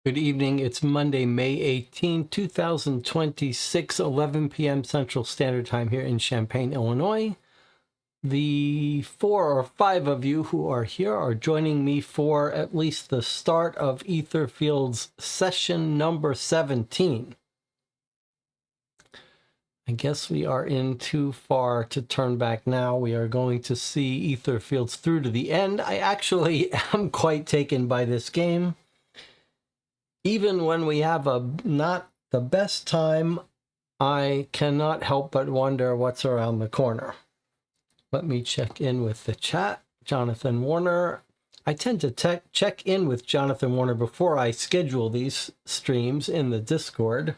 Good evening. It's Monday, May 18, 2026, 11 p.m. Central Standard Time here in Champaign, Illinois. The 4 or 5 of you who are here are joining me for at least the start of Etherfields session number 17. I guess we are in too far to turn back now. We are going to see Etherfields through to the end. I actually am quite taken by this game. Even when we have not the best time, I cannot help but wonder what's around the corner. Let me check in with the chat. Jonathan Warner. I tend to check in with Jonathan Warner before I schedule these streams in the Discord,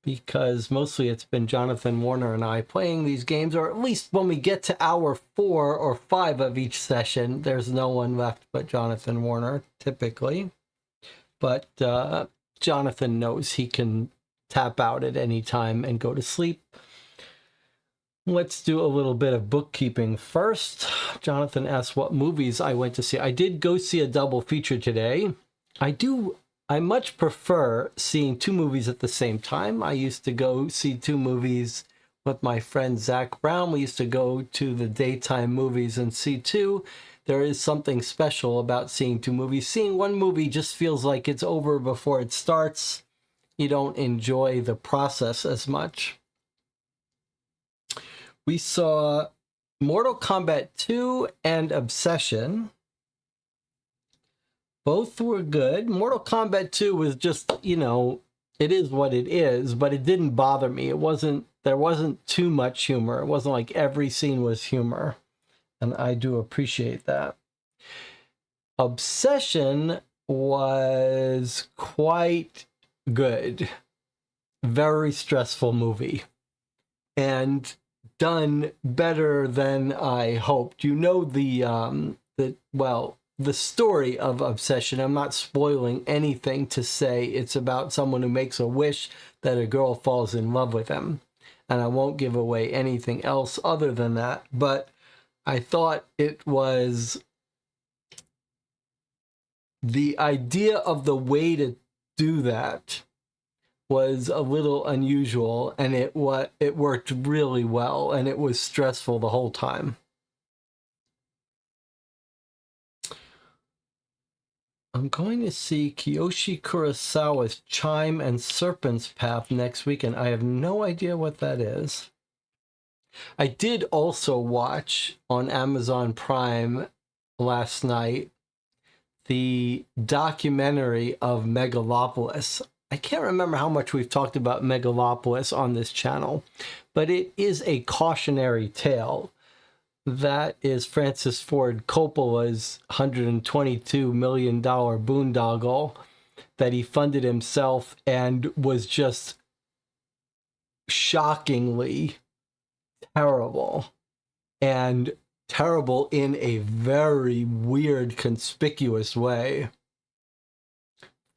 because mostly it's been Jonathan Warner and I playing these games, or at least when we get to hour 4 or 5 of each session, there's no one left but Jonathan Warner, typically. But Jonathan knows he can tap out at any time and go to sleep. Let's do a little bit of bookkeeping first. Jonathan asked what movies I went to see. I did go see a double feature today. I much prefer seeing 2 movies at the same time. I used to go see 2 movies with my friend Zach Brown. We used to go to the daytime movies and see 2. There is something special about seeing 2 movies. Seeing 1 movie just feels like it's over before it starts. You don't enjoy the process as much. We saw Mortal Kombat 2 and Obsession. Both were good. Mortal Kombat 2 was just, you know, it is what it is, but it didn't bother me. There wasn't too much humor. It wasn't like every scene was humor. And I do appreciate that. Obsession was quite good. Very stressful movie. And done better than I hoped. You know the story of Obsession. I'm not spoiling anything to say it's about someone who makes a wish that a girl falls in love with him. And I won't give away anything else other than that. But I thought it was the idea of the way to do that was a little unusual, and it worked really well, and it was stressful the whole time. I'm going to see Kiyoshi Kurosawa's Chime and Serpent's Path next weekend. I have no idea what that is. I did also watch on Amazon Prime last night the documentary of Megalopolis. I can't remember how much we've talked about Megalopolis on this channel, but it is a cautionary tale. That is Francis Ford Coppola's $122 million boondoggle that he funded himself and was just shockingly terrible, and terrible in a very weird, conspicuous way.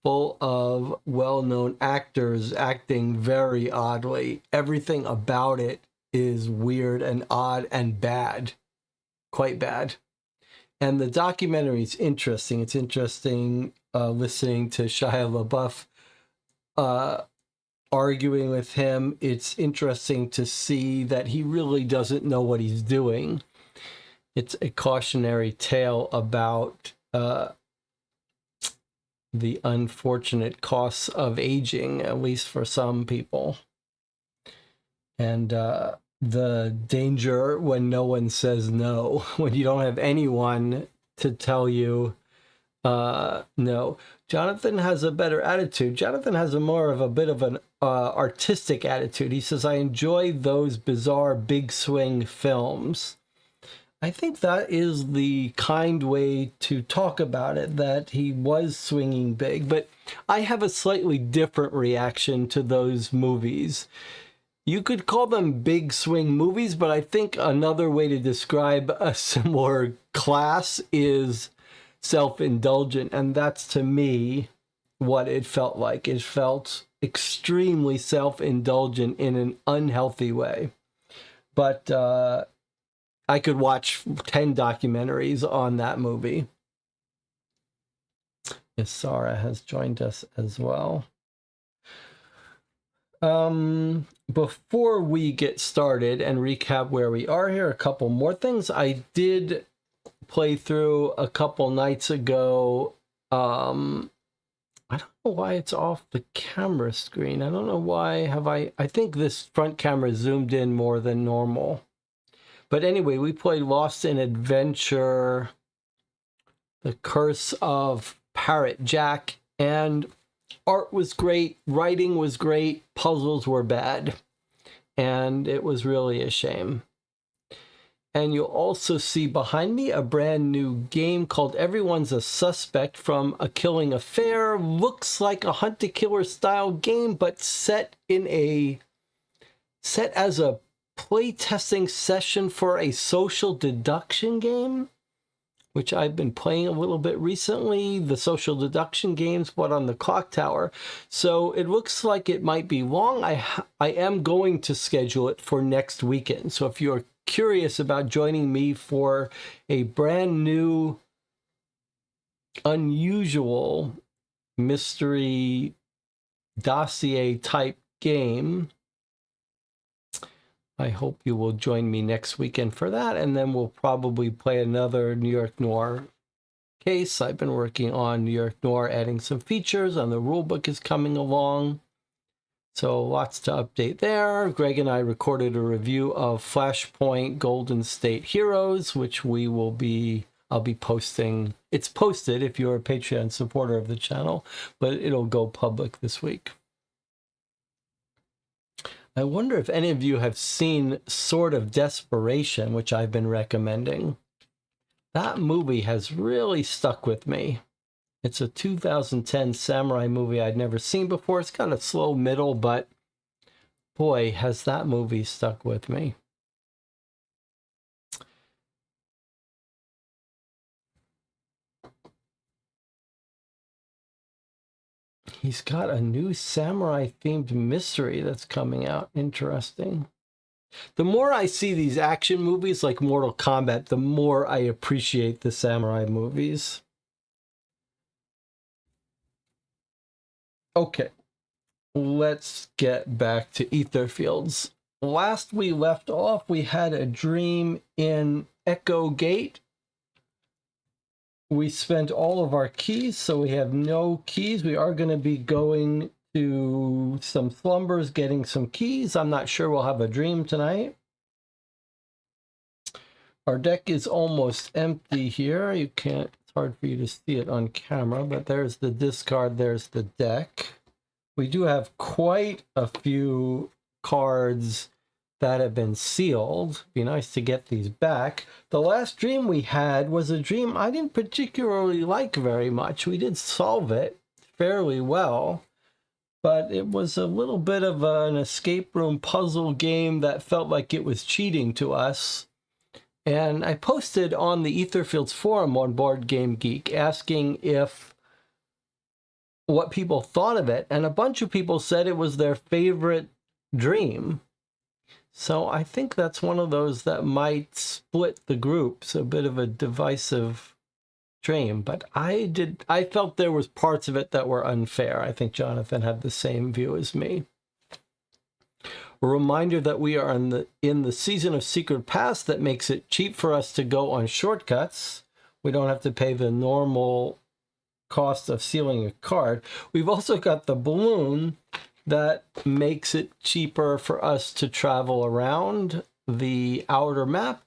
Full of well-known actors acting very oddly. Everything about it is weird and odd and bad. Quite bad. And the documentary is interesting. It's interesting listening to Shia LaBeouf arguing with him. It's interesting to see that he really doesn't know what he's doing. It's a cautionary tale about the unfortunate costs of aging, at least for some people. And the danger when no one says no, when you don't have anyone to tell you no. Jonathan has a better attitude. Jonathan has a more of a bit of an artistic attitude. He says, I enjoy those bizarre big swing films. I think that is the kind way to talk about it, that he was swinging big. But I have a slightly different reaction to those movies. You could call them big swing movies, but I think another way to describe a similar class is self-indulgent. And that's, to me, what it felt like. It felt extremely self-indulgent in an unhealthy way. But I could watch 10 documentaries on that movie. Yes, Sarah has joined us as well. Before we get started and recap where we are here, a couple more things. I did play through a couple nights ago. I don't know why it's off the camera screen. I don't know why I think this front camera zoomed in more than normal. But anyway, we played Lost in Adventure, The Curse of Parrot Jack, and art was great, writing was great, puzzles were bad, and it was really a shame. And you'll also see behind me a brand new game called Everyone's a Suspect from A Killing Affair. Looks like a Hunt a Killer style game, but set as a playtesting session for a social deduction game, which I've been playing a little bit recently, the social deduction games, but on the Clock Tower. So it looks like it might be long. I am going to schedule it for next weekend. So if you're curious about joining me for a brand new, unusual mystery dossier type game, I hope you will join me next weekend for that, and then we'll probably play another New York Noir case. I've been working on New York Noir, adding some features, and the rulebook is coming along. So lots to update there. Greg and I recorded a review of Flashpoint Golden State Heroes, which I'll be posting. It's posted if you're a Patreon supporter of the channel, but it'll go public this week. I wonder if any of you have seen Sword of Desperation, which I've been recommending. That movie has really stuck with me. It's a 2010 samurai movie I'd never seen before. It's got a slow middle, but boy, has that movie stuck with me. He's got a new samurai-themed mystery that's coming out. Interesting. The more I see these action movies like Mortal Kombat, the more I appreciate the samurai movies. Okay, let's get back to Etherfields. Last we left off, we had a dream in Echo Gate. we spent all of our keys, so we have no keys. We are going to be going to some slumbers, getting some keys. I'm not sure we'll have a dream tonight. Our deck is almost empty here. You can't, it's hard for you to see it on camera, but there's the discard, there's the deck. We do have quite a few cards that have been sealed. Be nice to get these back. The last dream we had was a dream I didn't particularly like very much. We did solve it fairly well, but it was a little bit of an escape room puzzle game that felt like it was cheating to us. And I posted on the Etherfields forum on Board Game Geek asking what people thought of it, and a bunch of people said it was their favorite dream. So I think that's one of those that might split the groups, a bit of a divisive dream. But I felt there was parts of it that were unfair. I think Jonathan had the same view as me. A reminder that we are in the season of Secret Pass that makes it cheap for us to go on shortcuts. We don't have to pay the normal cost of sealing a card. We've also got the balloon that makes it cheaper for us to travel around the outer map.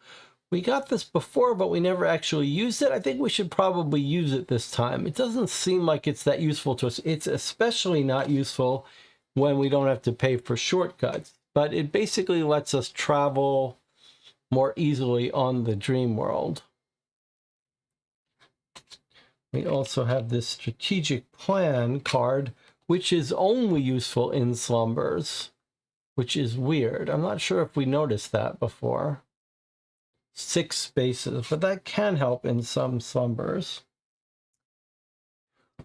We got this before, but we never actually used it. I think we should probably use it this time. It doesn't seem like it's that useful to us. It's especially not useful when we don't have to pay for shortcuts, but it basically lets us travel more easily on the dream world. We also have this strategic plan card, which is only useful in slumbers, which is weird. I'm not sure if we noticed that before. 6 spaces, but that can help in some slumbers.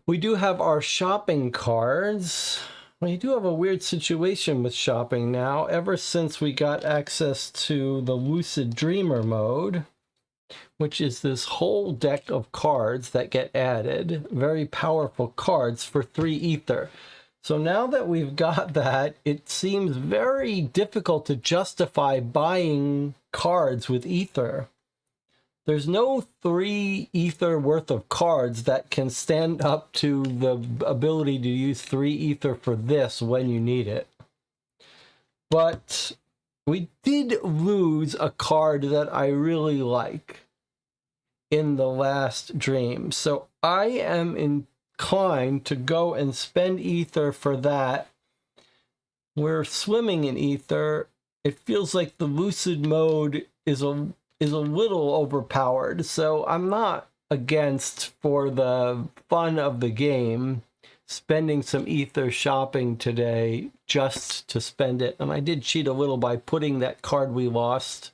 We do have our shopping cards. We do have a weird situation with shopping now, ever since we got access to the Lucid Dreamer mode, which is this whole deck of cards that get added, very powerful cards for 3 ether. So now that we've got that, it seems very difficult to justify buying cards with ether. There's no 3 ether worth of cards that can stand up to the ability to use 3 ether for this when you need it. But we did lose a card that I really like in the last dream. So I am inclined to go and spend ether for that. We're swimming in ether. It feels like the lucid mode is a little overpowered, so I'm not against, for the fun of the game, spending some ether shopping today just to spend it. And I did cheat a little by putting that card we lost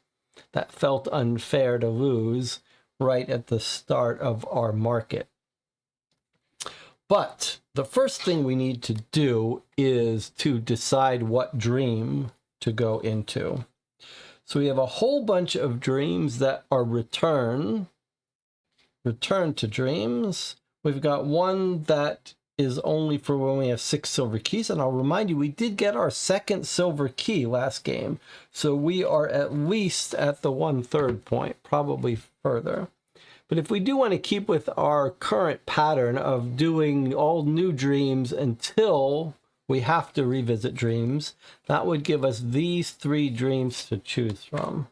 that felt unfair to lose right at the start of our market. But the first thing we need to do is to decide what dream to go into. So we have a whole bunch of dreams that are return to dreams. We've got one that is only for when we have 6 silver keys. And I'll remind you, we did get our 2nd silver key last game. So we are at least at the 1/3 point, probably further. But if we do want to keep with our current pattern of doing all new dreams until we have to revisit dreams, that would give us these 3 dreams to choose from.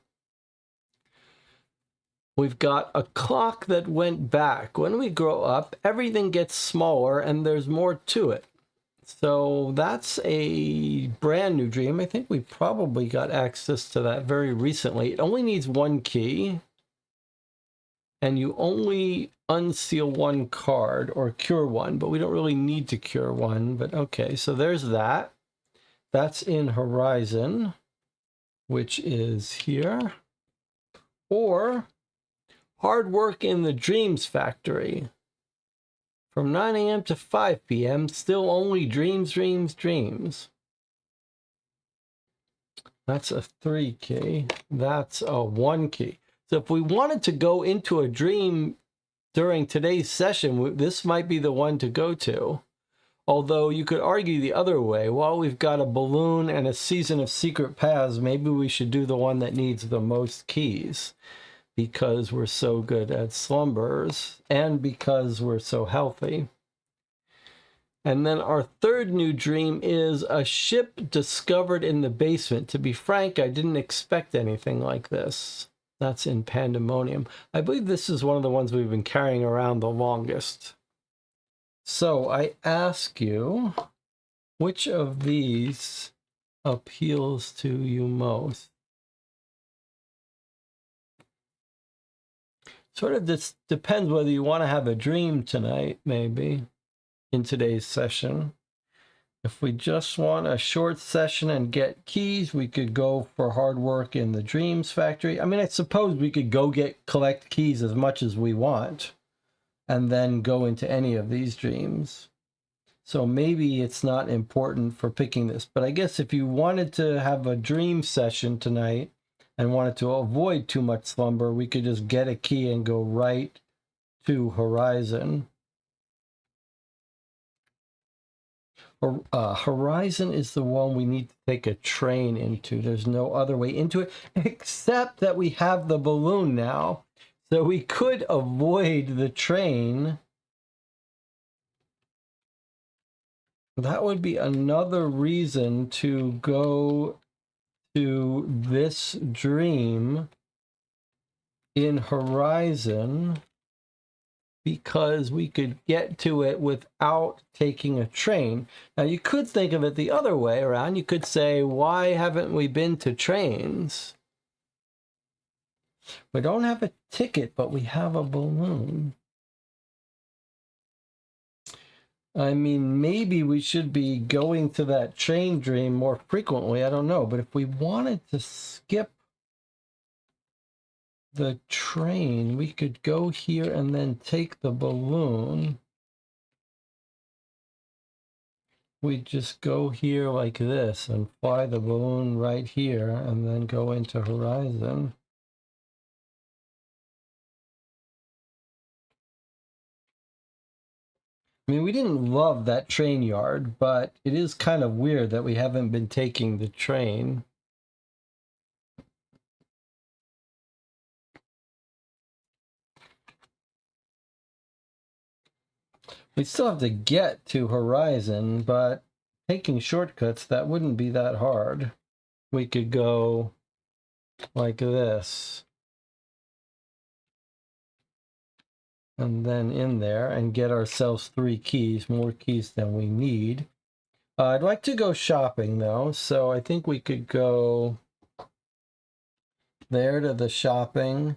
We've got a clock that went back. When we grow up, everything gets smaller and there's more to it. So that's a brand new dream. I think we probably got access to that very recently. It only needs 1 key, and you only unseal 1 card or cure 1, but we don't really need to cure 1. But okay, so there's that. That's in Horizon, which is here. Or Hard Work in the Dreams Factory. From 9 a.m. to 5 p.m., still only dreams, dreams, dreams. That's a 3 key. That's a 1 key. So if we wanted to go into a dream during today's session, this might be the one to go to. Although you could argue the other way. While we've got a balloon and a season of secret paths, maybe we should do the one that needs the most keys, because we're so good at slumbers and because we're so healthy. And then our third new dream is a ship discovered in the basement. To be frank, I didn't expect anything like this. That's in Pandemonium. I believe this is one of the ones we've been carrying around the longest. So I ask you, which of these appeals to you most? Sort of this depends whether you want to have a dream tonight, maybe, in today's session. If we just want a short session and get keys, we could go for hard work in the Dreams Factory. I mean, I suppose we could go collect keys as much as we want and then go into any of these dreams. So maybe it's not important for picking this, but I guess if you wanted to have a dream session tonight and wanted to avoid too much slumber, we could just get a key and go right to Horizon. Horizon is the one we need to take a train into. There's no other way into it, except that we have the balloon now. So we could avoid the train. That would be another reason to go to this dream in Horizon, because we could get to it without taking a train. Now, you could think of it the other way around. You could say, why haven't we been to trains? We don't have a ticket, but we have a balloon. I mean, maybe we should be going to that train dream more frequently. I don't know. But if we wanted to skip the train, we could go here and then take the balloon. We just go here like this and fly the balloon right here and then go into Horizon. I mean, we didn't love that train yard, but it is kind of weird that we haven't been taking the train. We still have to get to Horizon, but taking shortcuts, that wouldn't be that hard. We could go like this. And then in there and get ourselves 3 keys, more keys than we need. I'd like to go shopping though, so I think we could go there to the shopping.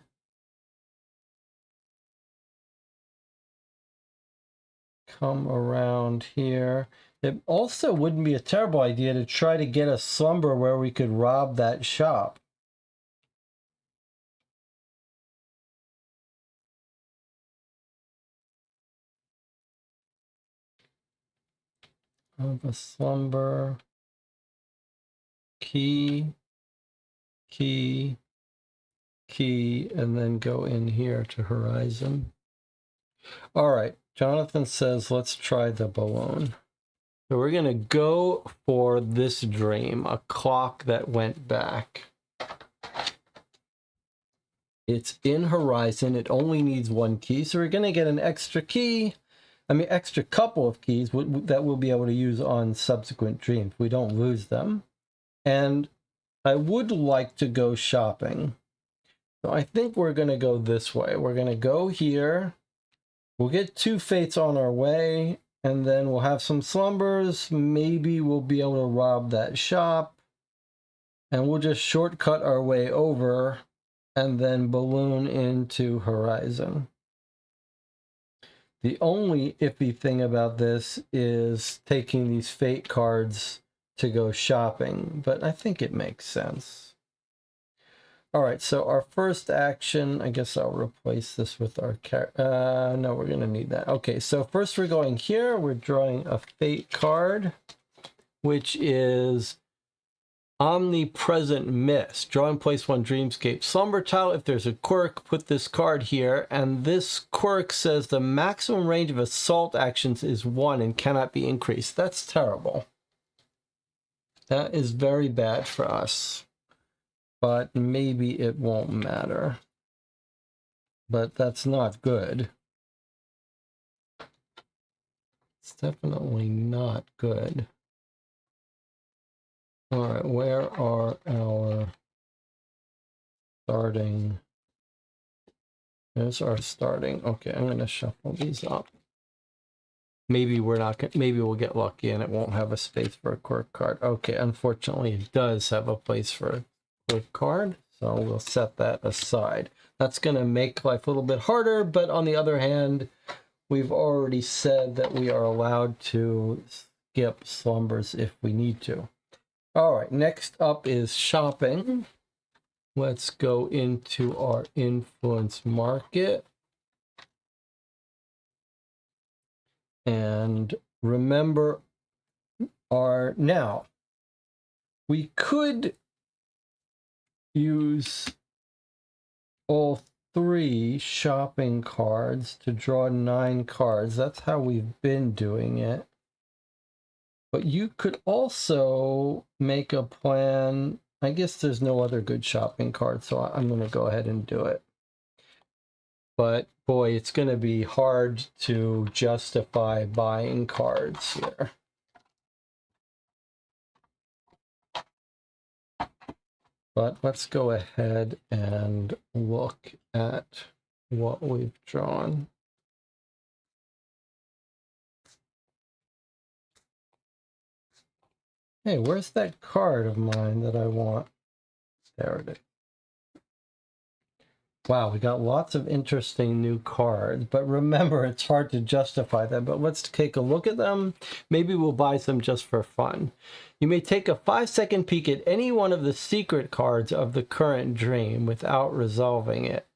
Come around here. It also wouldn't be a terrible idea to try to get a slumber where we could rob that shop. Of a slumber. Key, key, key, and then go in here to Horizon. All right, Jonathan says, let's try the balloon. So we're going to go for this dream, a clock that went back. It's in Horizon. It only needs 1 key, so we're going to get an extra key. I mean, extra couple of keys that we'll be able to use on subsequent dreams. We don't lose them. And I would like to go shopping. So I think we're going to go this way. We're going to go here. We'll get 2 fates on our way, and then we'll have some slumbers. Maybe we'll be able to rob that shop. And we'll just shortcut our way over and then balloon into Horizon. The only iffy thing about this is taking these fate cards to go shopping, but I think it makes sense. All right, so our first action, I guess I'll replace this with our no, we're gonna need that. Okay, so first we're going here, we're drawing a fate card, which is Omnipresent Mist. Draw and place 1 Dreamscape Slumber tile. If there's a quirk, put this card here. And this quirk says the maximum range of assault actions is 1 and cannot be increased. That's terrible. That is very bad for us. But maybe it won't matter. but that's not good. It's definitely not good. All right, where are our starting? There's our starting. Okay, I'm gonna shuffle these up. Maybe we're not gonna, maybe we'll get lucky and it won't have a space for a quirk card. Okay, unfortunately it does have a place for a quirk card, so we'll set that aside. That's gonna make life a little bit harder, but on the other hand, we've already said that we are allowed to skip slumbers if we need to. All right, next up is shopping. Let's go into our influence market. And remember now, we could use all 3 shopping cards to draw 9 cards. That's how we've been doing it. But you could also make a plan. I guess there's no other good shopping card, so I'm going to go ahead and do it. But boy, it's going to be hard to justify buying cards here. But let's go ahead and look at what we've drawn. Hey, where's that card of mine that I want? There it is. Wow, we got lots of interesting new cards, but remember, it's hard to justify them. But let's take a look at them. Maybe we'll buy some just for fun. You may take a 5-second peek at any one of the secret cards of the current dream without resolving it.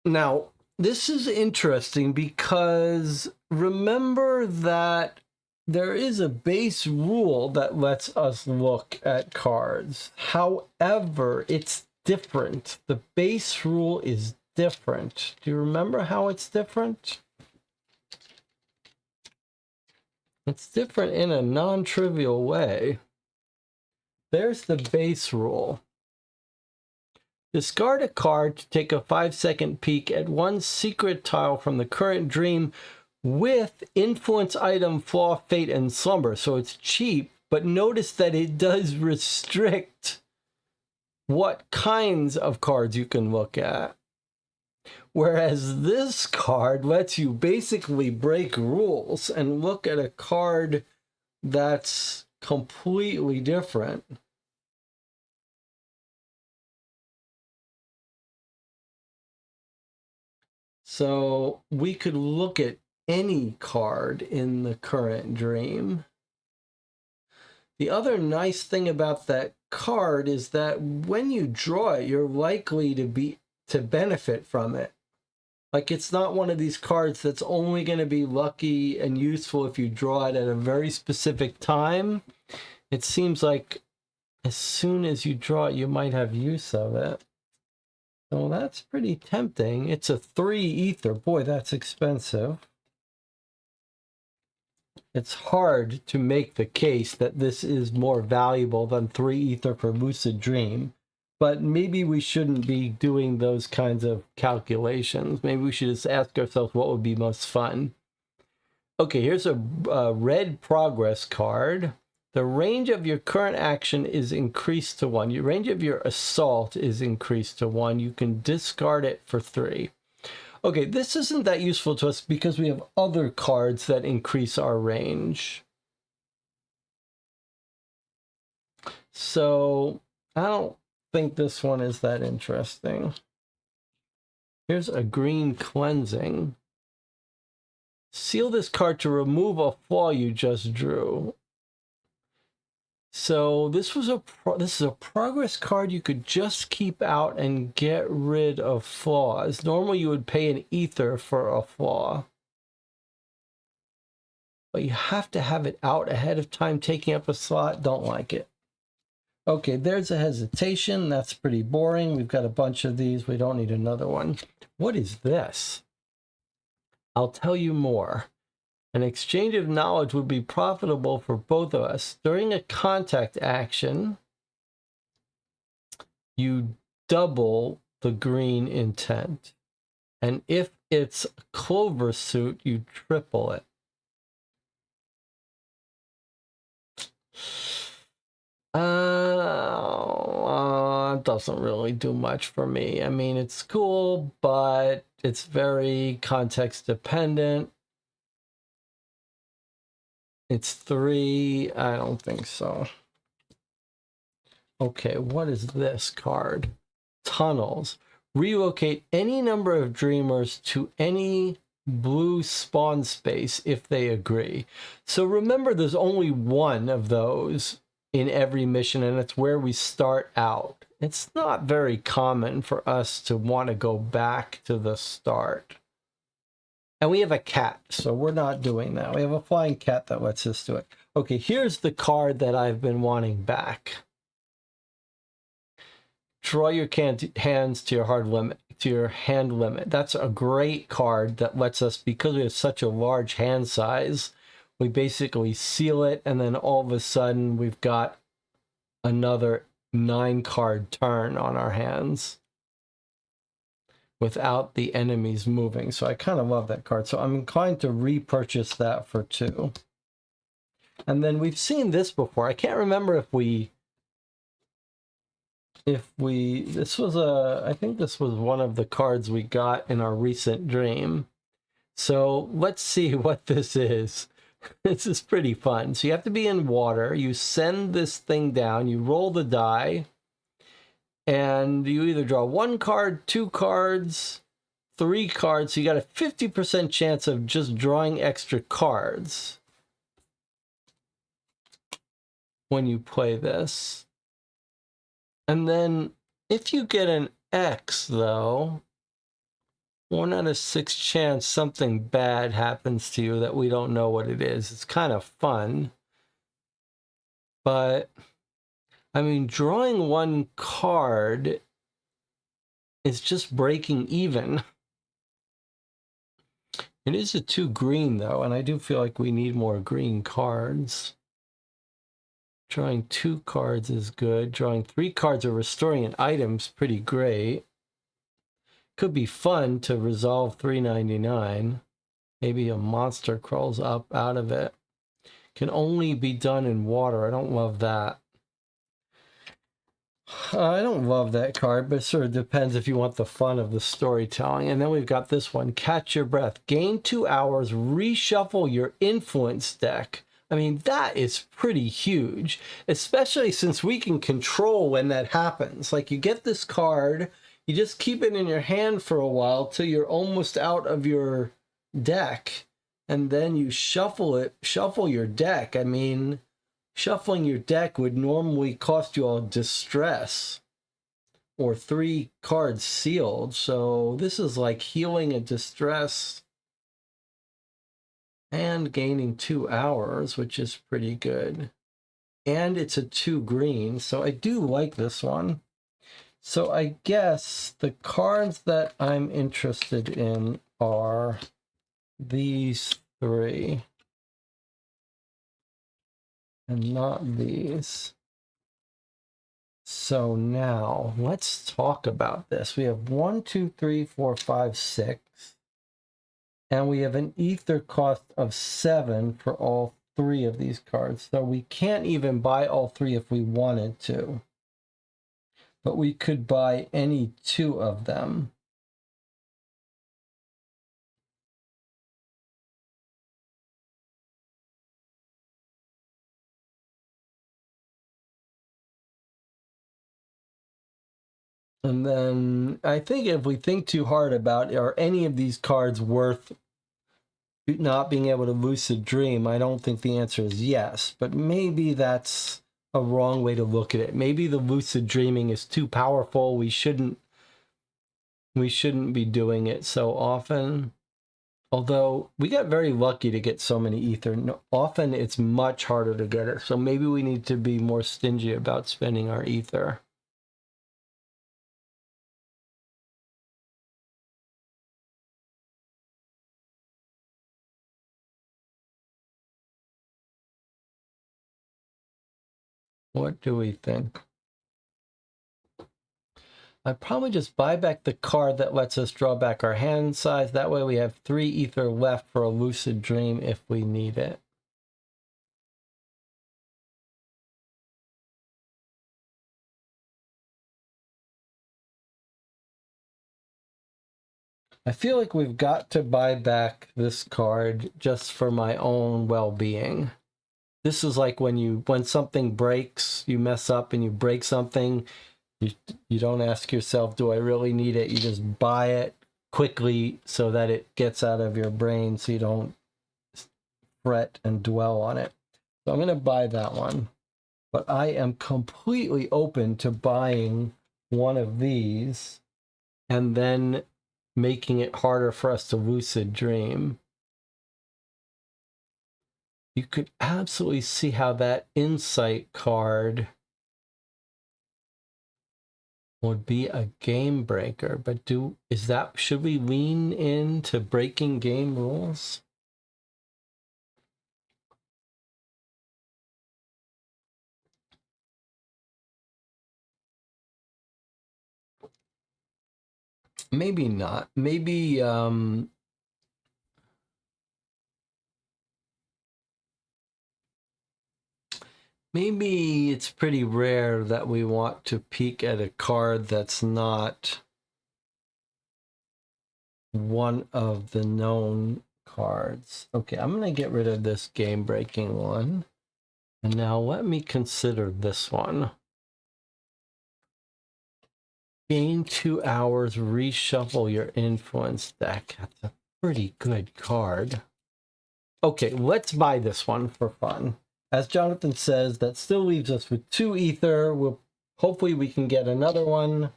Now, this is interesting because remember that there is a base rule that lets us look at cards. However, it's different. The base rule is different. Do you remember how it's different? It's different in a non-trivial way. There's the base rule. Discard a card to take a 5-second peek at one secret tile from the current dream with influence, item, flaw, fate, and slumber. So it's cheap, but notice that it does restrict what kinds of cards you can look at. Whereas this card lets you basically break rules and look at a card that's completely different. So we could look at any card in the current dream. The other nice thing about that card is that when you draw it, you're likely to benefit from it. Like, it's not one of these cards that's only going to be lucky and useful if you draw it at a very specific time. It seems like as soon as you draw it, you might have use of it. So that's pretty tempting. It's a 3 ether. Boy, that's expensive. It's hard to make the case that this is more valuable than 3 ether per lucid dream, but maybe we shouldn't be doing those kinds of calculations. Maybe we should just ask ourselves what would be most fun. Okay, here's a red progress card. The range of your current action is increased to 1. Your range of your assault is increased to 1. You can discard it for 3. Okay, this isn't that useful to us because we have other cards that increase our range. So I don't think this one is that interesting. Here's a green cleansing. Seal this card to remove a flaw you just drew. So this is a progress card you could just keep out and get rid of flaws. Normally you would pay an ether for a flaw, but you have to have it out ahead of time, taking up a slot. Don't like it. Okay, there's a hesitation. That's pretty boring. We've got a bunch of these. We don't need another one. What is this? I'll tell you more. An exchange of knowledge would be profitable for both of us. During a contact action, you double the green intent. And if it's a clover suit, you triple it. It doesn't really do much for me. I mean, it's cool, but it's very context dependent. It's 3. I don't think so. Okay, what is this card? Tunnels. Relocate any number of dreamers to any blue spawn space if they agree. So remember, there's only one of those in every mission, and it's where we start out. It's not very common for us to want to go back to the start. And we have a cat, so we're not doing that. We have a flying cat that lets us do it. Okay, here's the card that I've been wanting back. Draw your hands to your hand limit. That's a great card that lets us, because we have such a large hand size, we basically seal it, and then all of a sudden we've got another 9-card turn on our hands without the enemies moving. So I kind of love that card. So I'm inclined to repurchase that for 2. And then we've seen this before. I can't remember if this was I think this was one of the cards we got in our recent dream. So let's see what this is. This is pretty fun. So you have to be in water. You send this thing down. You roll the die. And you either draw 1 card, 2 cards, 3 cards. So you got a 50% chance of just drawing extra cards when you play this. And then if you get an X, though, 1 out of 6 chance something bad happens to you that we don't know what it is. It's kind of fun. But, I mean, drawing 1 card is just breaking even. It is a 2 green, though, and I do feel like we need more green cards. Drawing 2 cards is good. Drawing 3 cards or restoring an item's pretty great. Could be fun to resolve 399. Maybe a monster crawls up out of it. Can only be done in water. I don't love that. I don't love that card, but it sort of depends if you want the fun of the storytelling. And then we've got this one, Catch Your Breath. Gain 2 hours, reshuffle your influence deck. I mean, that is pretty huge, especially since we can control when that happens. Like, you get this card, you just keep it in your hand for a while till you're almost out of your deck, and then you shuffle your deck. I mean, shuffling your deck would normally cost you all distress or 3 cards sealed. So this is like healing a distress and gaining 2 hours, which is pretty good. And it's a 2 green, so I do like this one. So I guess the cards that I'm interested in are these 3. And not these. So now let's talk about this. We have 1, 2, 3, 4, 5, 6. And we have an ether cost of 7 for all 3 of these cards. So we can't even buy all 3 if we wanted to. But we could buy any 2 of them. And then I think if we think too hard about, are any of these cards worth not being able to lucid dream, I don't think the answer is yes. But maybe that's a wrong way to look at it. Maybe the lucid dreaming is too powerful. We shouldn't be doing it so often. Although we got very lucky to get so many ether. Often it's much harder to get it. So maybe we need to be more stingy about spending our ether. What do we think? I probably just buy back the card that lets us draw back our hand size. That way we have 3 ether left for a lucid dream if we need it. I feel like we've got to buy back this card just for my own well-being. This is like when something breaks, you mess up and you break something, you don't ask yourself, do I really need it? You just buy it quickly so that it gets out of your brain so you don't fret and dwell on it. So I'm going to buy that one. But I am completely open to buying one of these and then making it harder for us to lucid dream. You could absolutely see how that insight card would be a game breaker, but should we lean into breaking game rules? Maybe not. Maybe maybe it's pretty rare that we want to peek at a card that's not one of the known cards. Okay, I'm going to get rid of this game-breaking one. And now let me consider this one. Gain 2 hours, reshuffle your influence deck. That's a pretty good card. Okay, let's buy this one for fun. As Jonathan says, that still leaves us with 2 ether. Hopefully we can get another one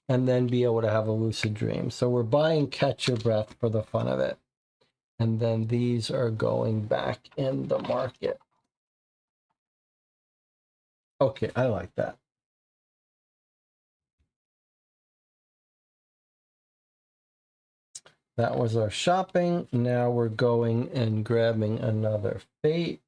and then be able to have a lucid dream. So we're buying Catch Your Breath for the fun of it. And then these are going back in the market. Okay, I like that. That was our shopping. Now we're going and grabbing another Fate.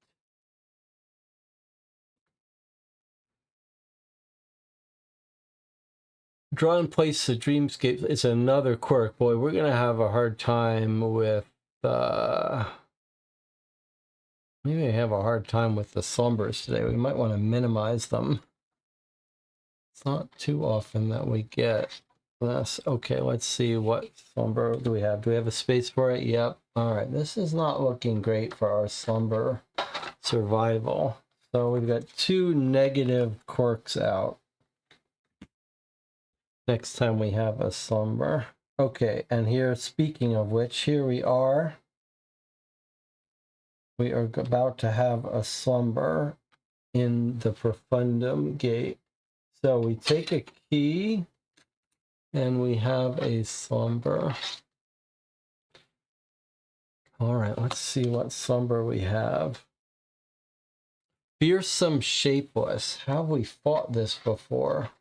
Draw and place the dreamscape is another quirk. Boy, we're going to have a hard time with... maybe I have a hard time with the slumbers today. We might want to minimize them. It's not too often that we get this. Okay, let's see what slumber do we have. Do we have a space for it? Yep. All right, this is not looking great for our slumber survival. So we've got 2 negative quirks out. Next time we have a slumber. Okay, and here, speaking of which, here we are. We are about to have a slumber in the Profundum Gate. So we take a key and we have a slumber. All right, let's see what slumber we have. Fearsome Shapeless. Have we fought this before?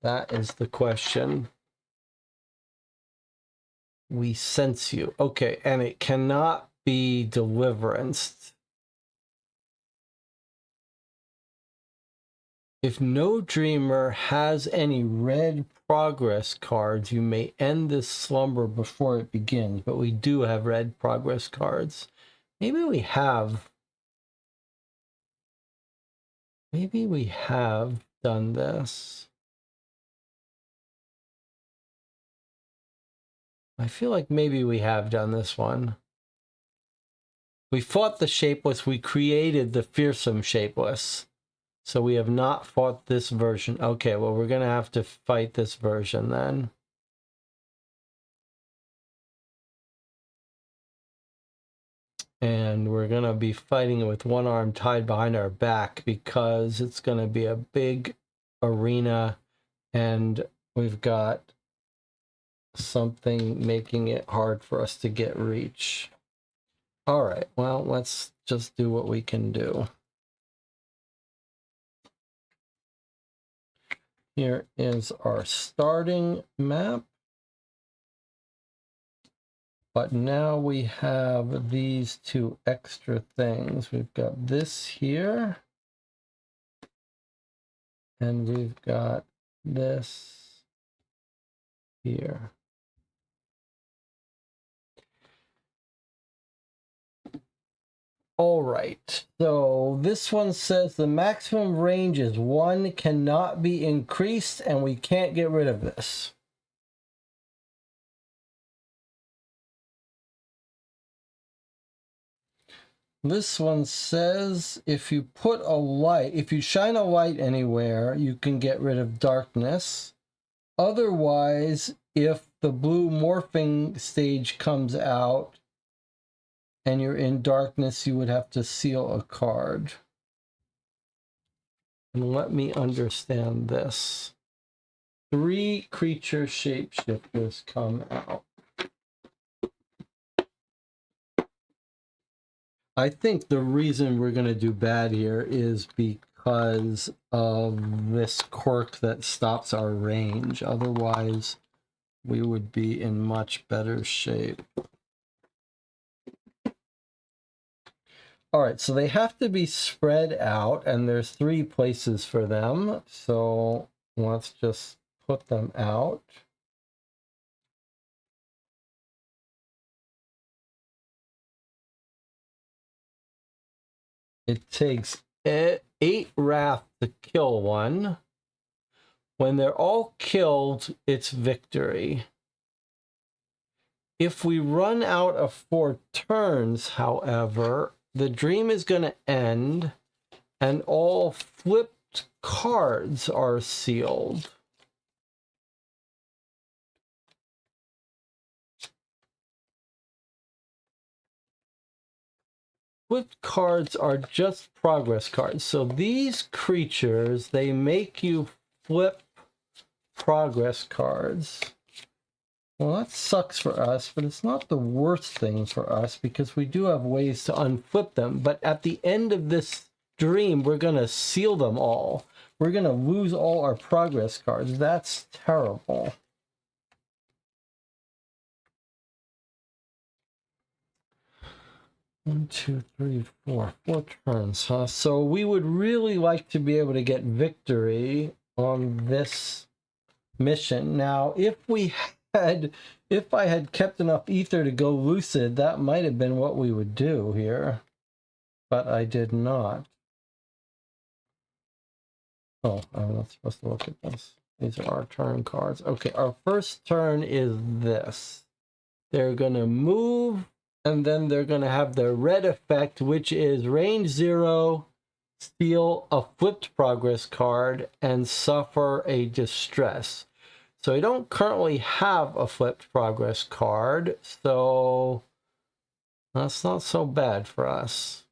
That is the question. We sense you. Okay, and it cannot be Deliverance. If no dreamer has any red progress cards, you may end this slumber before it begins. But we do have red progress cards. Maybe we have done this. I feel like maybe we have done this one. We fought the Shapeless. We created the Fearsome Shapeless. So we have not fought this version. Okay, well, we're going to have to fight this version then. And we're going to be fighting it with one arm tied behind our back because it's going to be a big arena and we've got something making it hard for us to get reach. All right, well, let's just do what we can do. Here is our starting map. But now we have these 2 extra things. We've got this here. And we've got this here. All right, so this one says the maximum range is 1, cannot be increased, and we can't get rid of this. This one says if you put a light, if you shine a light anywhere, you can get rid of darkness. Otherwise, if the blue morphing stage comes out and you're in darkness, you would have to seal a card. And let me understand this. 3 creature shapeshifters come out. I think the reason we're going to do bad here is because of this quirk that stops our range. Otherwise, we would be in much better shape. All right, so they have to be spread out, and there's 3 places for them. So let's just put them out. It takes 8 wrath to kill one. When they're all killed, it's victory. If we run out of 4 turns, however, the dream is going to end and all flipped cards are sealed. Flipped cards are just progress cards. So these creatures, they make you flip progress cards. Well, that sucks for us, but it's not the worst thing for us because we do have ways to unflip them. But at the end of this dream, we're going to seal them all. We're going to lose all our progress cards. That's terrible. One, two, three, four turns, huh? So we would really like to be able to get victory on this mission. Now, if I had kept enough ether to go lucid, that might have been what we would do here, but I did not. Oh, I'm not supposed to look at this. These are our turn cards. Okay, our first turn is this. They're gonna move, and then they're going to have their red effect, which is range 0, steal a flipped progress card, and suffer a distress. So I don't currently have a flipped progress card, so that's not so bad for us.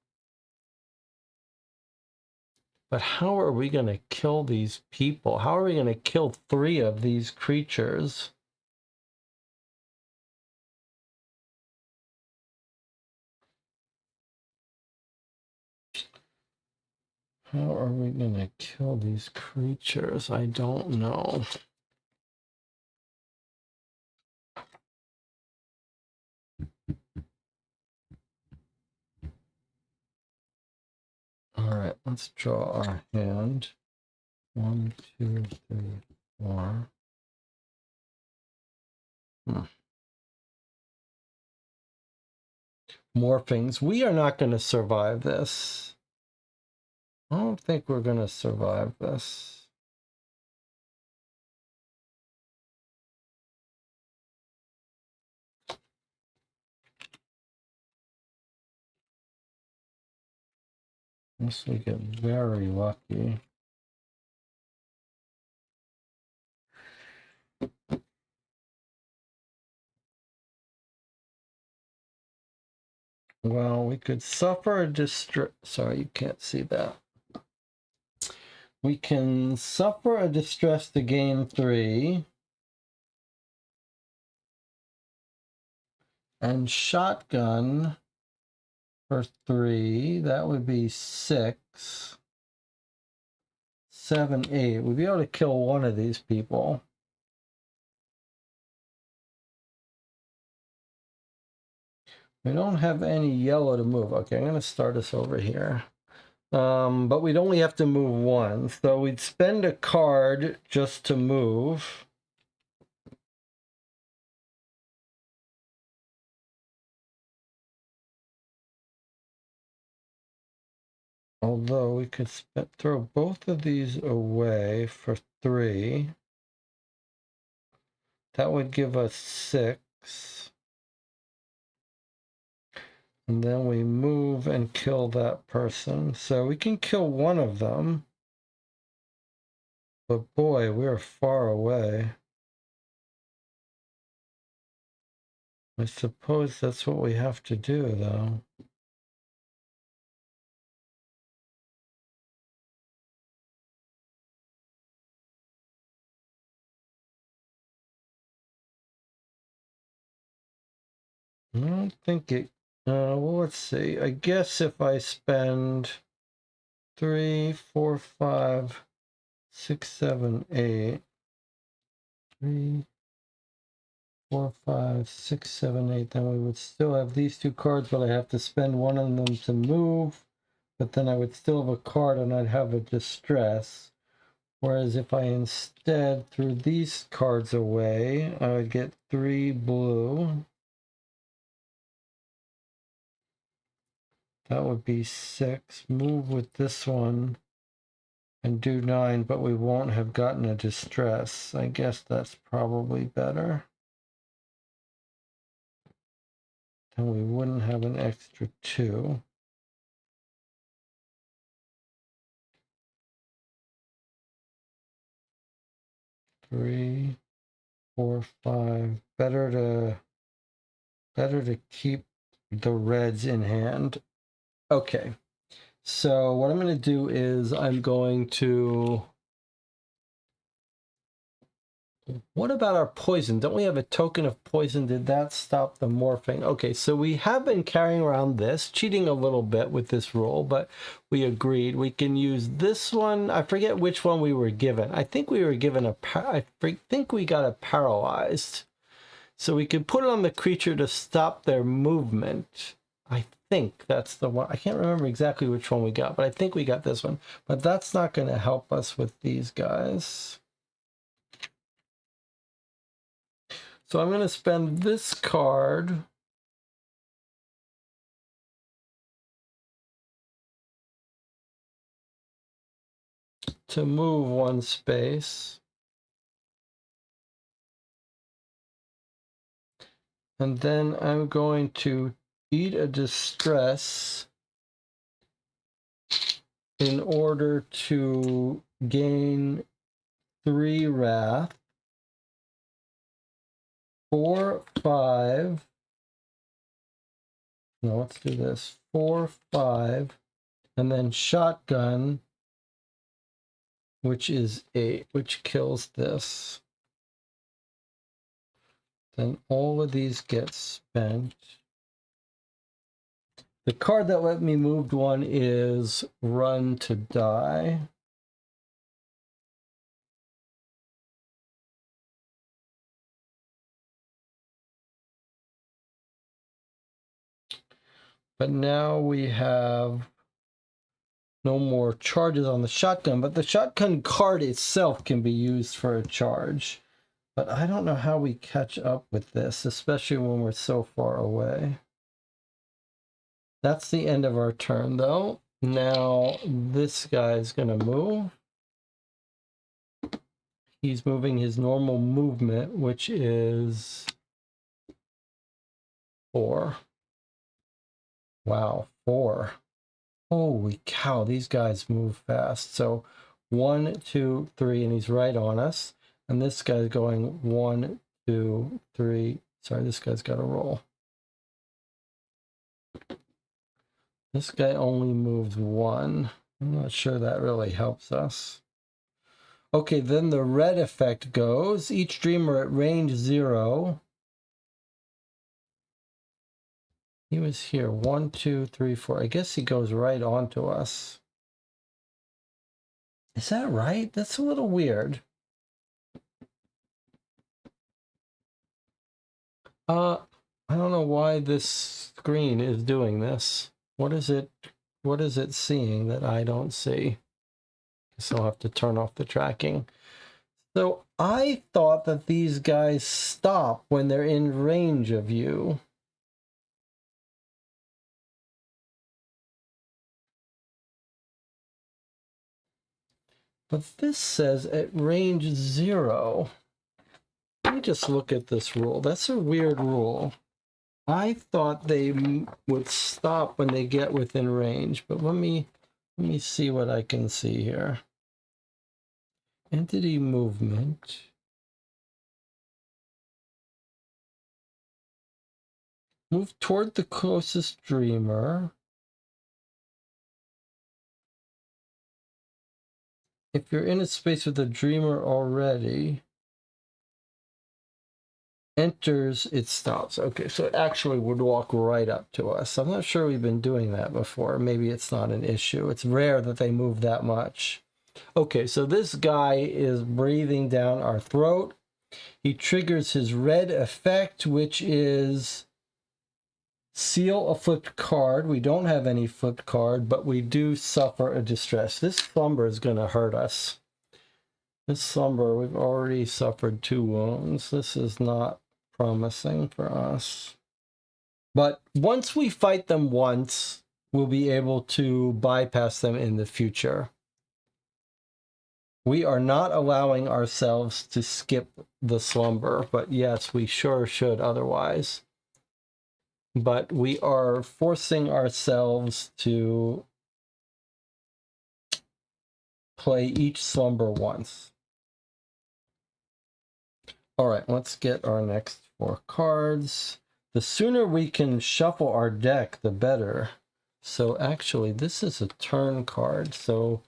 But how are we going to kill these people? How are we going to kill 3 of these creatures? How are we going to kill these creatures? I don't know. All right, let's draw our hand. 1, 2, 3, 4. Morphings. We are not going to survive this. I don't think we're going to survive this. Unless we get very lucky. Well, we could suffer a distress. Sorry, you can't see that. We can suffer a distress to gain 3. And shotgun for 3. That would be 6. 7, 8. We'd be able to kill one of these people. We don't have any yellow to move. Okay, I'm going to start us over here. But we'd only have to move 1. So we'd spend a card just to move. Although we could throw both of these away for 3. That would give us 6. And then we move and kill that person. So we can kill one of them. But boy, we're far away. I suppose that's what we have to do, though. I don't think it... well, let's see. I guess if I spend 3, 4, 5, 6, 7, 8... 3, 4, 5, 6, 7, 8. Then we would still have these 2 cards, but I have to spend one of them to move. But then I would still have a card and I'd have a distress. Whereas if I instead threw these cards away, I would get 3 blue. That would be 6. Move with this one and do 9, but we won't have gotten a distress. I guess that's probably better. Then we wouldn't have an extra 2. 3, 4, 5. Better to keep the reds in hand. Okay. So what I'm going to do is I'm going to... What about our poison? Don't we have a token of poison? Did that stop the morphing? Okay, so we have been carrying around this, cheating a little bit with this roll, but we agreed we can use this one. I forget which one we were given. I think we were given I think we got a paralyzed. So we can put it on the creature to stop their movement. I think that's the one. I can't remember exactly which one we got, but I think we got this one. But that's not going to help us with these guys. So I'm going to spend this card to move 1 space. And then I'm going to eat a distress in order to gain 3 wrath. 4, 5. No, let's do this. 4, 5. And then shotgun, which is 8, which kills this. Then all of these get spent. The card that let me move 1 is Run to Die. But now we have no more charges on the shotgun, but the shotgun card itself can be used for a charge. But I don't know how we catch up with this, especially when we're so far away. That's the end of our turn, though. Now this guy's going to move. He's moving his normal movement, which is 4. Wow, 4. Holy cow, these guys move fast. So 1, 2, 3, and he's right on us. And this guy's going 1, 2, 3. Sorry, this guy's got to roll. This guy only moves 1. I'm not sure that really helps us. Okay, then the red effect goes. Each dreamer at range 0. He was here. 1, 2, 3, 4. I guess he goes right onto us. Is that right? That's a little weird. I don't know why this screen is doing this. What is it seeing that I don't see? So I'll have to turn off the tracking. So I thought that these guys stop when they're in range of you. But this says at range 0. Let me just look at this rule. That's a weird rule. I thought they would stop when they get within range, but let me see what I can see here. Entity movement. Move toward the closest dreamer. If you're in a space with a dreamer already, enters, it stops. Okay, so it actually would walk right up to us. I'm not sure we've been doing that before. Maybe it's not an issue. It's rare that they move that much. Okay, so this guy is breathing down our throat. He triggers his red effect, which is seal a flipped card. We don't have any flipped card, but we do suffer a distress. This slumber is going to hurt us. This slumber, we've already suffered 2 wounds. This is not promising for us. But once we fight them once, we'll be able to bypass them in the future. We are not allowing ourselves to skip the slumber, but yes, we sure should otherwise. But we are forcing ourselves to play each slumber once. All right, let's get our next 4 cards. The sooner we can shuffle our deck, the better. So actually, this is a turn card. So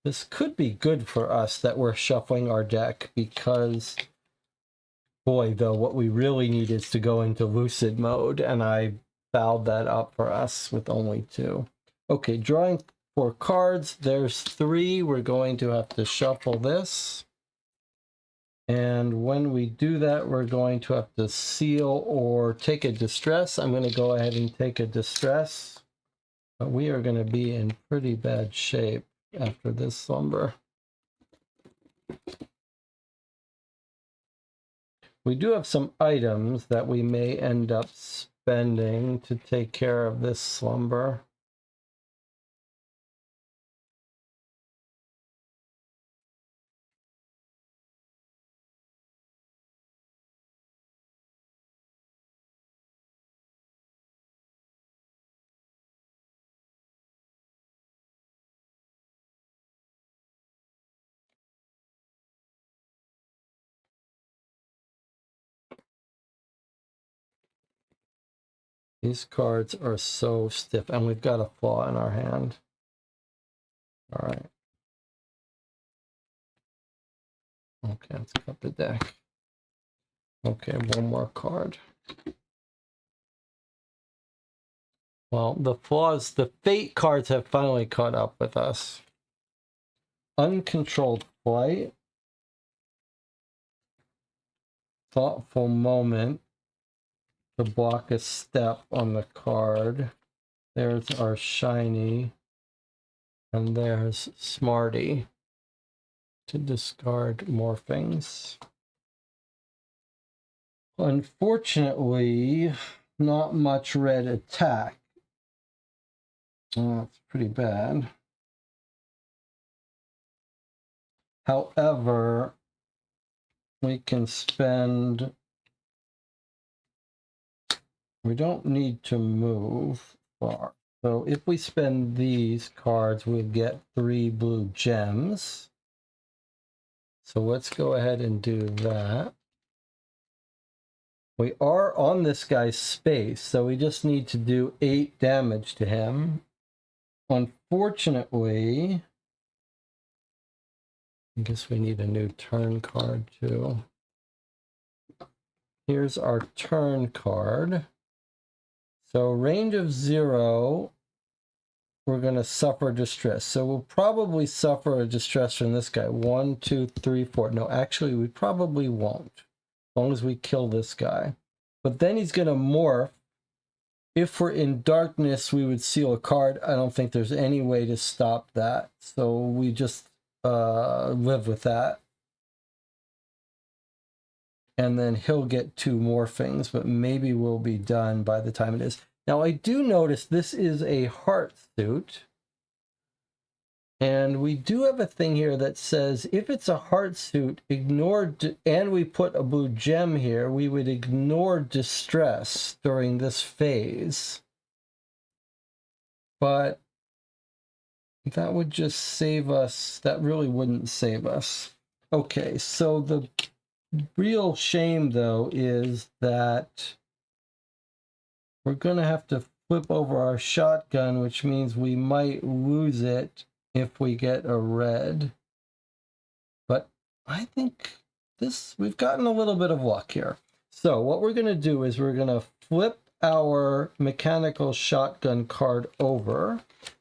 this could be good for us that we're shuffling our deck because, boy, though, what we really need is to go into lucid mode. And I fouled that up for us with only 2. Okay, drawing 4 cards. There's 3. We're going to have to shuffle this. And when we do that, we're going to have to seal or take a distress. I'm going to go ahead and take a distress. But we are going to be in pretty bad shape after this slumber. We do have some items that we may end up spending to take care of this slumber. These cards are so stiff, and we've got a flaw in our hand. All right. Okay, let's cut the deck. Okay, 1 more card. Well, the flaws, the fate cards have finally caught up with us. Uncontrolled flight. Thoughtful moment to block a step on the card. There's our shiny. And there's Smarty to discard morphings. Unfortunately, not much red attack. That's pretty bad. However, we can spend... We don't need to move far. So if we spend these cards, we'll get 3 blue gems. So let's go ahead and do that. We are on this guy's space, so we just need to do 8 damage to him. Unfortunately, I guess we need a new turn card too. Here's our turn card. So range of 0, we're going to suffer distress. So we'll probably suffer a distress from this guy. 1, 2, 3, 4. No, actually, we probably won't, as long as we kill this guy. But then he's going to morph. If we're in darkness, we would seal a card. I don't think there's any way to stop that. So we just live with that. And then he'll get 2 morphings, but maybe we'll be done by the time it is. Now, I do notice this is a heart suit. And we do have a thing here that says if it's a heart suit, and we put a blue gem here, we would ignore distress during this phase. But that would just save us. That really wouldn't save us. Okay, so the real shame, though, is that we're going to have to flip over our shotgun, which means we might lose it if we get a red. But I think we've gotten a little bit of luck here. So what we're going to do is we're going to flip our mechanical shotgun card over.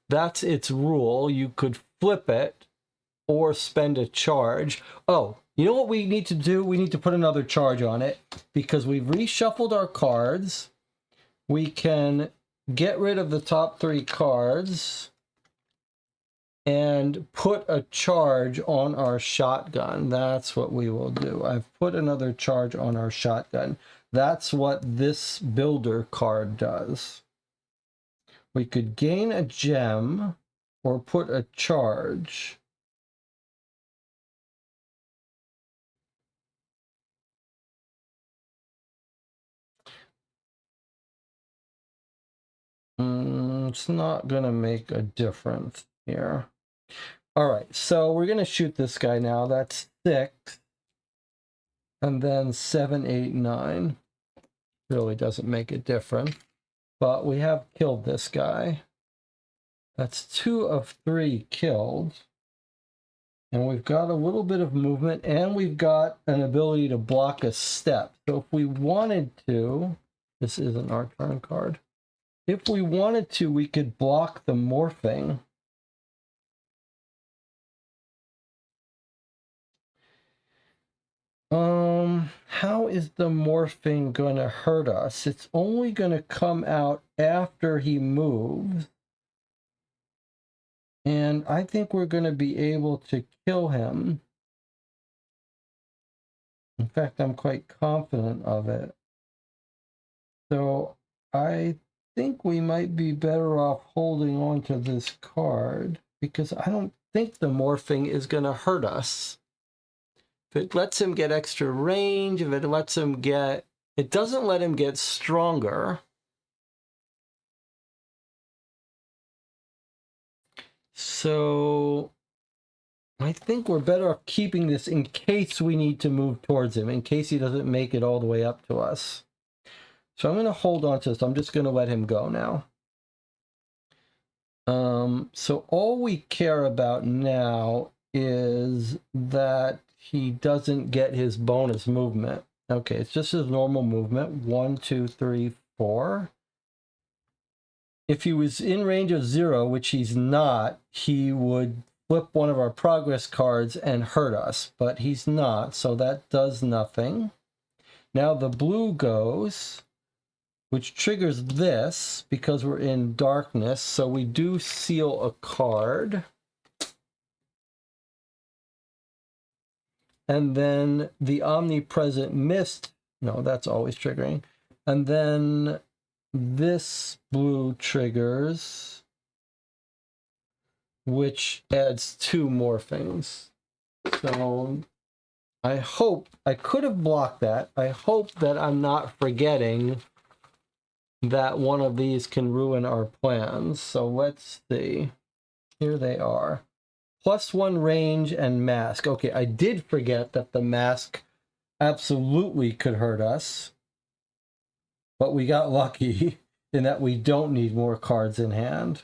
That's its rule. You could flip it or spend a charge. Oh, you know what we need to do? We need to put another charge on it because we've reshuffled our cards. We can get rid of the top 3 cards and put a charge on our shotgun. That's what we will do. I've put another charge on our shotgun. That's what this builder card does. We could gain a gem or put a charge. It's not going to make a difference here. All right, so we're going to shoot this guy now. That's 6. And then 7, 8, 9. Really doesn't make a difference. But we have killed this guy. That's 2 of 3 killed. And we've got a little bit of movement, and we've got an ability to block a step. So if we wanted to, this isn't our turn card. If we wanted to, we could block the morphing. How is the morphing going to hurt us? It's only going to come out after he moves. And I think we're going to be able to kill him. In fact, I'm quite confident of it. So I think we might be better off holding on to this card because I don't think the morphing is going to hurt us. If it lets him get extra range, if it lets him get... It doesn't let him get stronger. So I think we're better off keeping this in case we need to move towards him, in case he doesn't make it all the way up to us. So I'm going to hold on to this. I'm just going to let him go now. So all we care about now is that he doesn't get his bonus movement. Okay, it's just his normal movement. 1, 2, 3, 4. If he was in range of 0, which he's not, he would flip one of our progress cards and hurt us, but he's not, so that does nothing. Now the blue goes, which triggers this because we're in darkness, so we do seal a card. And then the omnipresent mist, no, that's always triggering. And then this blue triggers, which adds 2 morphings. So I hope, I could have blocked that. I hope that I'm not forgetting that one of these can ruin our plans. So let's see. Here they are. +1 range and mask. Okay, I did forget that the mask absolutely could hurt us. But we got lucky in that we don't need more cards in hand.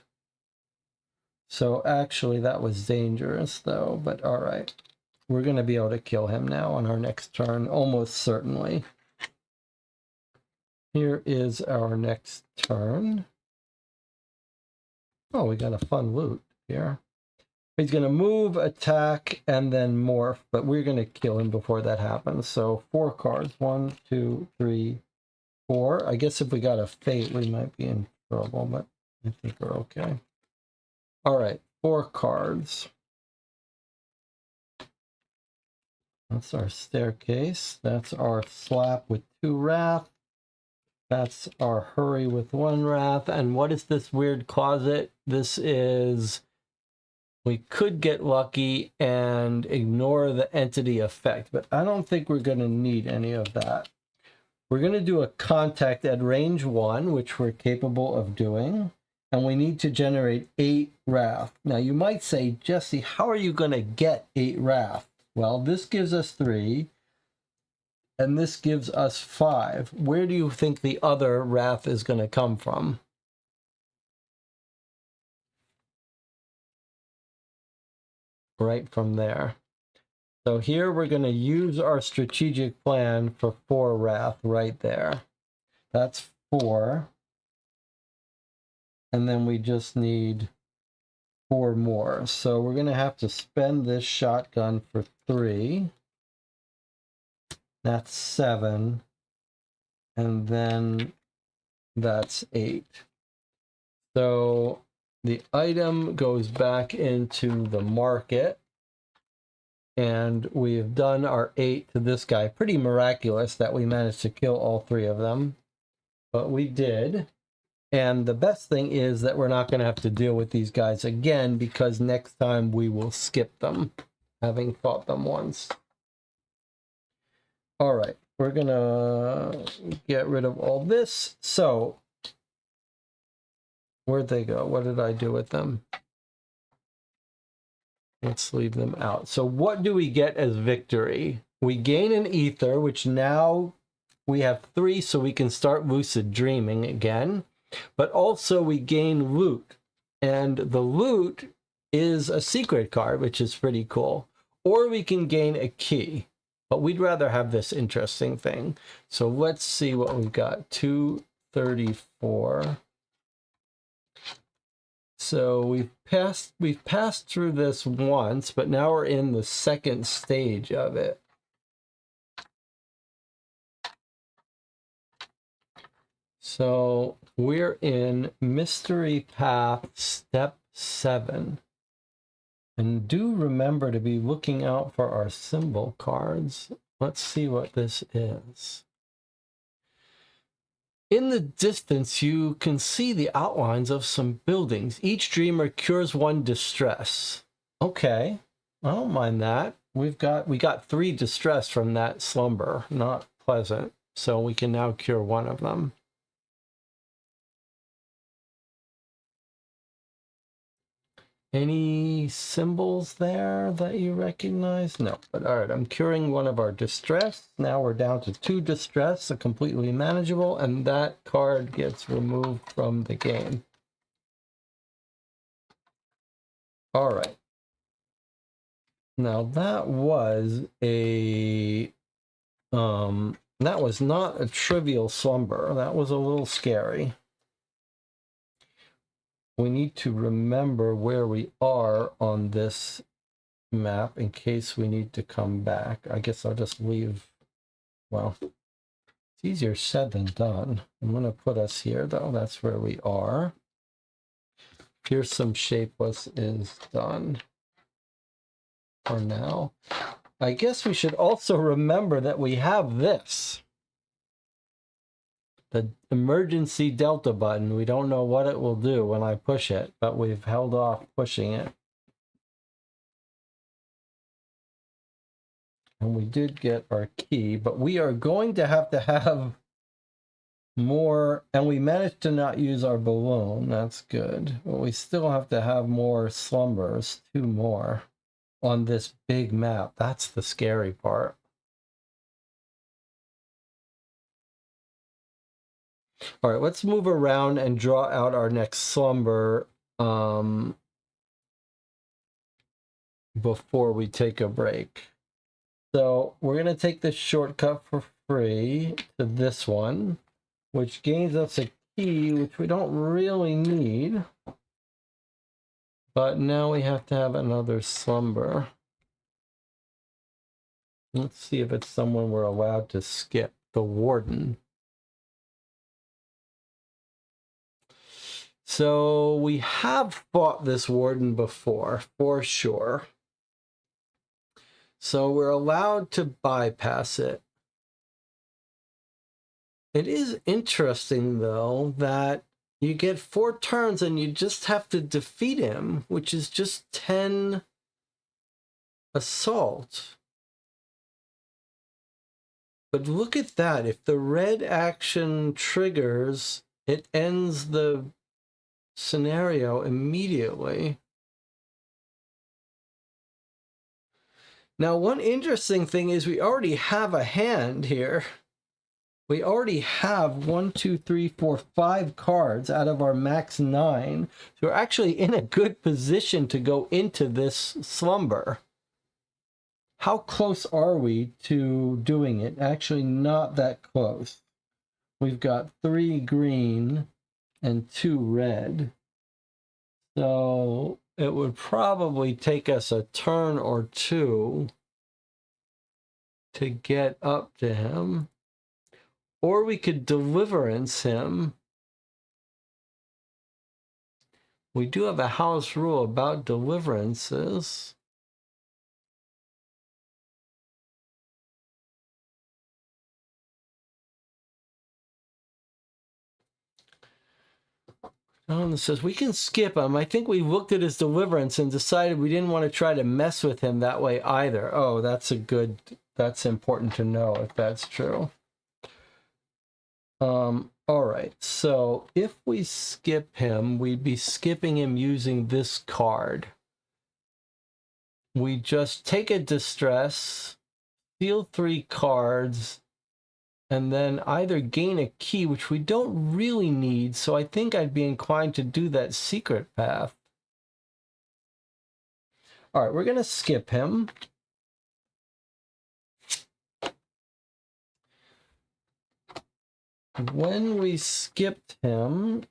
So actually that was dangerous though, but all right. We're going to be able to kill him now on our next turn, almost certainly. Here is our next turn. Oh, we got a fun loot here. He's going to move, attack, and then morph, but we're going to kill him before that happens. So 4 cards. 1, 2, 3, 4. I guess if we got a fate, we might be in trouble, but I think we're okay. All right, 4 cards. That's our staircase. That's our slap with 2 wrath. That's our hurry with 1 wrath. And what is this weird closet? This is We could get lucky and ignore the entity effect, but I don't think we're going to need any of that. We're going to do a contact at range 1, which we're capable of doing, and we need to generate 8 wrath. Now you might say, Jesse, how are you going to get 8 wrath? Well, this gives us 3, and this gives us 5. Where do you think the other wrath is going to come from? Right from there. So here we're going to use our strategic plan for 4 wrath right there. That's 4. And then we just need 4 more. So we're going to have to spend this shotgun for 3. That's 7. And then that's 8. So the item goes back into the market. And we've done our 8 to this guy. Pretty miraculous that we managed to kill all 3 of them. But we did. And the best thing is that we're not going to have to deal with these guys again, because next time we will skip them, having fought them once. All right, we're going to get rid of all this. So, where'd they go? What did I do with them? Let's leave them out. So what do we get as victory? We gain an ether, which now we have 3, so we can start lucid dreaming again. But also we gain loot, and the loot is a secret card, which is pretty cool. Or we can gain a key, but we'd rather have this interesting thing. So let's see what we've got. 234. So we've passed through this once, but now we're in the second stage of it. So we're in Mystery Path Step 7. And do remember to be looking out for our symbol cards. Let's see what this is. In the distance, you can see the outlines of some buildings. Each dreamer cures 1 distress. Okay, I don't mind that. We got 3 distress from that slumber. Not pleasant. So we can now cure 1 of them. Any symbols there that you recognize? No, but all right, I'm curing 1 of our distress. Now we're down to 2 distress, a completely manageable, and that card gets removed from the game. All right. Now that was not a trivial slumber. That was a little scary. We need to remember where we are on this map in case we need to come back. I guess I'll just leave. Well, it's easier said than done. I'm going to put us here, though. That's where we are. Fearsome Shapeless is done for now. I guess we should also remember that we have this. The emergency delta button. We don't know what it will do when I push it, but we've held off pushing it. And we did get our key, but we are going to have more, and we managed to not use our balloon. That's good. But we still have to have more slumbers, 2 more on this big map. That's the scary part. All right, let's move around and draw out our next slumber before we take a break. So we're going to take this shortcut for free to this one, which gains us a key, which we don't really need. But now we have to have another slumber. Let's see if it's someone we're allowed to skip. The warden. So we have fought this warden before, for sure. So we're allowed to bypass it. It is interesting, though, that You get 4 turns and you just have to defeat him, which is just 10 assault. But look at that. If the red action triggers, it ends the scenario immediately. Now, one interesting thing is we already have a hand here. We already have 1, 2, 3, 4, 5 cards out of our max 9. So we're actually in a good position to go into this slumber. How close are we to doing it? Actually, not that close. We've got 3 green and 2 red. So it would probably take us a turn or 2 to get up to him. Or we could deliverance him. We do have a house rule about deliverances. It says we can skip him. I think we looked at his deliverance and decided we didn't want to try to mess with him that way either. Oh, that's important to know if that's true. All right, so if we skip him, we'd be skipping him using this card. We just take a distress, steal 3 cards, and then either gain a key, which we don't really need, so I think I'd be inclined to do that secret path. All right, we're going to skip him. When we skipped him,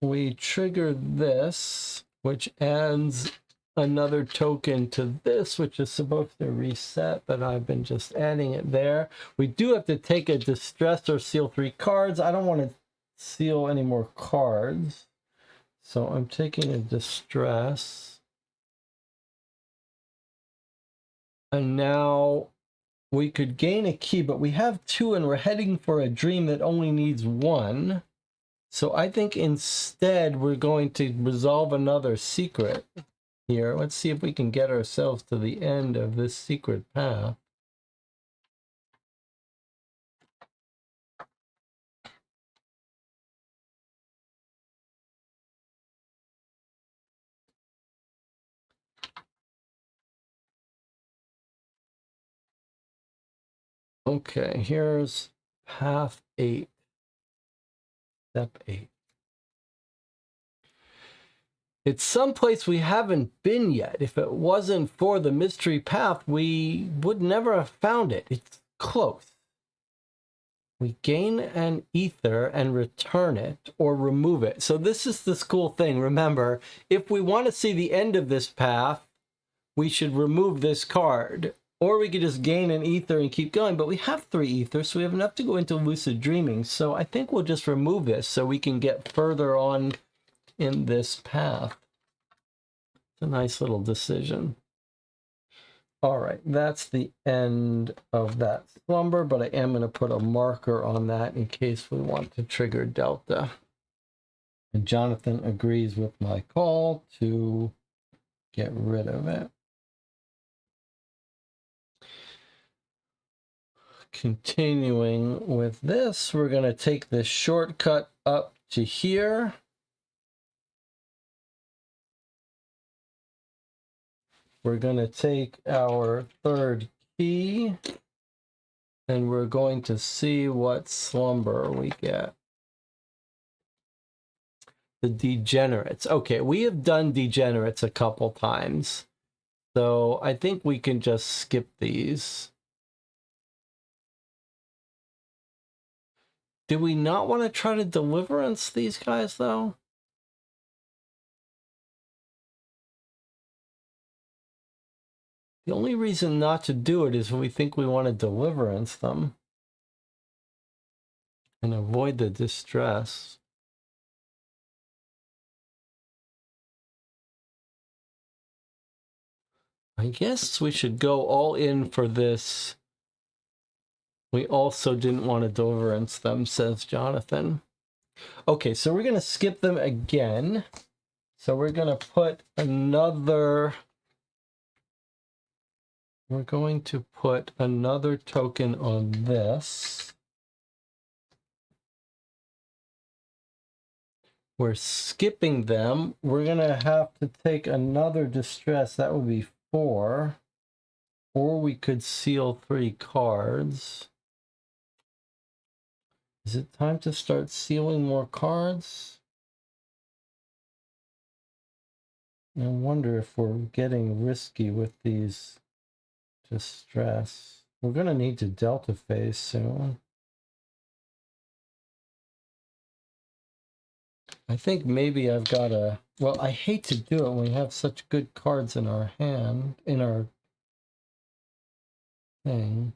we trigger this, which adds another token to this, which is supposed to reset, but I've been just adding it there. We do have to take a distress or seal 3 cards. I don't want to seal any more cards, so I'm taking a distress. And now we could gain a key, but we have 2 and we're heading for a dream that only needs 1. So I think instead we're going to resolve another secret here. Let's see if we can get ourselves to the end of this secret path. Okay, here's path 8. Step 8. It's someplace we haven't been yet. If it wasn't for the mystery path, we would never have found it. It's close. We gain an ether and return it or remove it. So this is this cool thing. Remember, if we want to see the end of this path, we should remove this card. Or we could just gain an ether and keep going. But we have 3 ethers, so we have enough to go into lucid dreaming. So I think we'll just remove this so we can get further on in this path. It's a nice little decision. All right, that's the end of that slumber, but I am going to put a marker on that in case we want to trigger Delta. And Jonathan agrees with my call to get rid of it. Continuing with this, we're going to take this shortcut up to here. We're going to take our 3rd key, and we're going to see what slumber we get. The degenerates. Okay, we have done degenerates a couple times, so I think we can just skip these. Do we not want to try to deliverance these guys, though? The only reason not to do it is we think we want to deliverance them and avoid the distress. I guess we should go all in for this. We also didn't want to deliverance them, says Jonathan. Okay, so we're going to skip them again. So we're going to put another... We're going to put another token on this. We're skipping them. We're going to have to take another distress. That would be 4. Or we could seal 3 cards. Is it time to start sealing more cards? I wonder if we're getting risky with these distress. We're going to need to delta phase soon. I think maybe I've got to... Well, I hate to do it when we have such good cards in our hand, in our thing.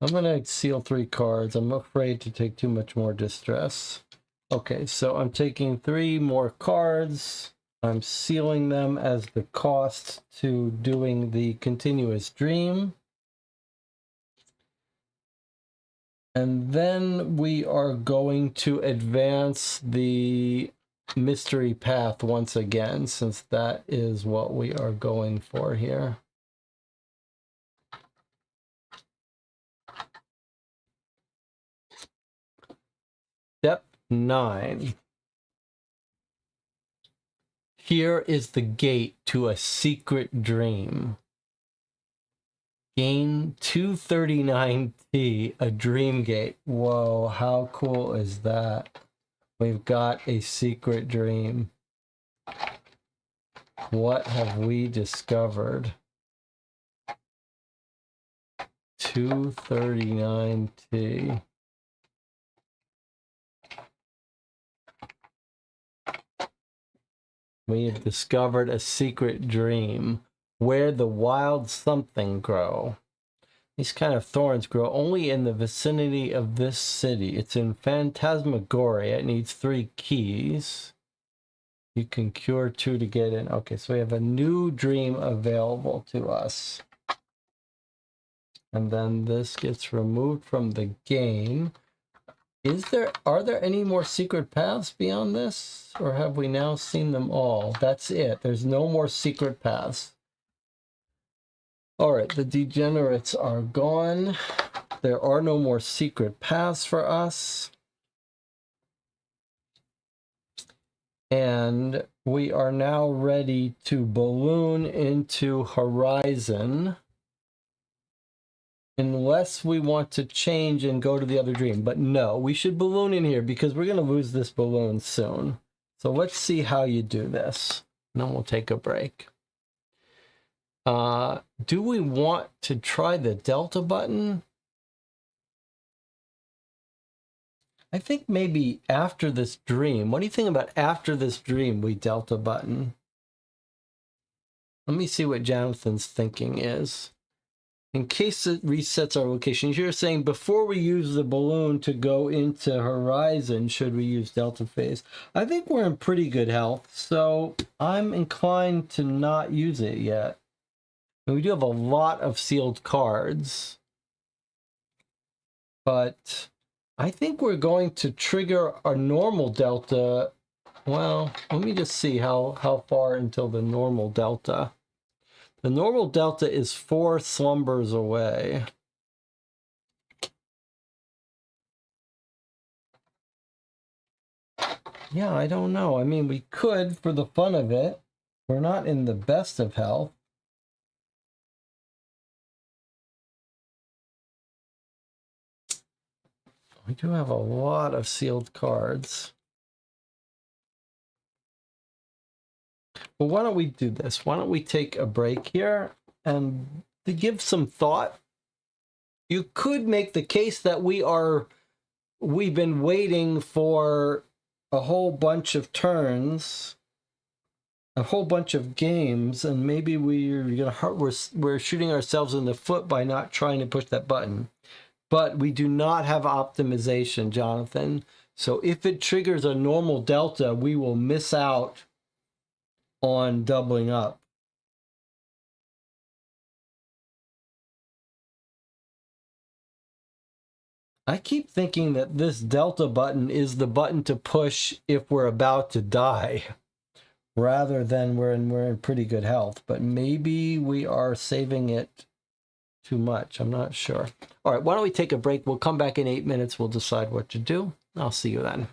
I'm going to seal 3 cards. I'm afraid to take too much more distress. Okay, so I'm taking 3 more cards. I'm sealing them as the cost to doing the continuous dream. And then we are going to advance the mystery path once again, since that is what we are going for here. Step 9. Here is the gate to a secret dream. Gain 239T, a dream gate. Whoa, how cool is that? We've got a secret dream. What have we discovered? 239T. We have discovered a secret dream where the wild something grow. These kind of thorns grow only in the vicinity of this city. It's in Phantasmagoria. It needs 3 keys. You can cure 2 to get in. Okay, so we have a new dream available to us. And then this gets removed from the game. Are there any more secret paths beyond this? Or have we now seen them all? That's it. There's no more secret paths. All right, the degenerates are gone. There are no more secret paths for us. And we are now ready to balloon into Horizon. Unless we want to change and go to the other dream. But no, we should balloon in here because we're going to lose this balloon soon. So let's see how you do this. And then we'll take a break. Do we want to try the Delta button? I think maybe after this dream. What do you think about after this dream we Delta button? Let me see what Jonathan's thinking is. In case it resets our location, you're saying before we use the balloon to go into Horizon, should we use Delta Phase? I think we're in pretty good health, so I'm inclined to not use it yet. And we do have a lot of sealed cards, but I think we're going to trigger a normal Delta. Well, let me just see how far until the normal Delta. The normal Delta is 4 slumbers away. Yeah, I don't know. I mean, we could for the fun of it. We're not in the best of health. We do have a lot of sealed cards. Well, why don't we do this? Why don't we take a break here and to give some thought? You could make the case that we've been waiting for a whole bunch of turns, a whole bunch of games, and maybe we're shooting ourselves in the foot by not trying to push that button. But we do not have optimization, Jonathan. So if it triggers a normal Delta, we will miss out on doubling up. I keep thinking that this delta button is the button to push if we're about to die, rather than we're in pretty good health. But maybe we are saving it too much. I'm not sure. All right, why don't we take a break? We'll come back in 8 minutes. We'll decide what to do. I'll see you then.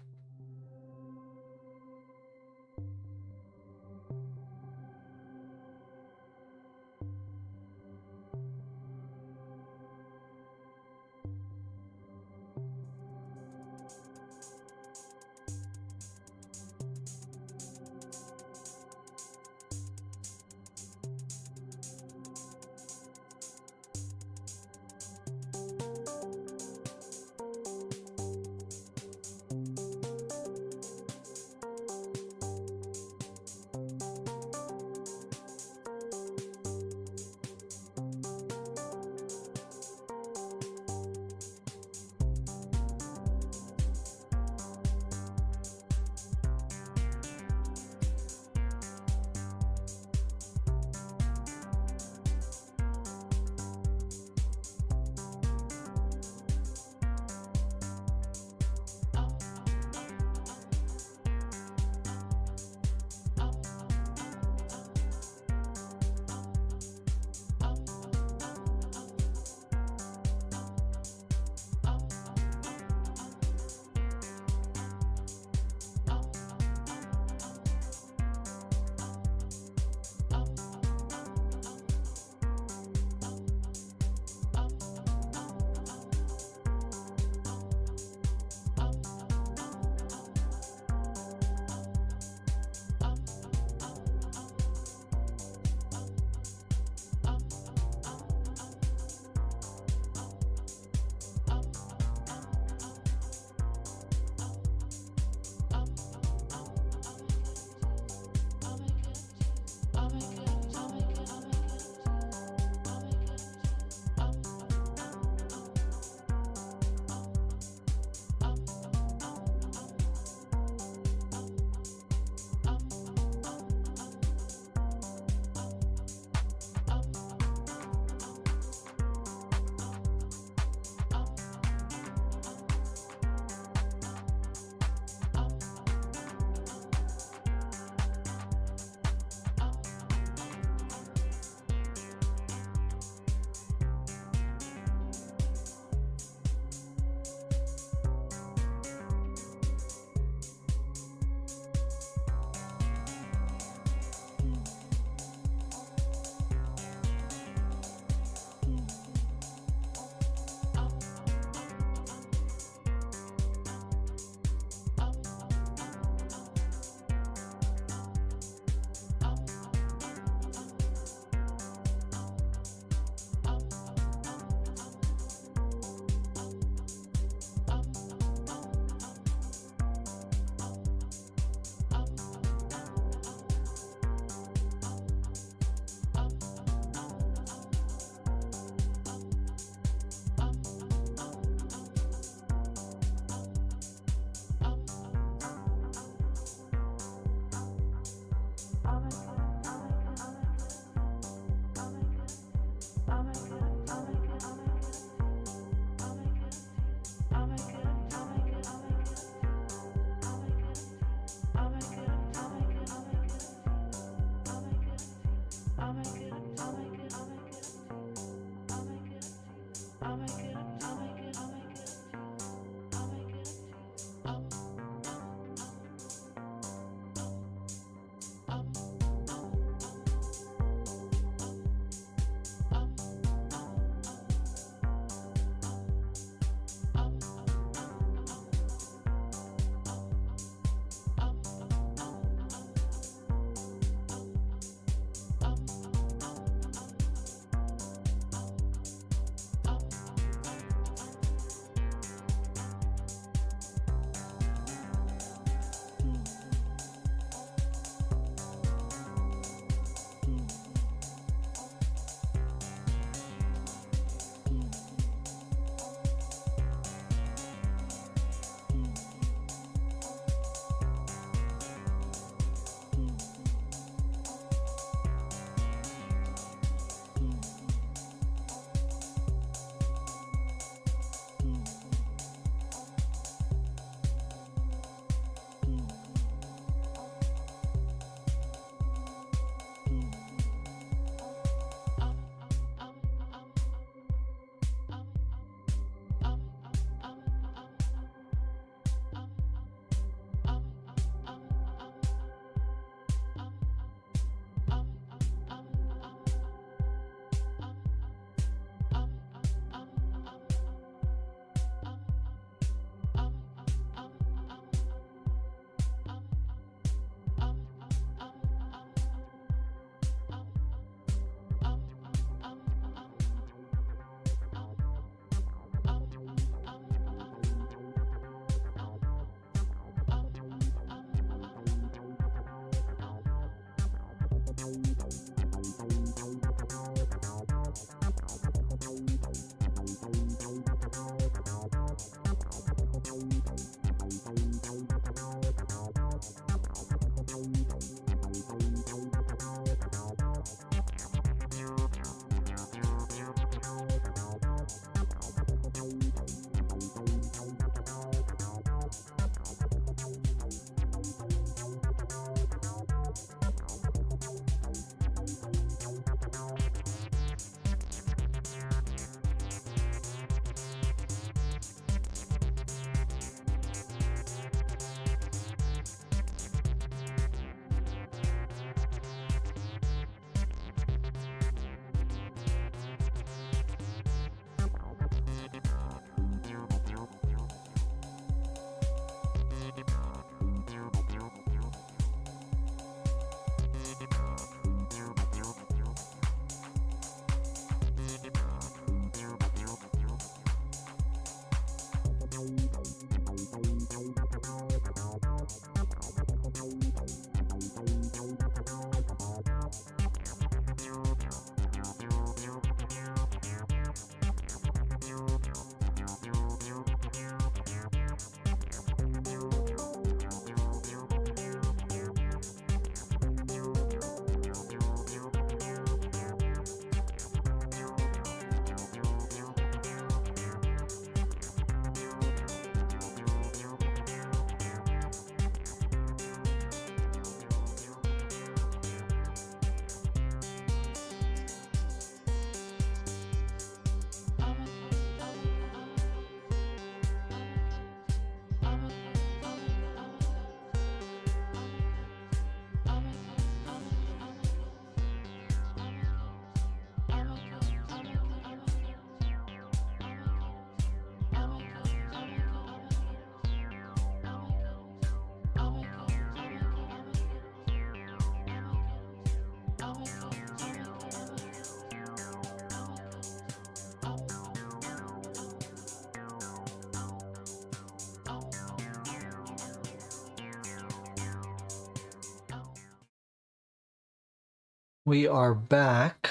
We are back.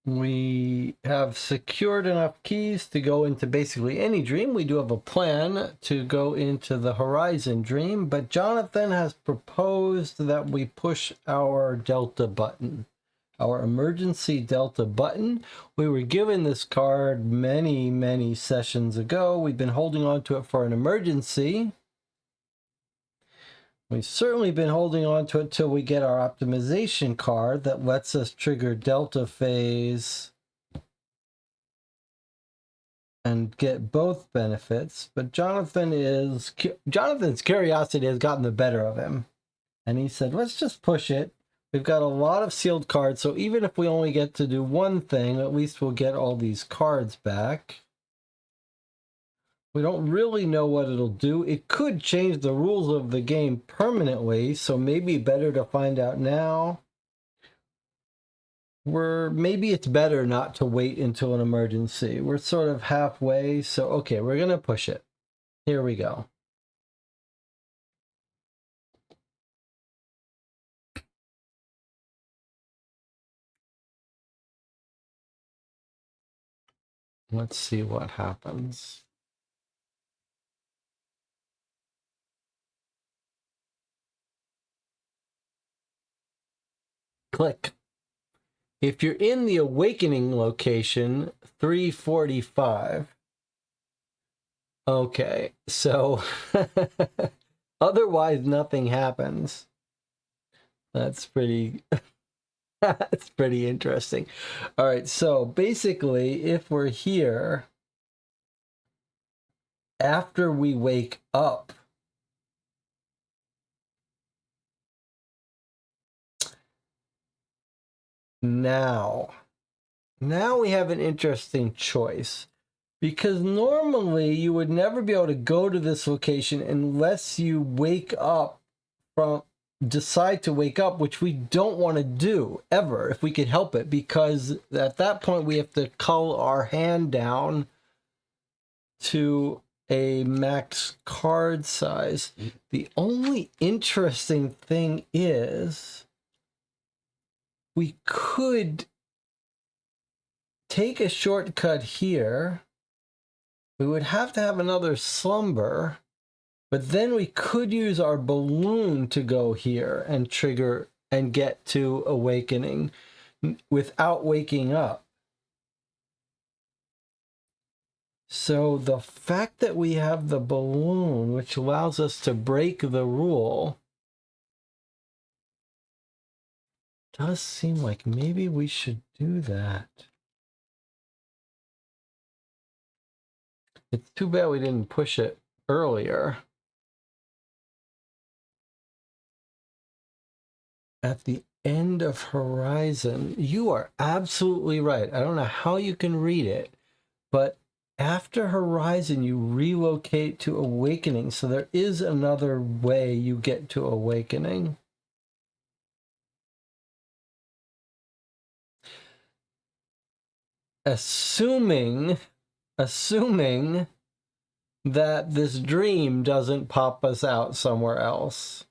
We have secured enough keys to go into basically any dream. We do have a plan to go into the Horizon dream, but Jonathan has proposed that we push our Delta button, our emergency Delta button. We were given this card many sessions ago. We've been holding on to it for an emergency. We've certainly been holding on to it till we get our optimization card that lets us trigger Delta phase and get both benefits. But Jonathan's curiosity has gotten the better of him. And he said, let's just push it. We've got a lot of sealed cards, so even if we only get to do one thing, at least we'll get all these cards back. We don't really know what it'll do. It could change the rules of the game permanently, so maybe better to find out now. Maybe it's better not to wait until an emergency. We're sort of halfway, so okay, we're gonna push it. Here we go. Let's see what happens. Click. If you're in the awakening location, 345. Okay, so otherwise nothing happens. That's pretty that's pretty interesting. All right, so basically if we're here after we wake up, now we have an interesting choice, because normally you would never be able to go to this location unless you decide to wake up, which we don't want to do ever if we could help it, because at that point we have to cull our hand down to a max card size. The only interesting thing is we could take a shortcut here. We would have to have another slumber, but then we could use our balloon to go here and trigger and get to awakening without waking up. So the fact that we have the balloon, which allows us to break the rule, does seem like maybe we should do that. It's too bad we didn't push it earlier. At the end of Horizon, you are absolutely right. I don't know how you can read it, but after Horizon, you relocate to Awakening. So there is another way you get to Awakening. Assuming that this dream doesn't pop us out somewhere else.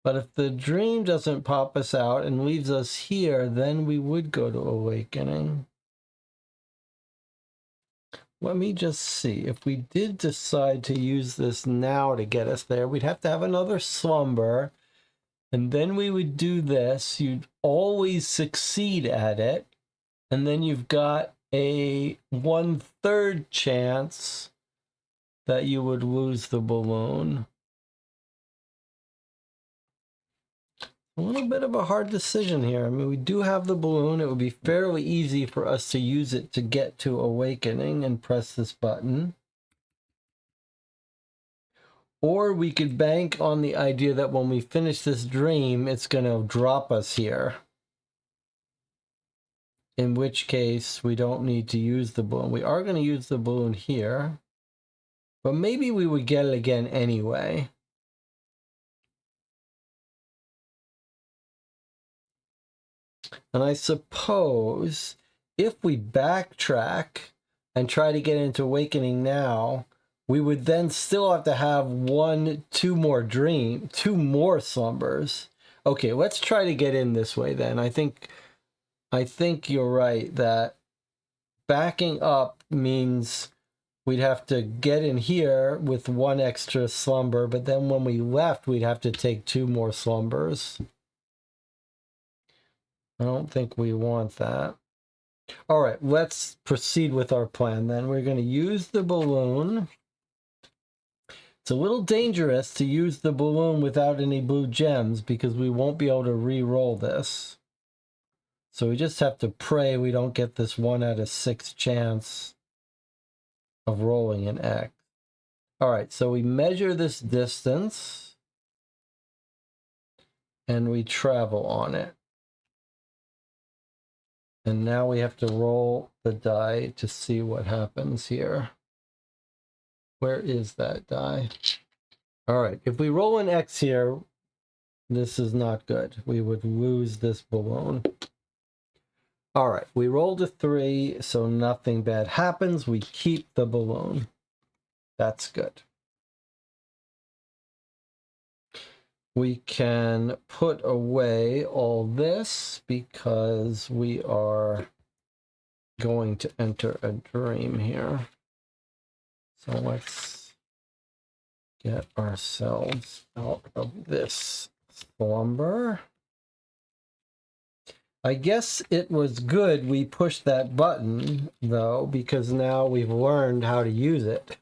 But if the dream doesn't pop us out and leaves us here, then we would go to Awakening. Let me just see. If we did decide to use this now to get us there, we'd have to have another slumber. And then we would do this. You'd always succeed at it. And then you've got a 1/3 chance that you would lose the balloon. A little bit of a hard decision here. I mean, we do have the balloon. It would be fairly easy for us to use it to get to Awakening and press this button. Or we could bank on the idea that when we finish this dream, it's going to drop us here. In which case, we don't need to use the balloon. We are going to use the balloon here. But maybe we would get it again anyway. And I suppose if we backtrack and try to get into Awakening now, we would then still have to have two more slumbers. Okay, let's try to get in this way then. I think you're right that backing up means we'd have to get in here with one extra slumber, but then when we left, we'd have to take 2 more slumbers. I don't think we want that. All right, let's proceed with our plan then. We're going to use the balloon. It's a little dangerous to use the balloon without any blue gems because we won't be able to re-roll this. So we just have to pray we don't get this 1 out of 6 chance of rolling an X. All right, so we measure this distance and we travel on it. And now we have to roll the die to see what happens here. Where is that die? All right, if we roll an X here, this is not good. We would lose this balloon. All right, we rolled a 3, so nothing bad happens. We keep the balloon. That's good. We can put away all this because we are going to enter a dream here. So let's get ourselves out of this slumber. I guess it was good we pushed that button, though, because now we've learned how to use it.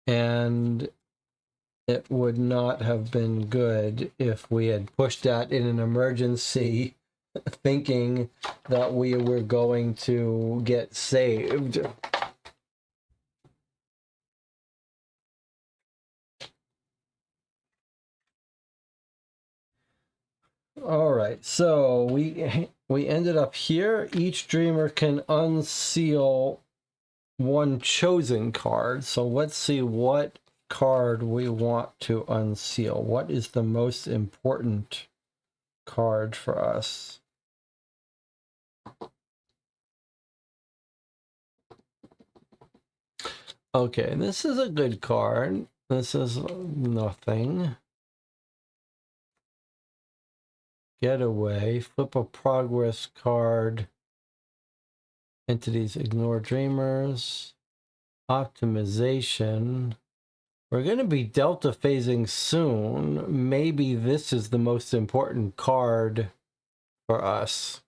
And it would not have been good if we had pushed that in an emergency, thinking that we were going to get saved. All right, so we ended up here. Each dreamer can unseal 1 chosen card. So let's see what card we want to unseal. What is the most important card for us? Okay, this is a good card. This is nothing. Getaway, flip a progress card. Entities ignore dreamers. Optimization. We're going to be delta phasing soon. Maybe this is the most important card for us.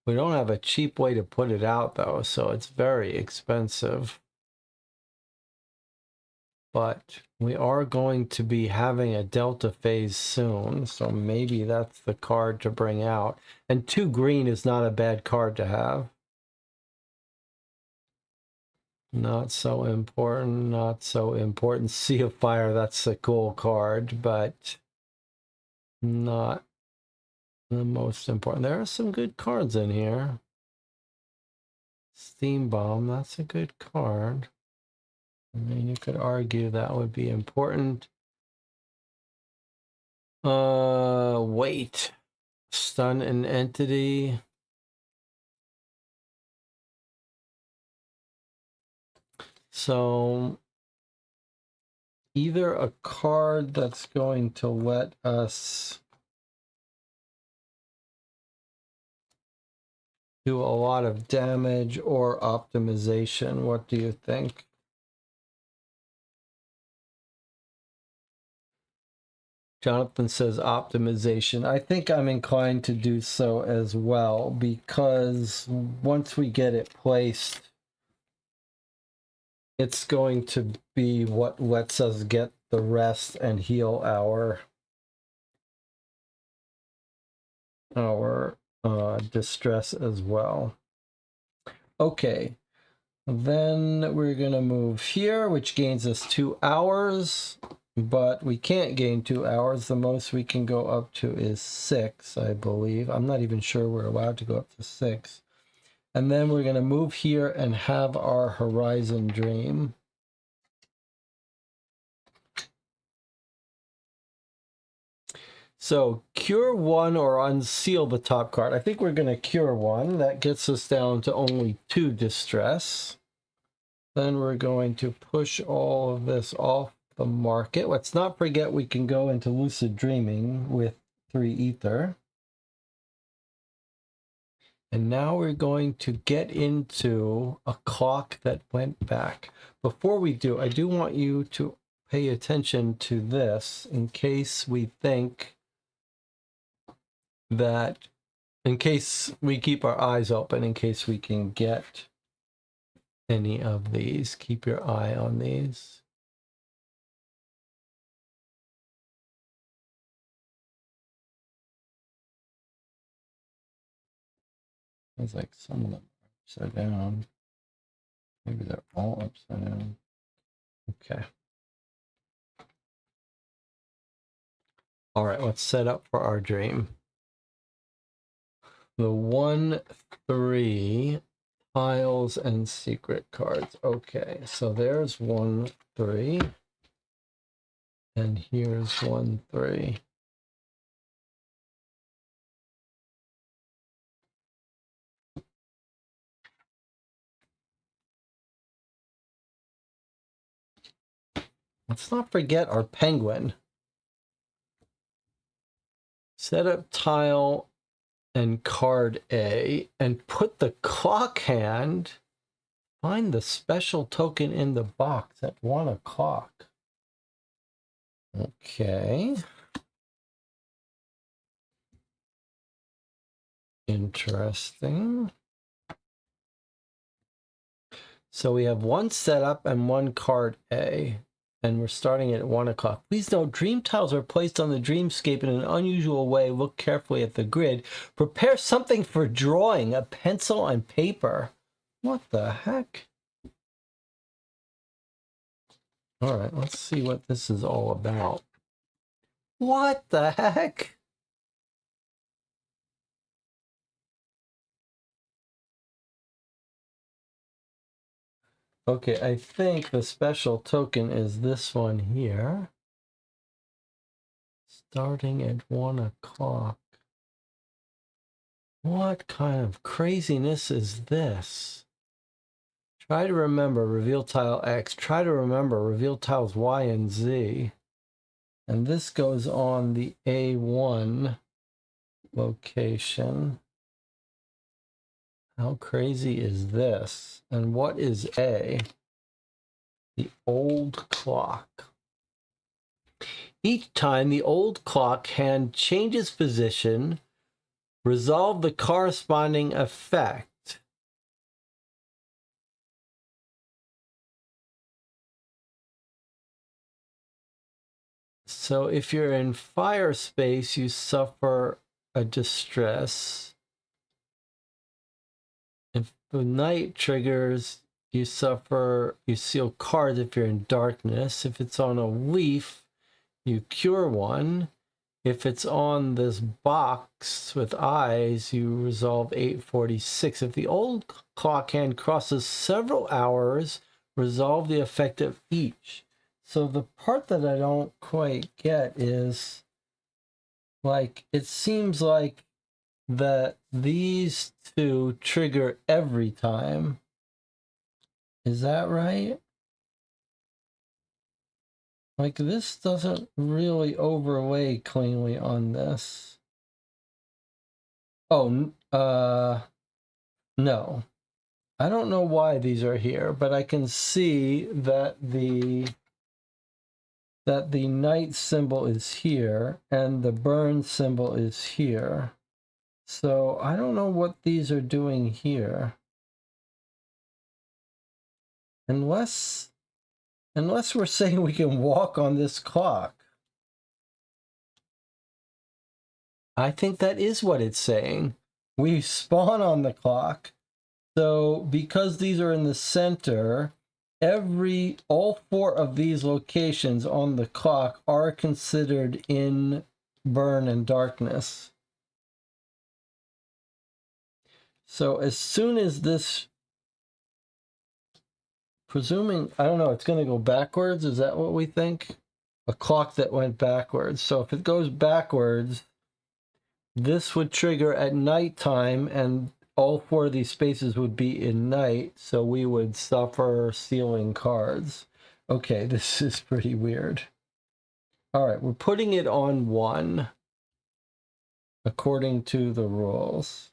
We don't have a cheap way to put it out, though, so it's very expensive. But we are going to be having a delta phase soon, so maybe that's the card to bring out. And 2 green is not a bad card to have. Not so important, not so important. Sea of Fire, that's a cool card, but not the most important. There are some good cards in here. Steam Bomb, that's a good card. I mean, you could argue that would be important. Wait. Stun an entity. So either a card that's going to let us do a lot of damage or optimization. What do you think? Jonathan says optimization. I think I'm inclined to do so as well, because once we get it placed, it's going to be what lets us get the rest and heal our distress as well. Okay, then we're gonna move here, which gains us 2 hours, but we can't gain 2 hours. The most we can go up to is 6, I believe. I'm not even sure we're allowed to go up to 6. And then we're gonna move here and have our Horizon Dream. So cure 1 or unseal the top card. I think we're going to cure 1. That gets us down to only 2 distress. Then we're going to push all of this off the market. Let's not forget we can go into lucid dreaming with 3 ether. And now we're going to get into a clock that went back. Before we do, I do want you to pay attention to this in case we think that, in case we keep our eyes open, in case we can get any of these. Keep your eye on these. It's like some of them are upside down. Maybe they're all upside down. Okay. All right, let's set up for our dream. The 1, 3 tiles and secret cards. Okay, so there's 1, 3. And here's 1, 3. Let's not forget our penguin. Set up tile and card A and put the clock hand. Find the special token in the box at 1 o'clock. Okay. Interesting. So we have 1 setup and 1 card A. And we're starting at 1 o'clock. Please note, dream tiles are placed on the dreamscape in an unusual way. Look carefully at the grid. Prepare something for drawing, a pencil and paper. What the heck? All right, let's see what this is all about. What the heck? Okay, I think the special token is this one here. Starting at 1 o'clock. What kind of craziness is this? Try to remember reveal tile X. Try to remember reveal tiles Y and Z. And this goes on the A1 location. How crazy is this? And what is A? The old clock. Each time the old clock hand changes position, resolve the corresponding effect. So if you're in fire space, you suffer a distress. If the night triggers, you seal cards if you're in darkness. If it's on a leaf, you cure one. If it's on this box with eyes, you resolve 846. If the old clock hand crosses several hours, resolve the effect of each. So the part that I don't quite get is, like, it seems like that these two trigger every time. Is that right? Like, this doesn't really overlay cleanly on this. Oh, no. I don't know why these are here, but I can see that the night symbol is here and the burn symbol is here. So I don't know what these are doing here. Unless we're saying we can walk on this clock. I think that is what it's saying. We spawn on the clock. So because these are in the center, all 4 of these locations on the clock are considered in burn and darkness. So as soon as this, presuming, I don't know, it's going to go backwards. Is that what we think? A clock that went backwards. So if it goes backwards, this would trigger at nighttime, and all 4 of these spaces would be in night, so we would suffer sealing cards. Okay, this is pretty weird. All right, we're putting it on 1 according to the rules.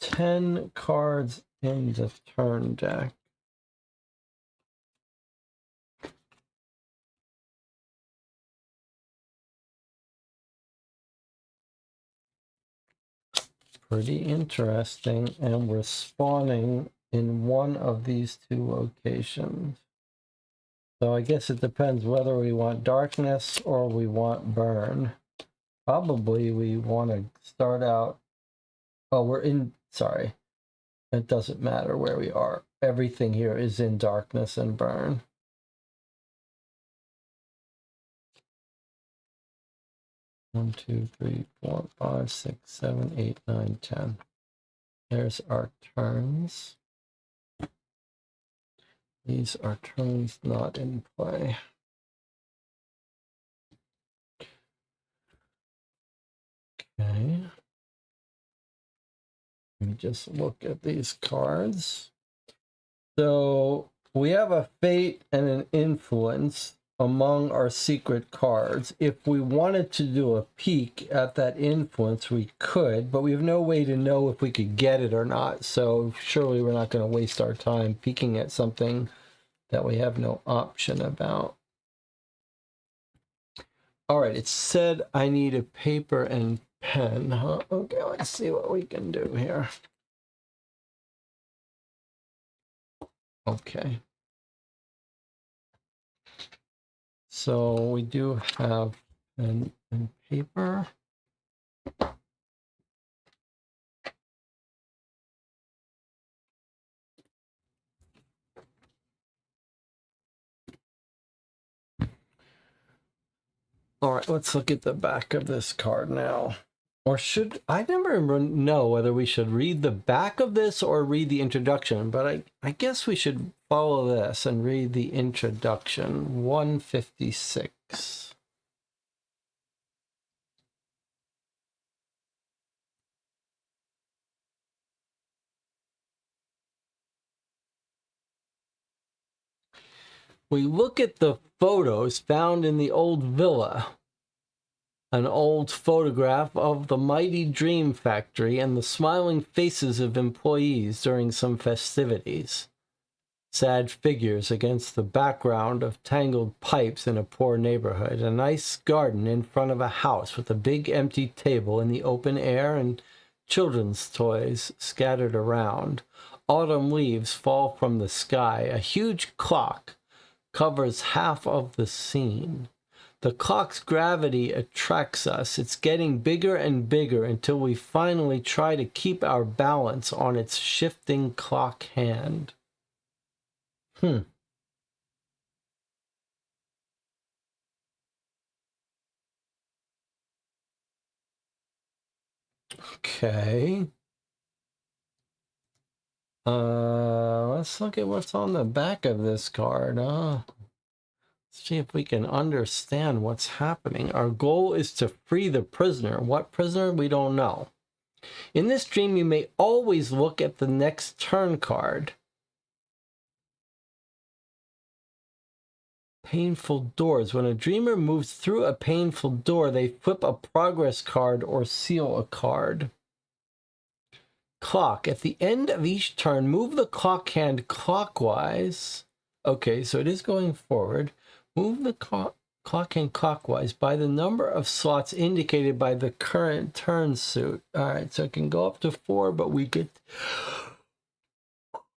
10 cards in the turn deck. Pretty interesting, and we're spawning in one of these 2 locations. So I guess it depends whether we want darkness or we want burn. Probably we want to start out... Oh, we're in... Sorry. It doesn't matter where we are. Everything here is in darkness and burn. One, 2, 3, 4, 5, 6, 7, 8, 9, 10. There's our turns. These are turns not in play. Okay. Let me just look at these cards. So we have a fate and an influence among our secret cards. If we wanted to do a peek at that influence, we could, but we have no way to know if we could get it or not. So surely we're not going to waste our time peeking at something that we have no option about. All right, it said I need a paper and pen, huh? Okay, let's see what we can do here. Okay. So we do have pen and paper. All right, let's look at the back of this card now. Or should I never know whether we should read the back of this or read the introduction, but I guess we should follow this and read the introduction. 156. We look at the photos found in the old villa. An old photograph of the mighty dream factory and the smiling faces of employees during some festivities. Sad figures against the background of tangled pipes in a poor neighborhood. A nice garden in front of a house with a big empty table in the open air and children's toys scattered around. Autumn leaves fall from the sky. A huge clock covers half of the scene. The clock's gravity attracts us. It's getting bigger and bigger until we finally try to keep our balance on its shifting clock hand. Okay. Let's look at what's on the back of this card. Let's see if we can understand what's happening. Our goal is to free the prisoner. What prisoner? We don't know. In this dream, you may always look at the next turn card. Painful doors. When a dreamer moves through a painful door, they flip a progress card or seal a card. Clock. At the end of each turn, move the clock hand clockwise. Okay, so it is going forward. Move the clock hand clockwise by the number of slots indicated by the current turn suit. All right, so it can go up to 4, but we can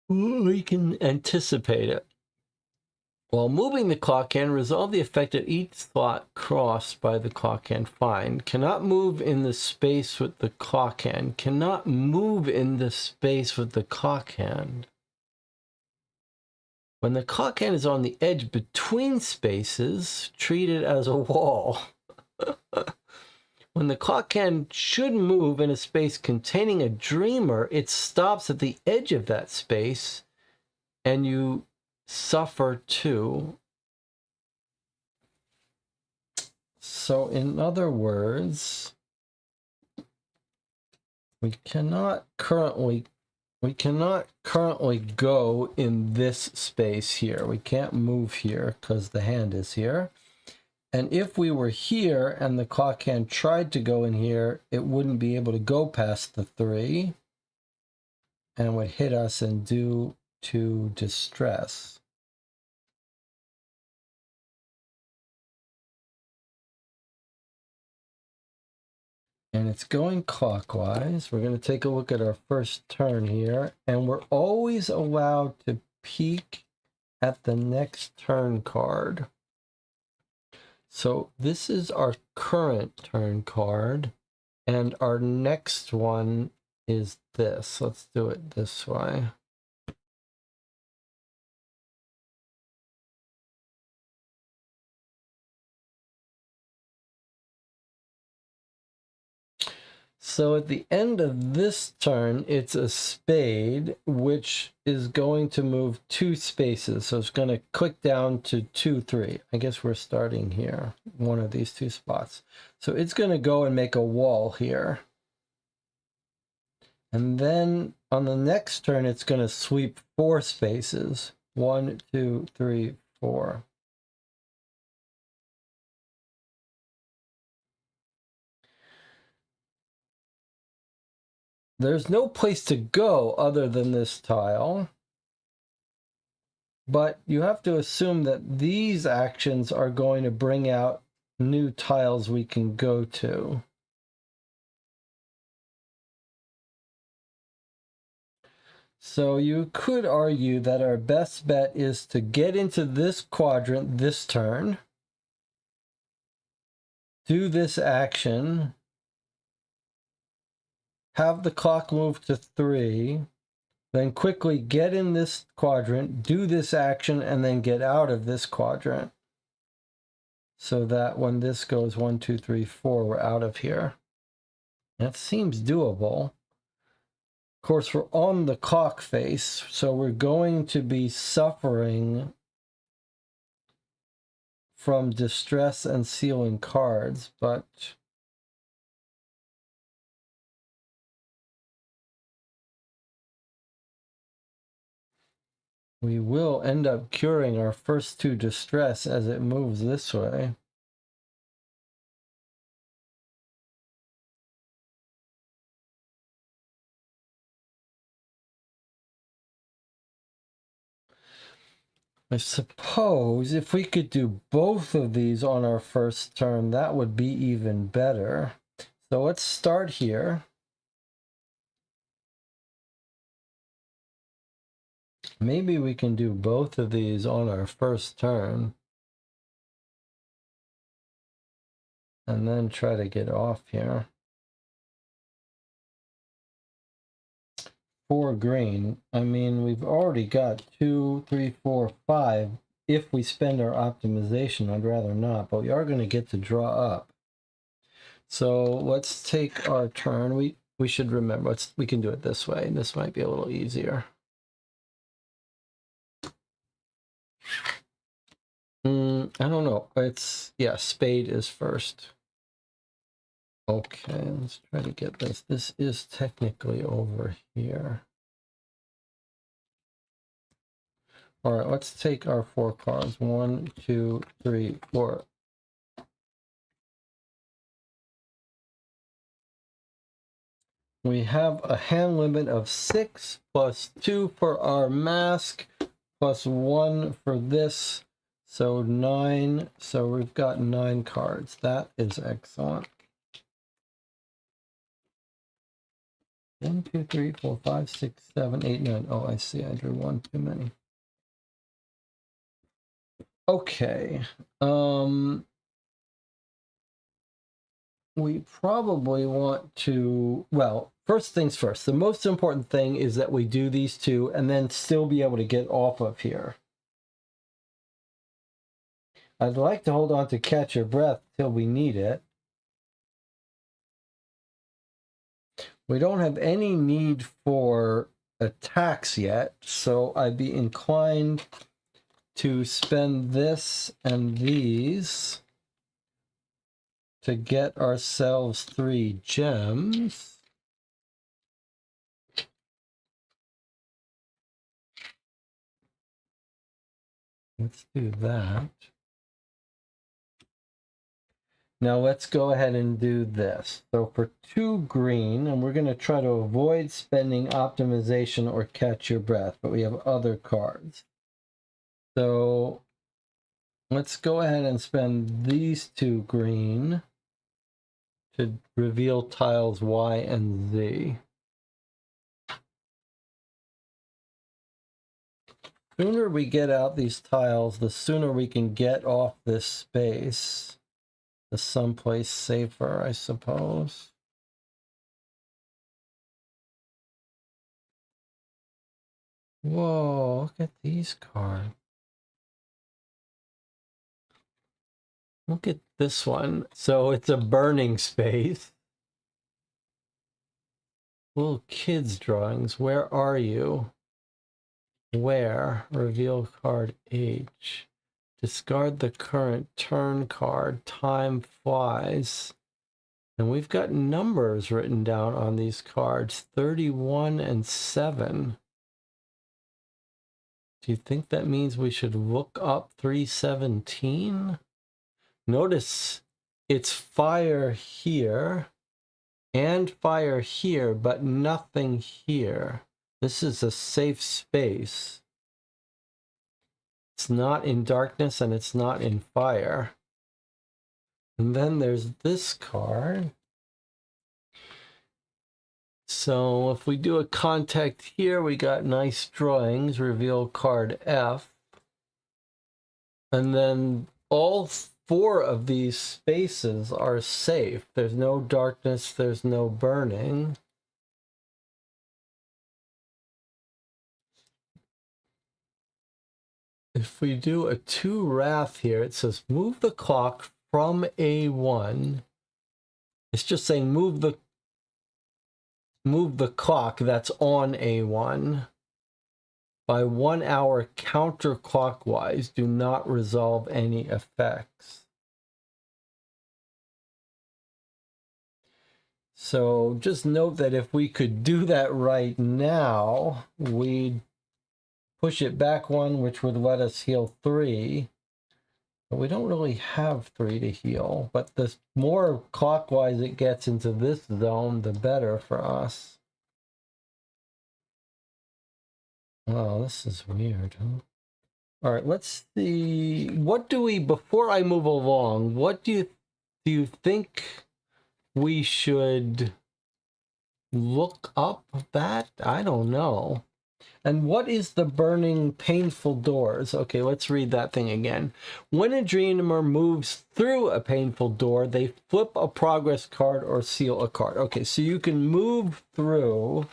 anticipate it. While moving the clock hand, resolve the effect at each slot crossed by the clock hand. Find. Cannot move in the space with the clock hand. Cannot move in the space with the clock hand. When the clock hand is on the edge between spaces, treat it as a wall. When the clock hand should move in a space containing a dreamer, it stops at the edge of that space, and you suffer too. So in other words, We cannot currently go in this space here. We can't move here because the hand is here. And if we were here and the clock hand tried to go in here, it wouldn't be able to go past the 3 and would hit us and do to distress. And it's going clockwise. We're going to take a look at our first turn here, and we're always allowed to peek at the next turn card. So this is our current turn card, and our next one is this. Let's do it this way. So at the end of this turn, it's a spade, which is going to move 2 spaces. So it's going to click down to 2, 3. I guess we're starting here, one of these 2 spots. So it's going to go and make a wall here. And then on the next turn, it's going to sweep 4 spaces. 1, 2, 3, 4. There's no place to go other than this tile. But you have to assume that these actions are going to bring out new tiles we can go to. So you could argue that our best bet is to get into this quadrant this turn, do this action, have the clock move to 3, then quickly get in this quadrant, do this action, and then get out of this quadrant. So that when this goes 1, 2, 3, 4, we're out of here. That seems doable. Of course, we're on the clock face, so we're going to be suffering from distress and sealing cards, but we will end up curing our first 2 distress as it moves this way. I suppose if we could do both of these on our first turn, that would be even better. So let's start here. Maybe we can do both of these on our first turn. And then try to get off here. 4 green. I mean, we've already got 2, 3, 4, 5. If we spend our optimization, I'd rather not, but we are going to get to draw up. So let's take our turn. We should remember, we can do it this way. This might be a little easier. I don't know. Yeah, spade is first. Okay, let's try to get this. This is technically over here. All right, let's take our 4 cards. 1, 2, 3, 4. We have a hand limit of 6 plus 2 for our mask plus 1 for this. So 9. So we've got 9 cards. That is excellent. 1, 2, 3, 4, 5, 6, 7, 8, 9. Oh, I see. I drew 1 too many. Okay. We probably want to, well, first things first. The most important thing is that we do these 2 and then still be able to get off of here. I'd like to hold on to catch your breath till we need it. We don't have any need for attacks yet, so I'd be inclined to spend this and these to get ourselves 3 gems. Let's do that. Now let's go ahead and do this. So for 2 green, and we're going to try to avoid spending optimization or catch your breath, but we have other cards. So let's go ahead and spend these 2 green to reveal tiles Y and Z. The sooner we get out these tiles, the sooner we can get off this space to someplace safer, I suppose. Whoa, look at these cards. Look at this one. So it's a burning space. Little kids' drawings. Where are you? Where? Reveal card H. Discard the current turn card. Time flies. And we've got numbers written down on these cards. 31 and 7. Do you think that means we should look up 317? Notice it's fire here and fire here, but nothing here. This is a safe space. It's not in darkness and it's not in fire. And then there's this card. So if we do a contact here, we got nice drawings, reveal card F. And then all 4 of these spaces are safe. There's no darkness, there's no burning. If we do a 2 wrath here, it says move the clock from A1. It's just saying move the clock that's on A1 by 1 hour counterclockwise. Do not resolve any effects. So just note that if we could do that right now, we'd push it back 1, which would let us heal 3. But we don't really have 3 to heal. But the more clockwise it gets into this zone, the better for us. Wow, this is weird, huh? All right, let's see. What do we, before I move along, what do you think we should look up that? I don't know. And what is the burning painful doors? Okay, let's read that thing again. When a dreamer moves through a painful door, they flip a progress card or seal a card. Okay, so you can move through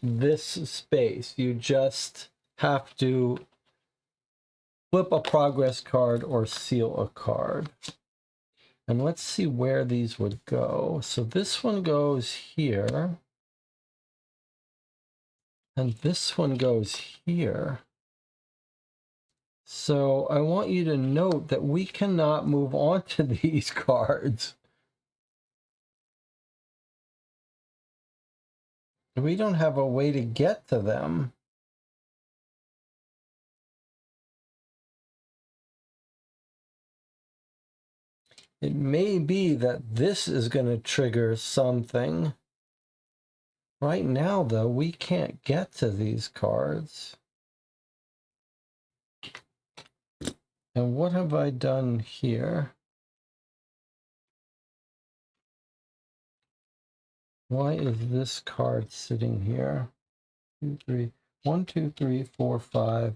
this space. You just have to flip a progress card or seal a card. And let's see where these would go. So this one goes here. And this one goes here. So I want you to note that we cannot move on to these cards. We don't have a way to get to them. It may be that this is going to trigger something. Right now, though, we can't get to these cards. And what have I done here? Why is this card sitting here? 1, 2, 3, 4, 5,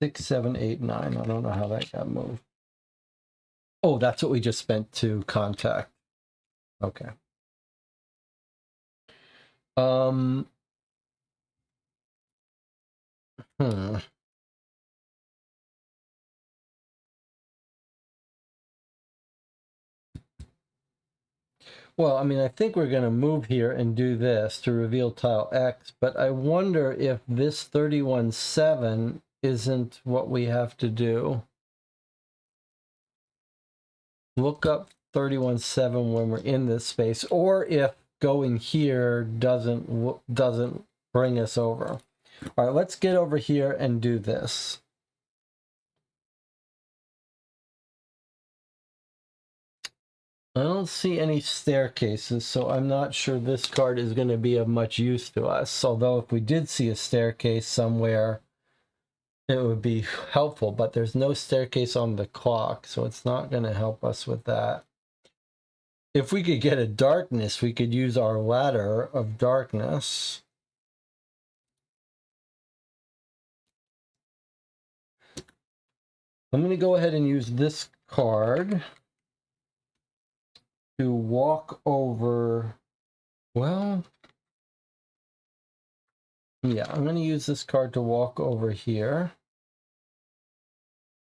6, 7, 8, 9. I don't know how that got moved. Oh, that's what we just spent to contact. Okay. Well, I mean, I think we're going to move here and do this to reveal tile X, but I wonder if this 31-7 isn't what we have to do. Look up 31-7 when we're in this space, or if going here doesn't bring us over. All right, let's get over here and do this. I don't see any staircases, so I'm not sure this card is going to be of much use to us. Although if we did see a staircase somewhere, it would be helpful, but there's no staircase on the clock, so it's not going to help us with that. If we could get a darkness, we could use our ladder of darkness. I'm going to go ahead and use this card to walk over. Well, yeah, I'm going to use this card to walk over here.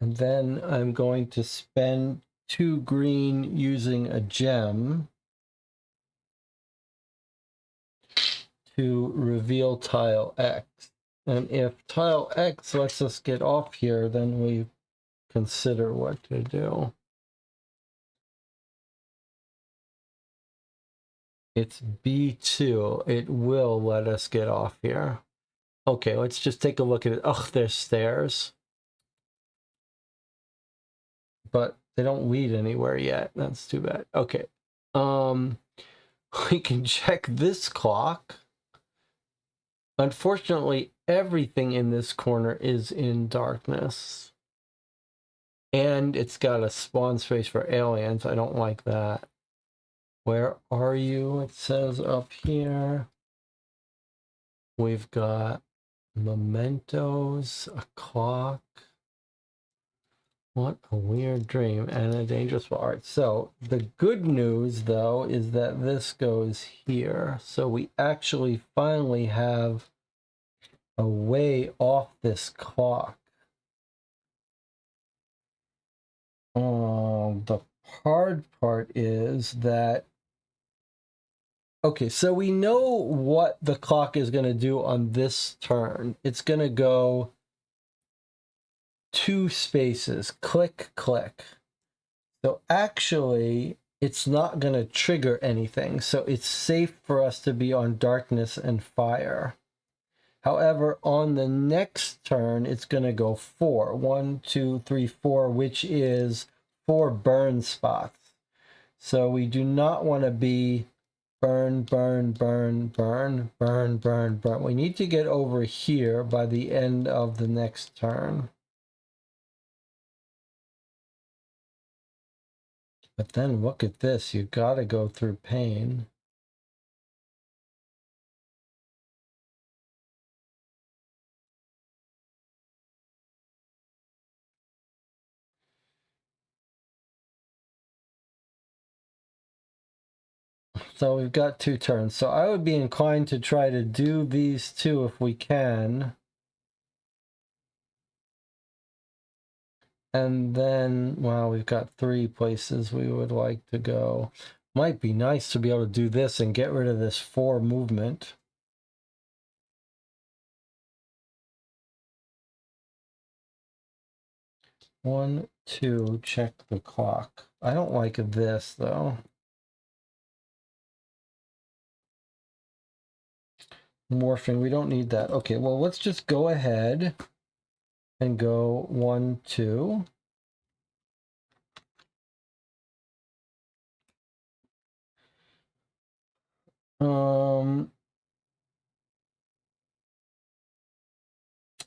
And then I'm going to spend 2 green using a gem to reveal tile X. And if tile X lets us get off here, then we consider what to do. It's B2. It will let us get off here. Okay, let's just take a look at it. Oh, there's stairs. But they don't lead anywhere yet. That's too bad. Okay. We can check this clock. Unfortunately, everything in this corner is in darkness. And it's got a spawn space for aliens. I don't like that. Where are you? It says up here. We've got mementos, a clock. What a weird dream and a dangerous art. So the good news, though, is that this goes here. So we actually finally have a way off this clock. The hard part is that, okay, so we know what the clock is going to do on this turn. It's going to go 2 spaces, click, click. So actually, it's not going to trigger anything. So it's safe for us to be on darkness and fire. However, on the next turn, it's going to go 4. 1, 2, 3, 4, which is 4 burn spots. So we do not want to be burn, burn, burn, burn, burn, burn, burn. We need to get over here by the end of the next turn. But then look at this. You got to go through pain. So we've got 2 turns. So I would be inclined to try to do these 2 if we can. And then, well, we've got 3 places we would like to go. Might be nice to be able to do this and get rid of this 4 movement. One, 2, check the clock. I don't like this, though. Morphing, we don't need that. Okay, well, let's just go ahead and go 1, 2.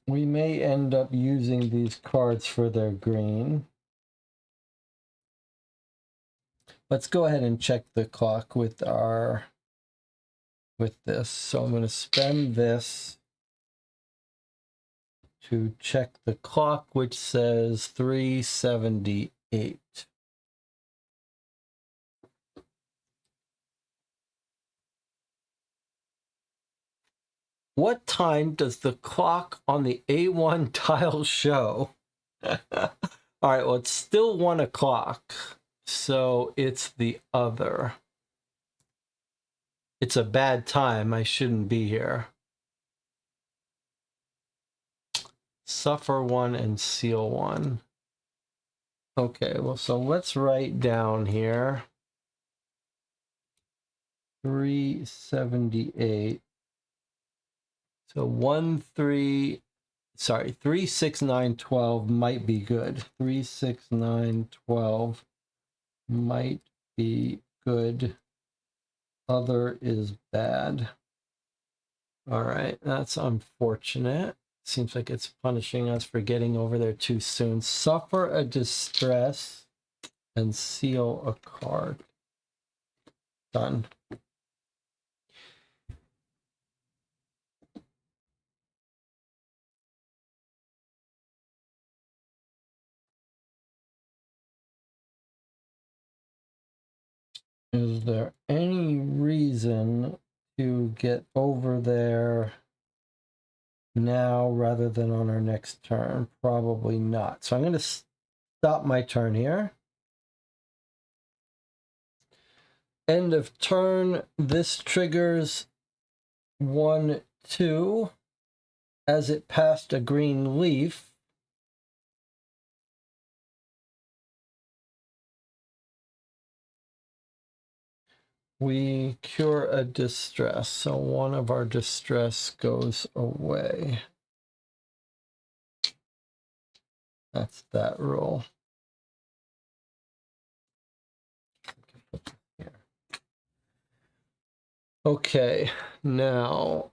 We may end up using these cards for their green. Let's go ahead and check the clock with this. So I'm going to spend this to check the clock, which says 378. What time does the clock on the A1 tile show? All right, well, it's still 1 o'clock, so it's the other. It's a bad time. I shouldn't be here. Suffer 1 and seal 1. Okay, well, so let's write down here 378. So 3, 6, 9, 12 might be good. 3, 6, 9, 12 might be good. Other is bad. All right, that's unfortunate. Seems like it's punishing us for getting over there too soon. Suffer a distress and seal a card. Done. Is there any reason to get over there now rather than on our next turn? Probably not. So I'm going to stop my turn here. End of turn. This triggers 1, 2. As it passed a green leaf, we cure a distress. So one of our distress goes away. That's that rule. Okay, now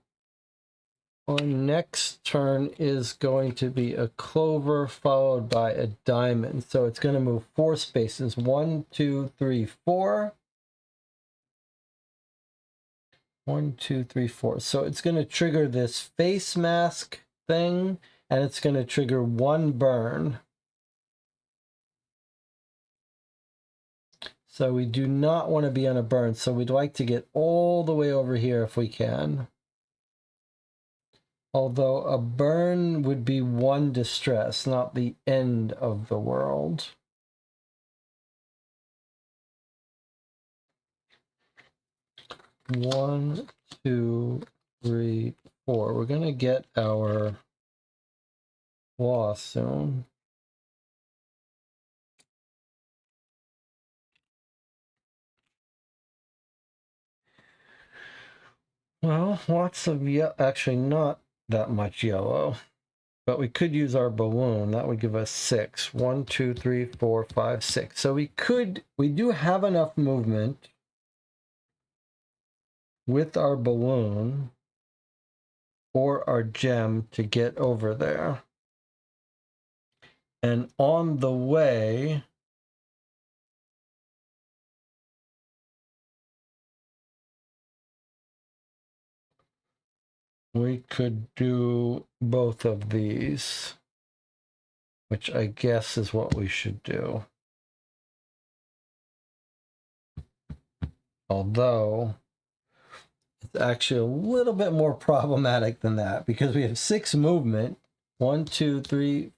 our next turn is going to be a clover followed by a diamond. So it's going to move 4 spaces. 1, 2, 3, 4. 1, 2, 3, 4. So it's going to trigger this face mask thing, and it's going to trigger 1 burn. So we do not want to be on a burn. So we'd like to get all the way over here if we can. Although a burn would be 1 distress, not the end of the world. One, 2, 3, 4. We're going to get our claw soon. Well, lots of yellow. Actually, not that much yellow. But we could use our balloon. That would give us 6. 1, 2, 3, 4, 5, 6. So we do have enough movement with our balloon or our gem to get over there. And on the way, we could do both of these, which I guess is what we should do. Although it's actually a little bit more problematic than that because we have 6 movement. 1, 2, 3,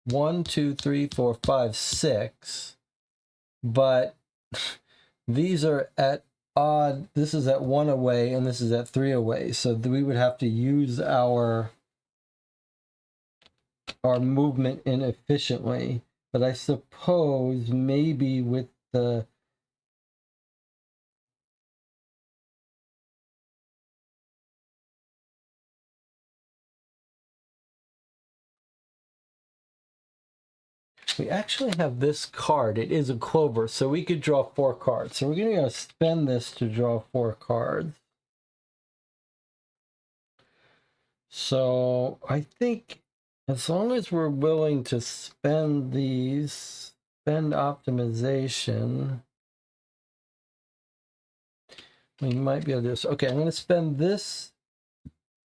1, 2, 3, 4, 5, 6. But these are at odd. This is at 1 away and this is at 3 away. So we would have to use our movement inefficiently. But I suppose maybe with the we actually have this card. It is a clover, so we could draw 4 cards. So we're going to spend this to draw 4 cards. So I think as long as we're willing to spend these, spend optimization, we might be able to do this. Okay, I'm going to spend this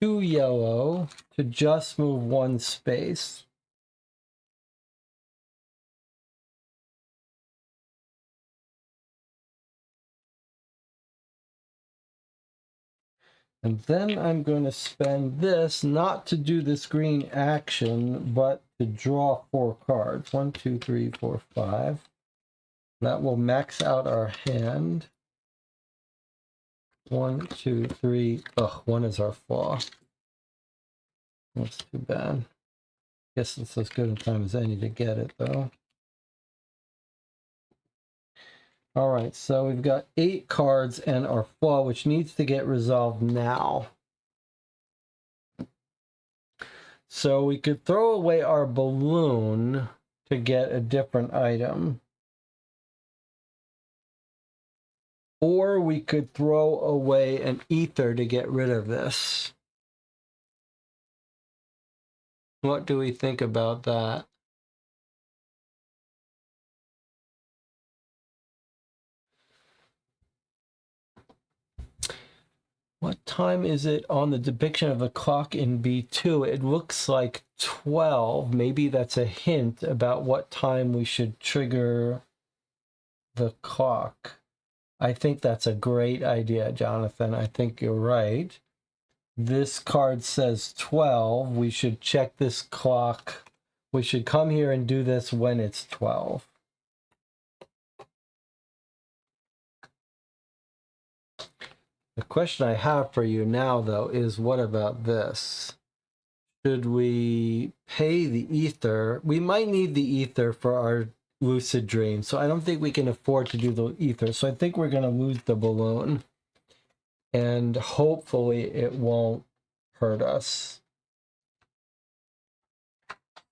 2 yellow to just move 1 space. And then I'm going to spend this not to do this green action, but to draw 4 cards. 1, 2, 3, 4, 5. That will max out our hand. 1, 2, 3. Ugh, 1 is our flaw. That's too bad. Guess it's as good a time as any to get it, though. All right, so we've got 8 cards and our flaw, which needs to get resolved now. So we could throw away our balloon to get a different item. Or we could throw away an ether to get rid of this. What do we think about that? What time is it on the depiction of the clock in B2? It looks like 12. Maybe that's a hint about what time we should trigger the clock. I think that's a great idea, Jonathan. I think you're right. This card says 12. We should check this clock. We should come here and do this when it's 12. The question I have for you now, though, is what about this? Should we pay the ether? We might need the ether for our lucid dream, so I don't think we can afford to do the ether. So I think we're going to lose the balloon, and hopefully it won't hurt us.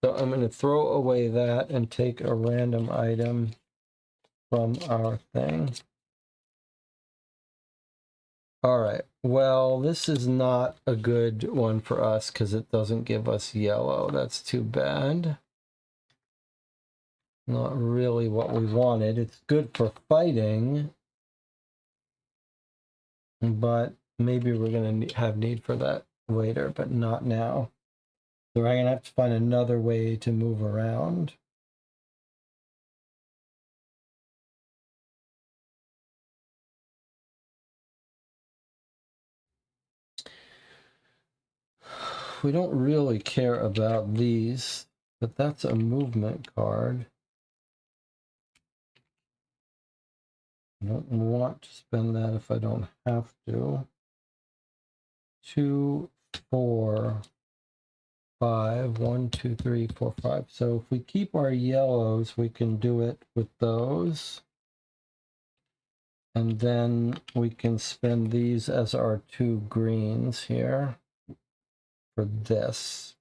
So I'm going to throw away that and take a random item from our thing. All right, well, this is not a good one for us because it doesn't give us yellow. That's too bad. Not really what we wanted. It's good for fighting, but maybe we're going to have need for that later, but not now. So we're going to have to find another way to move around. We don't really care about these, but that's a movement card. I don't want to spend that if I don't have to. 2, 4, 5. 1, 2, 3, 4, 5. So if we keep our yellows, we can do it with those. And then we can spend these as our 2 greens here for this.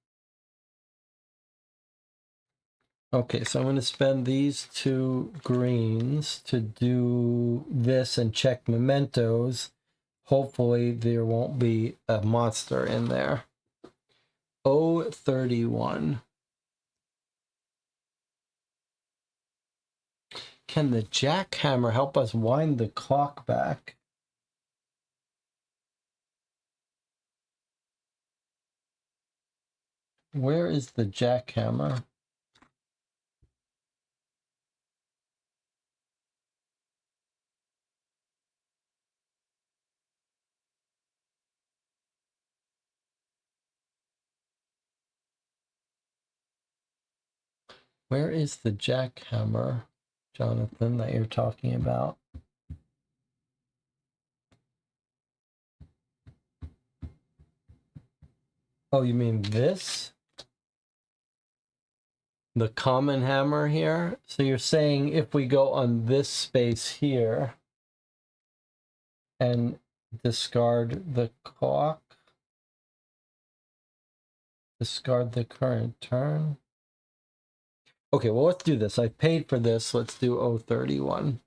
Okay, so I'm going to spend these 2 greens to do this and check mementos. Hopefully there won't be a monster in there. 031. Can the jackhammer help us wind the clock back? Where is the jackhammer? Where is the jackhammer, Jonathan, that you're talking about? Oh, you mean this? The common hammer here? So you're saying if we go on this space here and discard the clock, discard the current turn? Okay, well, let's do this. I paid for this. Let's do 031.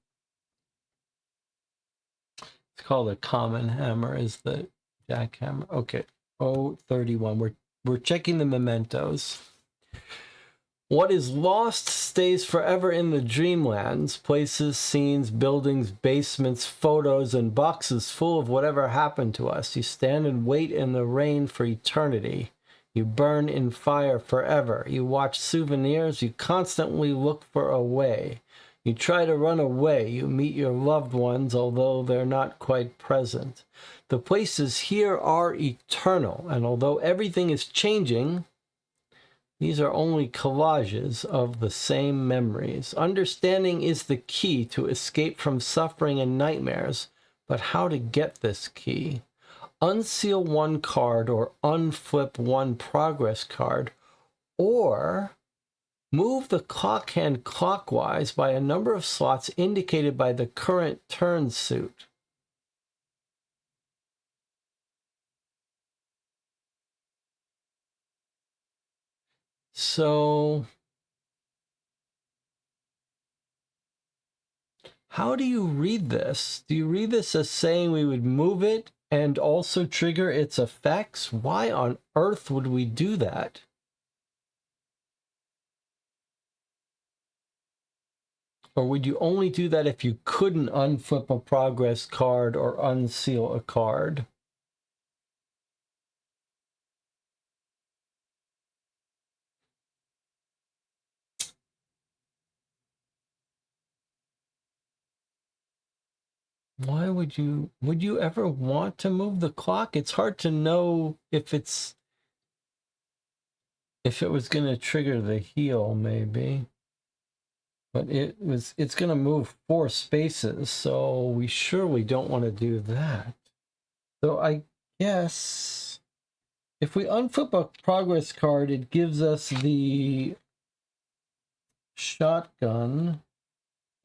It's called a common hammer, is the jackhammer. Okay, 031. We're checking the mementos. What is lost stays forever in the dreamlands. Places, scenes, buildings, basements, photos, and boxes full of whatever happened to us. You stand and wait in the rain for eternity. You burn in fire forever. You watch souvenirs. You constantly look for a way. You try to run away. You meet your loved ones, although they're not quite present. The places here are eternal, and although everything is changing, these are only collages of the same memories. Understanding is the key to escape from suffering and nightmares, but how to get this key? Unseal one card or unflip one progress card, or move the clock hand clockwise by a number of slots indicated by the current turn suit. So How do you read this? Do you read this as saying we would move it and also trigger its effects? Why on earth would we do that? Or would you only do that if you couldn't unflip a progress card or unseal a card? Why would you ever want to move the clock? It's hard to know if it was going to trigger the heal, maybe. But it's going to move 4 spaces, so we surely don't want to do that. So I guess if we unflip a progress card, it gives us the shotgun,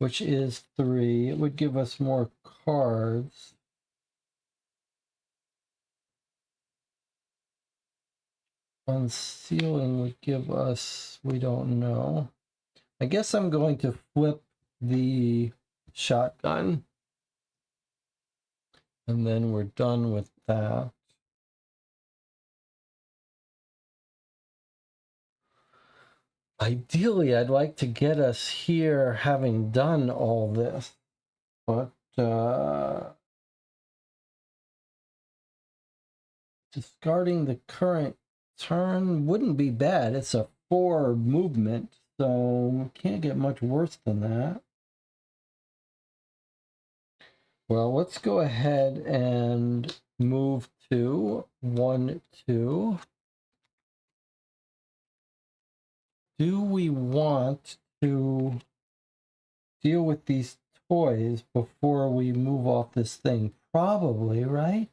which is 3. It would give us more cards. Unsealing would give us, we don't know. I guess I'm going to flip the shotgun. And then we're done with that. Ideally, I'd like to get us here having done all this. But discarding the current turn wouldn't be bad. It's a 4 movement, so can't get much worse than that. Well, let's go ahead and move to 1, 2. Do we want to deal with these toys before we move off this thing? Probably, right?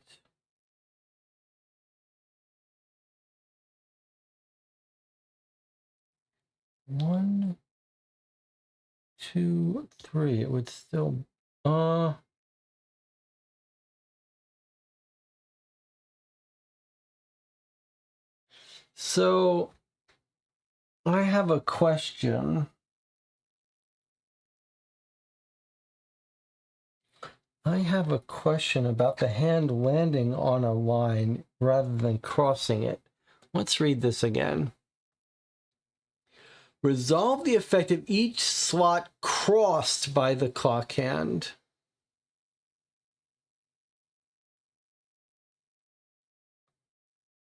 One, 2, 3. It would still so I have a question. I have a question about the hand landing on a line rather than crossing it. Let's read this again. Resolve the effect of each slot crossed by the clock hand.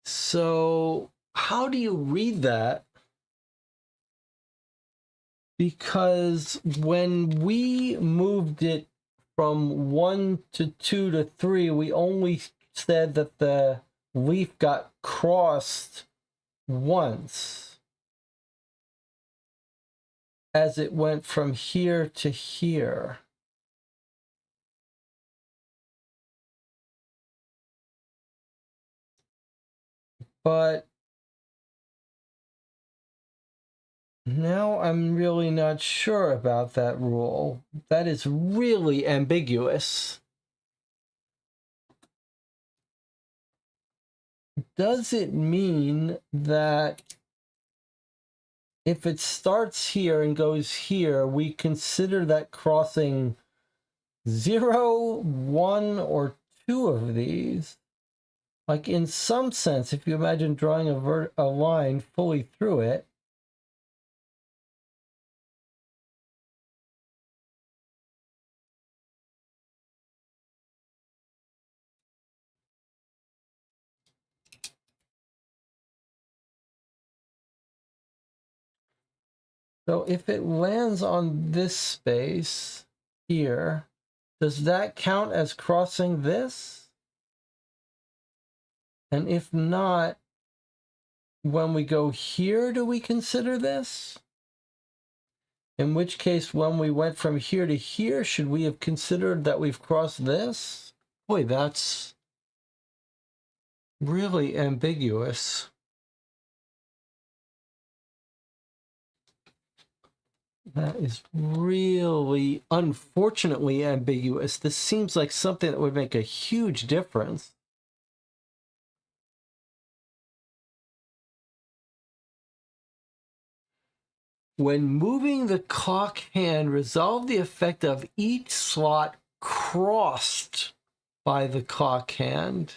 So how do you read that? Because when we moved it from 1 to 2 to 3, we only said that the leaf got crossed once as it went from here to here. But now I'm really not sure about that rule. That is really ambiguous. Does it mean that if it starts here and goes here, we consider that crossing 0, 1, or 2 of these? Like in some sense, if you imagine drawing a line fully through it, so if it lands on this space here, does that count as crossing this? And if not, when we go here, do we consider this? In which case, when we went from here to here, should we have considered that we've crossed this? Boy, that's really ambiguous. That is really, unfortunately, ambiguous. This seems like something that would make a huge difference. When moving the cock hand, resolve the effect of each slot crossed by the cock hand.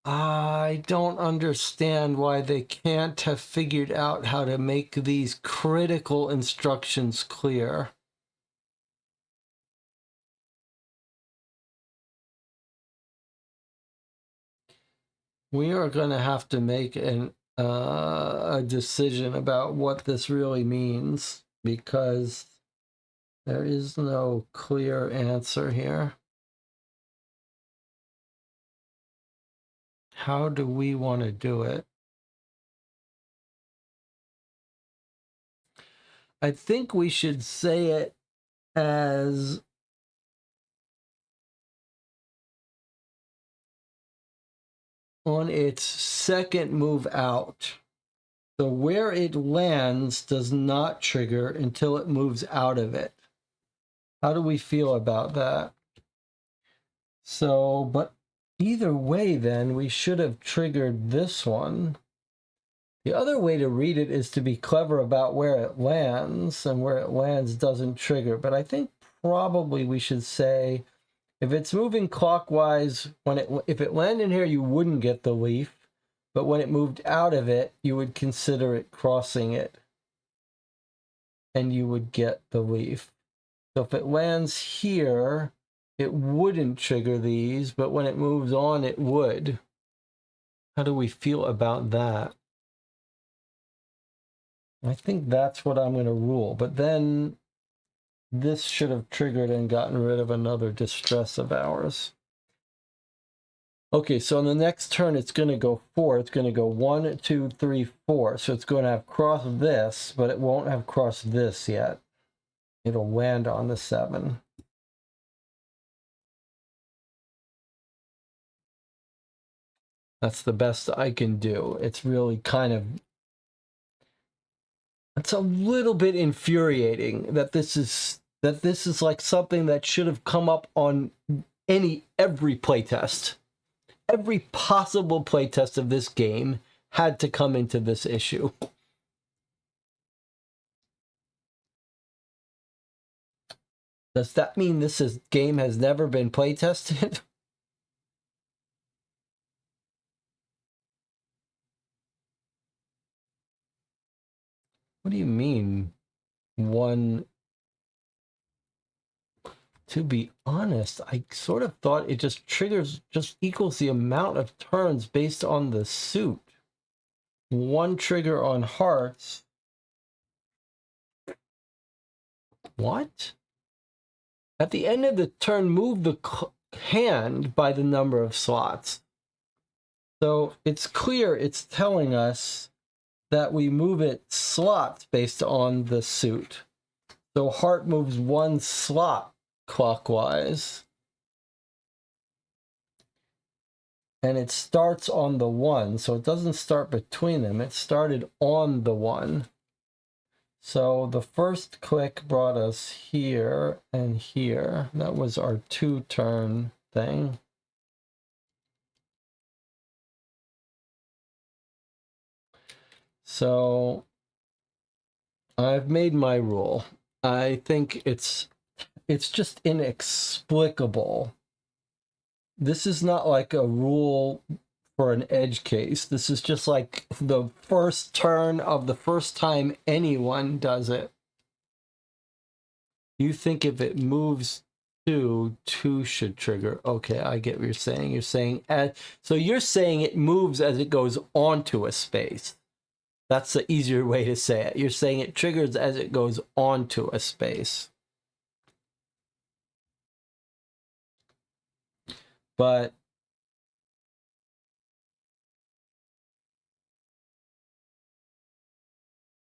I don't understand why they can't have figured out how to make these critical instructions clear. We are going to have to make a decision about what this really means, because there is no clear answer here. How do we want to do it? I think we should say it as on its second move out. So where it lands does not trigger until it moves out of it. How do we feel about that? So, but either way, then we should have triggered this one. The other way to read it is to be clever about where it lands, and where it lands doesn't trigger. But I think probably we should say, if it's moving clockwise, if it landed here, you wouldn't get the leaf. But when it moved out of it, you would consider it crossing it, and you would get the leaf. So if it lands here, it wouldn't trigger these, but when it moves on, it would. How do we feel about that? I think that's what I'm going to rule. But then this should have triggered and gotten rid of another distress of ours. Okay, so on the next turn, it's going to go 4. It's going to go 1, 2, 3, 4. So it's going to have crossed this, but it won't have crossed this yet. It'll land on the 7. That's the best I can do. It's really kind of... It's a little bit infuriating that this is like something that should have come up on every playtest. Every possible playtest of this game had to come into this issue. Does that mean this game has never been playtested? What do you mean? One... To be honest, I sort of thought it just equals the amount of turns based on the suit. One trigger on hearts. What? At the end of the turn, move the hand by the number of slots. So it's clear it's telling us that we move it slots based on the suit. So heart moves 1 slot clockwise. And it starts on the 1, so it doesn't start between them. It started on the 1. So the first click brought us here and here. That was our 2-turn thing. So I've made my rule. I think it's just inexplicable. This is not like a rule for an edge case. This is just like the first turn of the first time anyone does it. You think if it moves 2 should trigger. Okay, I get what you're saying. You're saying so you're saying it moves as it goes onto a space. That's the easier way to say it. You're saying it triggers as it goes onto a space. But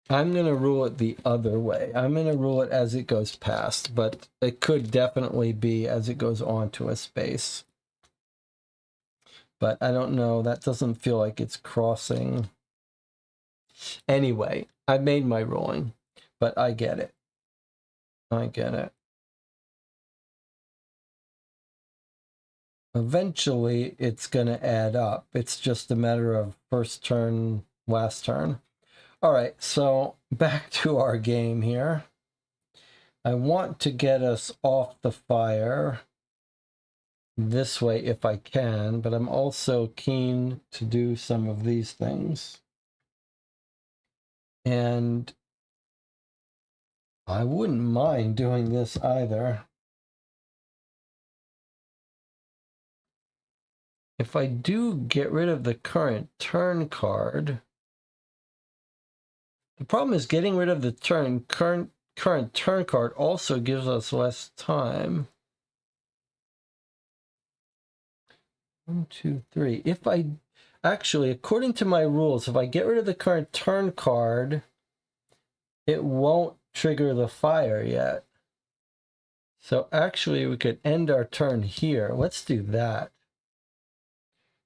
I'm going to rule it the other way. I'm going to rule it as it goes past, but it could definitely be as it goes onto a space. But I don't know. That doesn't feel like it's crossing. Anyway, I made my ruling, but I get it. I get it. Eventually, it's going to add up. It's just a matter of first turn, last turn. All right, so back to our game here. I want to get us off the fire this way if I can, but I'm also keen to do some of these things. And I wouldn't mind doing this either. If I do get rid of the current turn card, the problem is getting rid of the current turn card also gives us less time. 1, 2, 3. If I actually, according to my rules, if I get rid of the current turn card, it won't trigger the fire yet. So actually, we could end our turn here. Let's do that.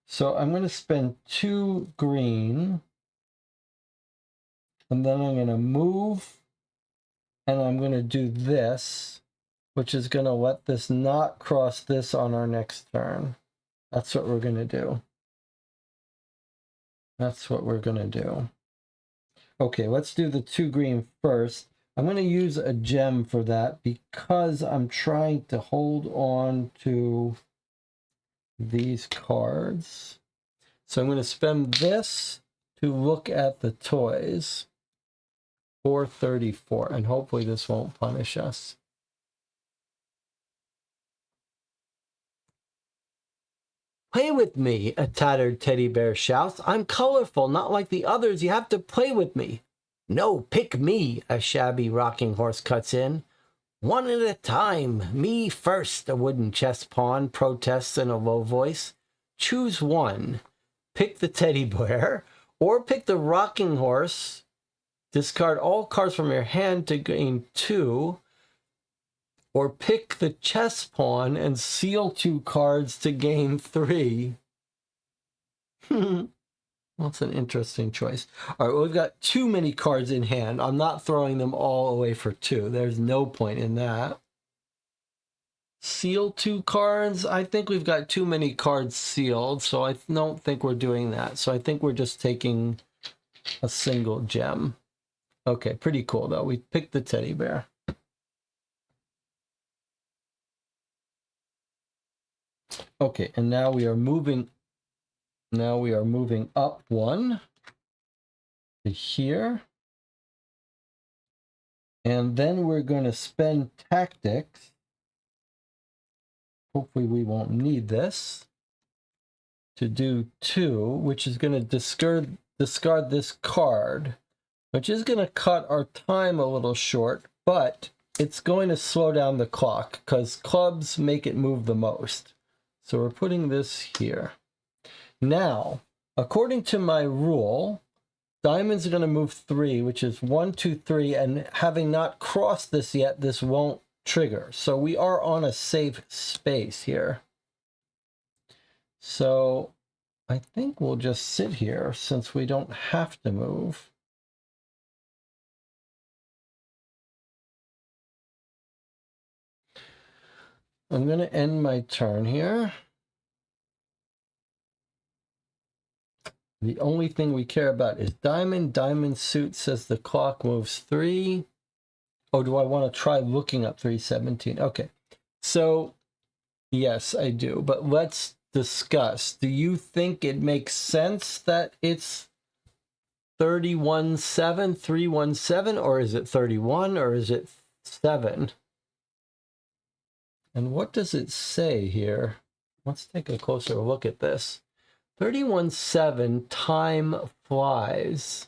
So I'm going to spend 2 green, and then I'm going to move, and I'm going to do this, which is going to let this not cross this on our next turn. That's what we're going to do. That's what we're going to do. Okay, let's do the 2 green first. I'm going to use a gem for that because I'm trying to hold on to these cards. So I'm going to spend this to look at the toys. 434, and hopefully this won't punish us. Play with me, a tattered teddy bear shouts. I'm colorful, not like the others. You have to play with me. No, pick me, a shabby rocking horse cuts in. One at a time, me first, a wooden chess pawn protests in a low voice. Choose one. Pick the teddy bear, or pick the rocking horse. Discard all cards from your hand to gain 2. Or pick the chess pawn and seal 2 cards to gain 3. That's an interesting choice. All right, well, we've got too many cards in hand. I'm not throwing them all away for 2. There's no point in that. Seal 2 cards? I think we've got too many cards sealed, so I don't think we're doing that. So I think we're just taking a single gem. Okay, pretty cool, though. We picked the teddy bear. Okay, and now we are moving up 1 to here. And then we're going to spend tactics. Hopefully we won't need this. To do 2, which is going to discard this card, which is going to cut our time a little short, but it's going to slow down the clock because clubs make it move the most. So we're putting this here. Now, according to my rule, diamonds are going to move 3, which is 1, 2, 3, and having not crossed this yet, this won't trigger. So we are on a safe space here. So I think we'll just sit here since we don't have to move. I'm going to end my turn here. The only thing we care about is diamond. Diamond suit says the clock moves 3. Oh, do I want to try looking up 317? Okay. So, yes, I do. But let's discuss. Do you think it makes sense that it's 317, or is it 31, or is it 7? And what does it say here? Let's take a closer look at this. 317, time flies.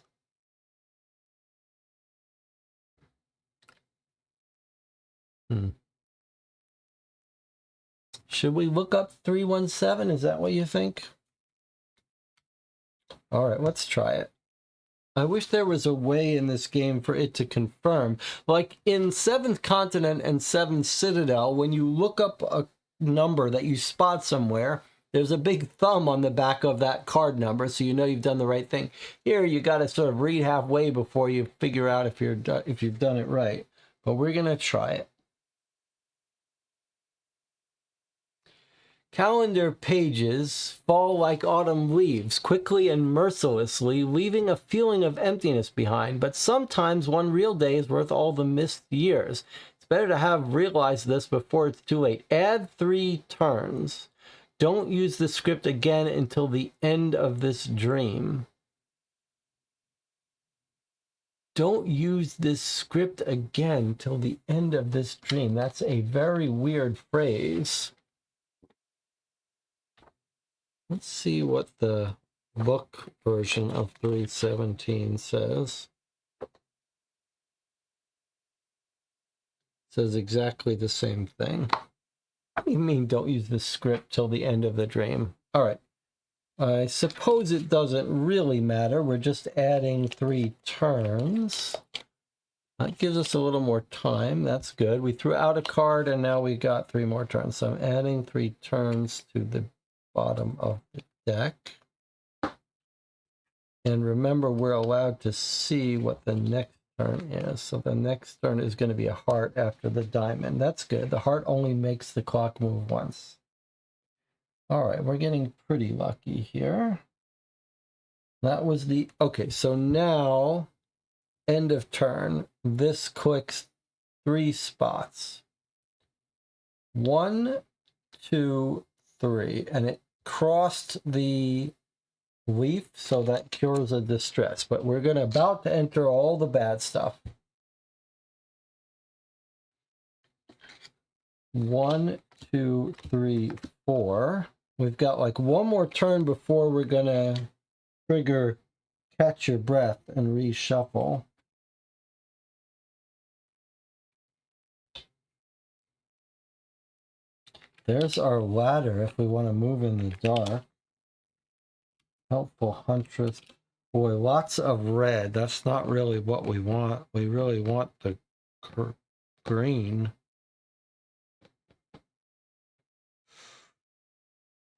Should we look up 317? Is that what you think? All right, let's try it. I wish there was a way in this game for it to confirm. Like in 7th Continent and 7th Citadel, when you look up a number that you spot somewhere, there's a big thumb on the back of that card number, so you know you've done the right thing. Here, you got to sort of read halfway before you figure out if you've done it right. But we're going to try it. Calendar pages fall like autumn leaves, quickly and mercilessly, leaving a feeling of emptiness behind. But sometimes one real day is worth all the missed years. It's better to have realized this before it's too late. Add 3 turns. Don't use the script again until the end of this dream. Don't use this script again till the end of this dream. That's a very weird phrase. Let's see what the book version of 317 says. It says exactly the same thing. What do you mean don't use the script till the end of the dream? All right. I suppose it doesn't really matter. We're just adding 3 turns. That gives us a little more time. That's good. We threw out a card and now we got 3 more turns. So I'm adding 3 turns to the bottom of the deck. And remember, we're allowed to see what the next turn is. So the next turn is going to be a heart after the diamond. That's good. The heart only makes the clock move once. All right, we're getting pretty lucky here. That was the... Okay, so now, end of turn. This clicks 3 spots. 1, 2, 3. And it crossed the leaf, so that cures a distress. But we're about to enter all the bad stuff. 1, 2, 3, 4. We've got like 1 more turn before we're gonna trigger catch your breath and reshuffle. There's our ladder if we want to move in the dark. Helpful huntress. Boy, lots of red. That's not really what we want. We really want the green.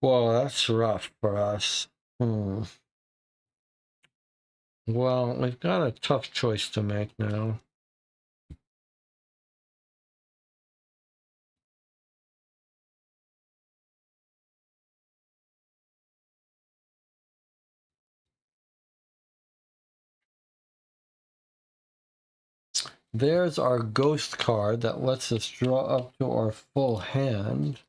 Well, that's rough for us. Well, we've got a tough choice to make now. There's our ghost card that lets us draw up to our full hand.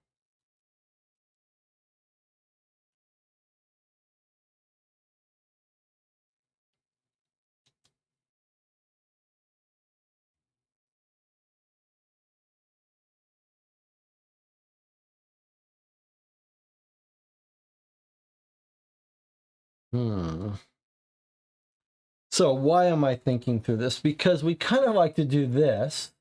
So why am I thinking through this? Because we kind of like to do this,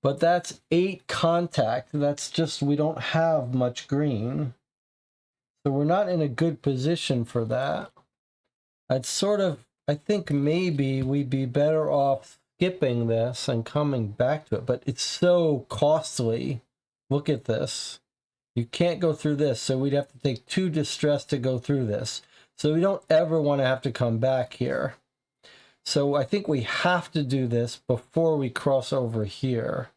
but that's 8 contact. That's just, we don't have much green. So we're not in a good position for that. I think maybe we'd be better off skipping this and coming back to it, but it's so costly. Look at this. You can't go through this, so we'd have to take 2 distress to go through this. So we don't ever want to have to come back here. So I think we have to do this before we cross over here.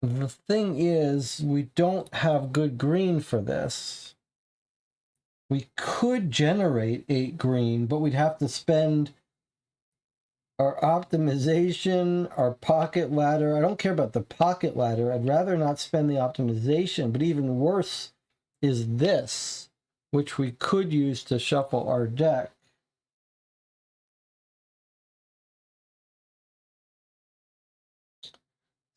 The thing is, we don't have good green for this. We could generate 8 green, but we'd have to spend our optimization, our pocket ladder. I don't care about the pocket ladder. I'd rather not spend the optimization, but even worse is this, which we could use to shuffle our deck. It's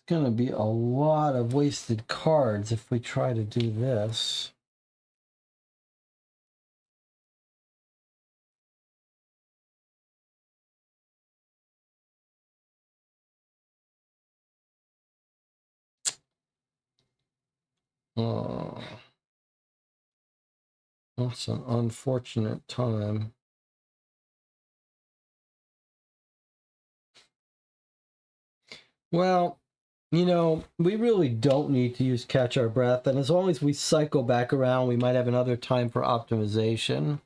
going to be a lot of wasted cards if we try to do this. Oh, that's an unfortunate time. Well, you know, we really don't need to use catch our breath, and as long as we cycle back around, we might have another time for optimization.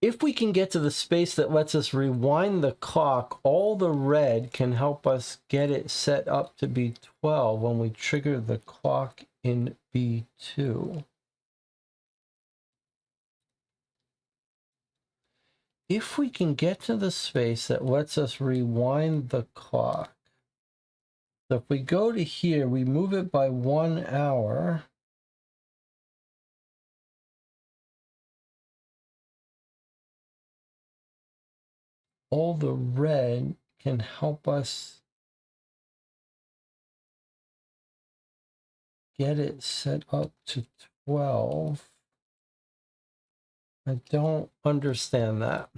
if we can get to the space that lets us rewind the clock, all the red can help us get it set up to be 12 when we trigger the clock in B2. If we can get to the space that lets us rewind the clock, so if we go to here, we move it by 1 hour. All the red can help us get it set up to 12. I don't understand that.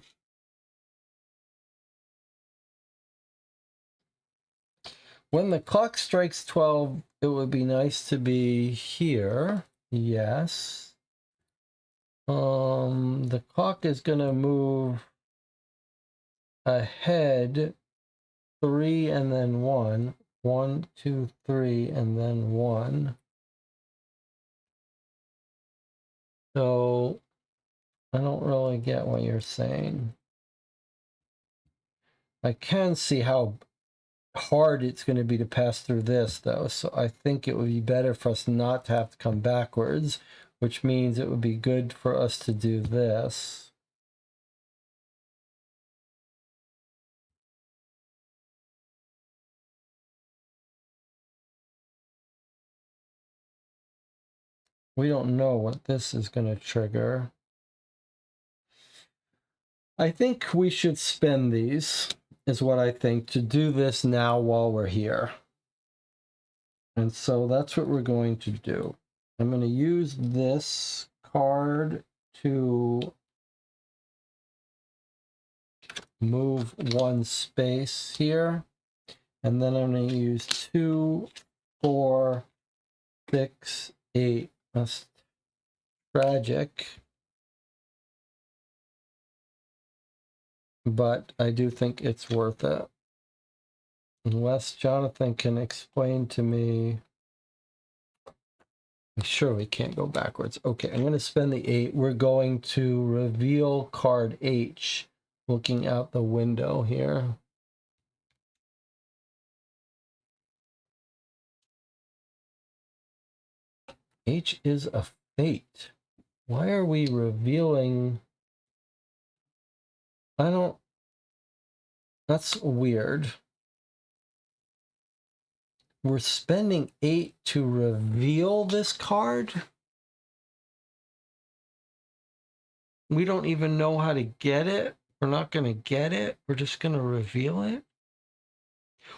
When the clock strikes 12, it would be nice to be here. Yes. The clock is going to move ahead 3 and then 1. 1, 2, 3, and then 1. So I don't really get what you're saying. I can see how hard it's going to be to pass through this, though. So I think it would be better for us not to have to come backwards, which means it would be good for us to do this. We don't know what this is going to trigger. I think we should spend these, is what I think, to do this now while we're here. And so that's what we're going to do. I'm going to use this card to move 1 space here. And then I'm going to use 2, 4, 6, 8. That's tragic. But I do think it's worth it. Unless Jonathan can explain to me. Sure, we can't go backwards. Okay, I'm going to spend the 8. We're going to reveal card H, looking out the window here. H is a fate. Why are we revealing? I don't. That's weird. We're spending 8 to reveal this card. We don't even know how to get it. We're not going to get it. We're just going to reveal it.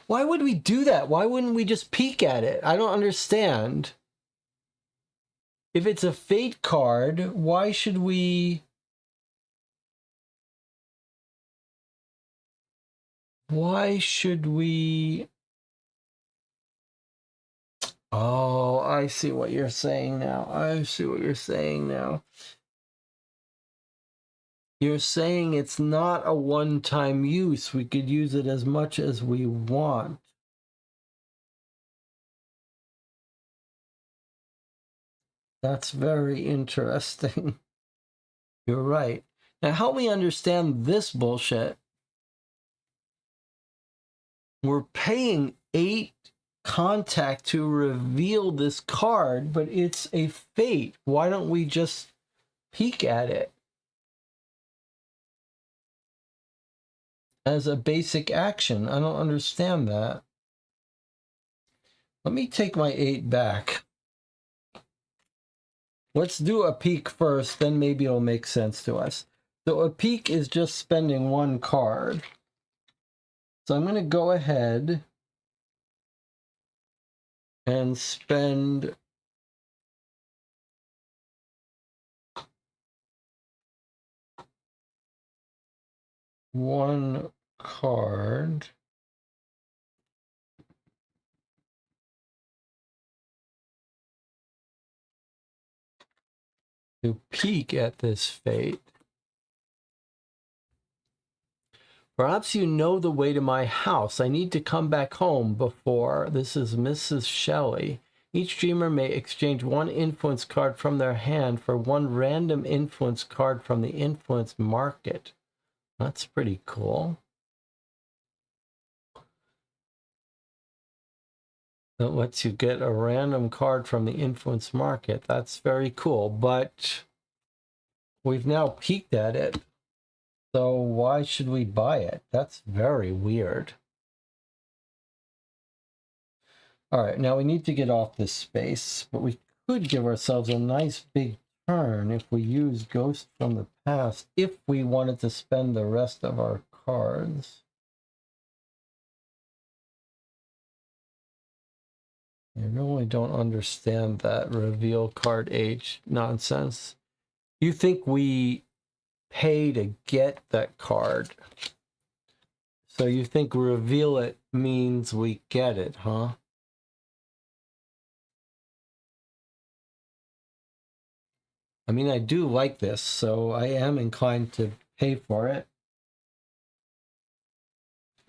Why would we do that? Why wouldn't we just peek at it? I don't understand. If it's a fate card, why should we? Why should we? Oh, I see what you're saying now. I see what you're saying now. You're saying it's not a one-time use. We could use it as much as we want. That's very interesting. You're right. Now help me understand this bullshit. We're paying 8 contact to reveal this card, but it's a fate. Why don't we just peek at it as a basic action? I don't understand that. Let me take my 8 back. Let's do a peek first, then maybe it'll make sense to us. So a peek is just spending 1 card. So I'm going to go ahead and spend one card. To peek at this fate. Perhaps you know the way to my house. I need to come back home before. This is Mrs. Shelley. Each dreamer may exchange one influence card from their hand for one random influence card from the influence market. That's pretty cool. That lets you get a random card from the influence market. That's very cool, but we've now peeked at it. So why should we buy it? That's very weird. All right, now we need to get off this space, but we could give ourselves a nice big turn if we use Ghost from the Past, if we wanted to spend the rest of our cards. I really don't understand that reveal card H nonsense. You think we pay to get that card? So you think reveal it means we get it, huh? I mean, I do like this, so I am inclined to pay for it.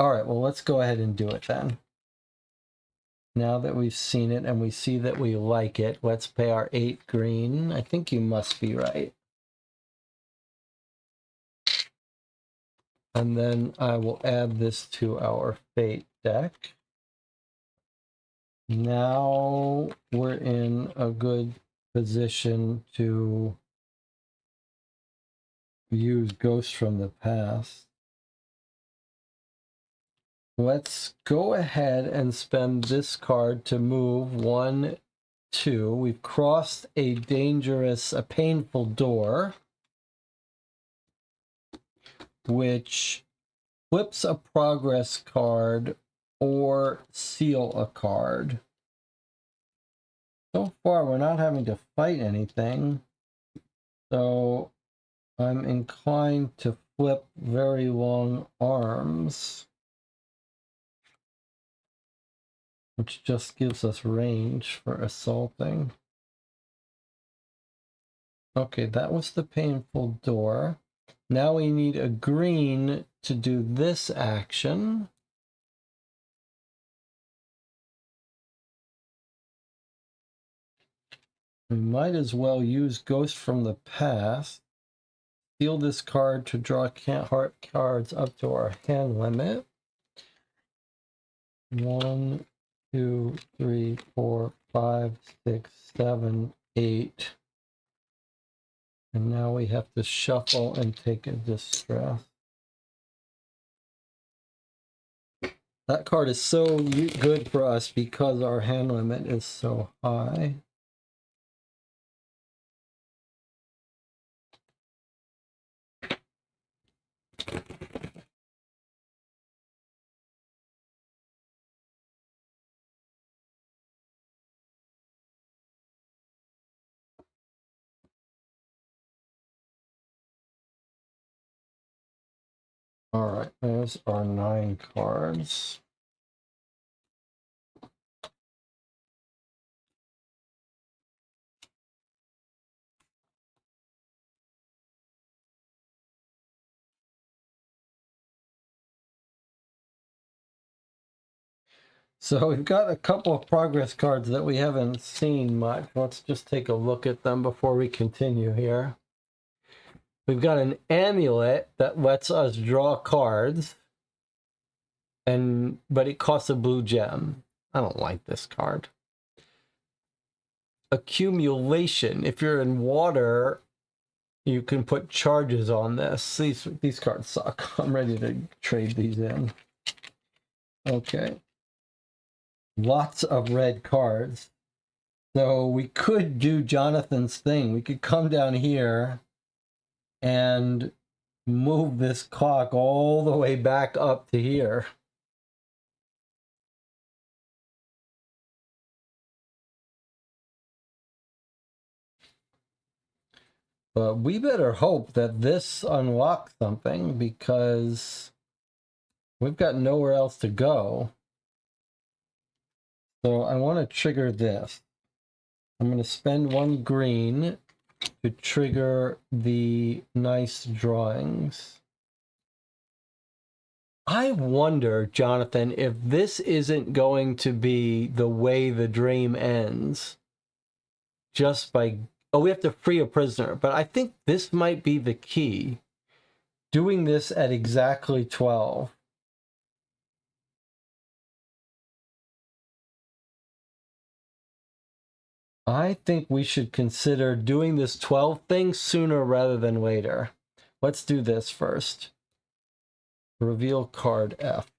All right, well, let's go ahead and do it then. Now that we've seen it and we see that we like it, let's pay our 8 green. I think you must be right. And then I will add this to our Fate deck. Now we're in a good position to use Ghost from the Past. Let's go ahead and spend this card to move 1, 2. We've crossed a painful door, which flips a progress card or seal a card. So far, we're not having to fight anything, so I'm inclined to flip very long arms, which just gives us range for assaulting. Okay, that was the painful door. Now we need a green to do this action. We might as well use Ghost from the Past. Steal this card to draw heart cards up to our hand limit. 1, 2, 3, 4, 5, 6, 7, 8. And now we have to shuffle and take a distress. That card is so good for us because our hand limit is so high. All right, there's our 9 cards. So we've got a couple of progress cards that we haven't seen much. Let's just take a look at them before we continue here. We've got an amulet that lets us draw cards, but it costs a blue gem. I don't like this card. Accumulation. If you're in water, you can put charges on this. These cards suck. I'm ready to trade these in. Okay. Lots of red cards. So we could do Jonathan's thing. We could come down here and move this clock all the way back up to here. But we better hope that this unlocks something because we've got nowhere else to go. So I want to trigger this. I'm going to spend 1 green to trigger the nice drawings. I wonder, Jonathan, if this isn't going to be the way the dream ends. Just by... Oh, we have to free a prisoner. But I think this might be the key. Doing this at exactly 12. I think we should consider doing this 12 thing sooner rather than later. Let's do this first. Reveal card F.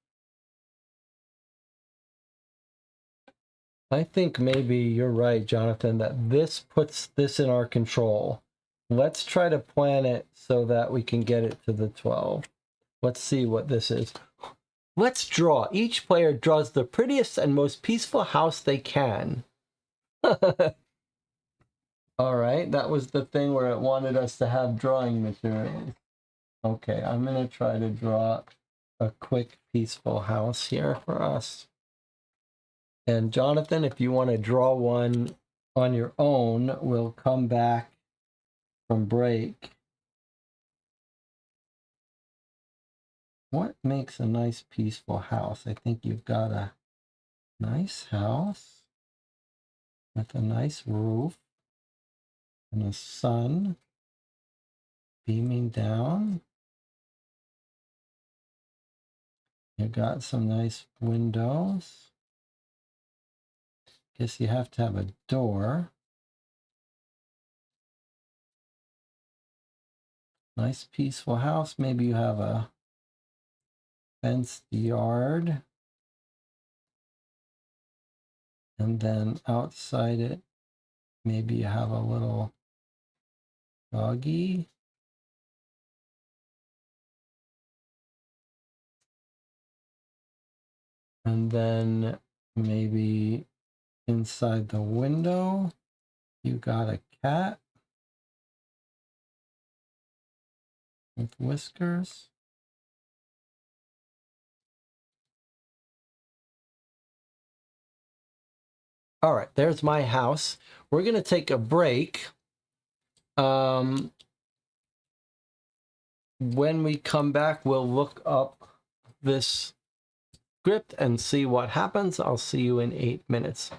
I think maybe you're right, Jonathan, that this puts this in our control. Let's try to plan it so that we can get it to the 12. Let's see what this is. Let's draw. Each player draws the prettiest and most peaceful house they can. All right, that was the thing where it wanted us to have drawing materials. Okay, I'm going to try to draw a quick, peaceful house here for us. And Jonathan, if you want to draw one on your own, we'll come back from break. What makes a nice, peaceful house? I think you've got a nice house with a nice roof and a sun beaming down. You got some nice windows. Guess you have to have a door. Nice peaceful house. Maybe you have a fenced yard. And then outside it, maybe you have a little doggy. And then maybe inside the window, you got a cat with whiskers. All right, there's my house. We're going to take a break. When we come back, we'll look up this script and see what happens. I'll see you in 8 minutes.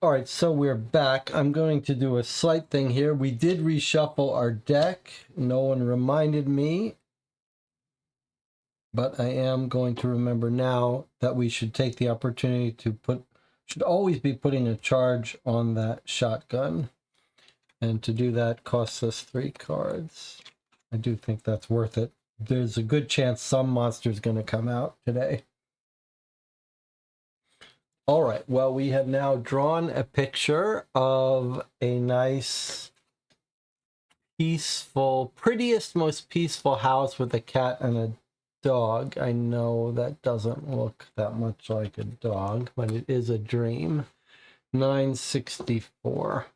All right, so we're back. I'm going to do a slight thing here. We did reshuffle our deck. No one reminded me, but I am going to remember now that we should take the opportunity to should always be putting a charge on that shotgun. And to do that costs us 3 cards. I do think that's worth it. There's a good chance some monster's going to come out today. All right, well, we have now drawn a picture of a nice, peaceful, prettiest, most peaceful house with a cat and a dog. I know that doesn't look that much like a dog, but it is a dream. 964.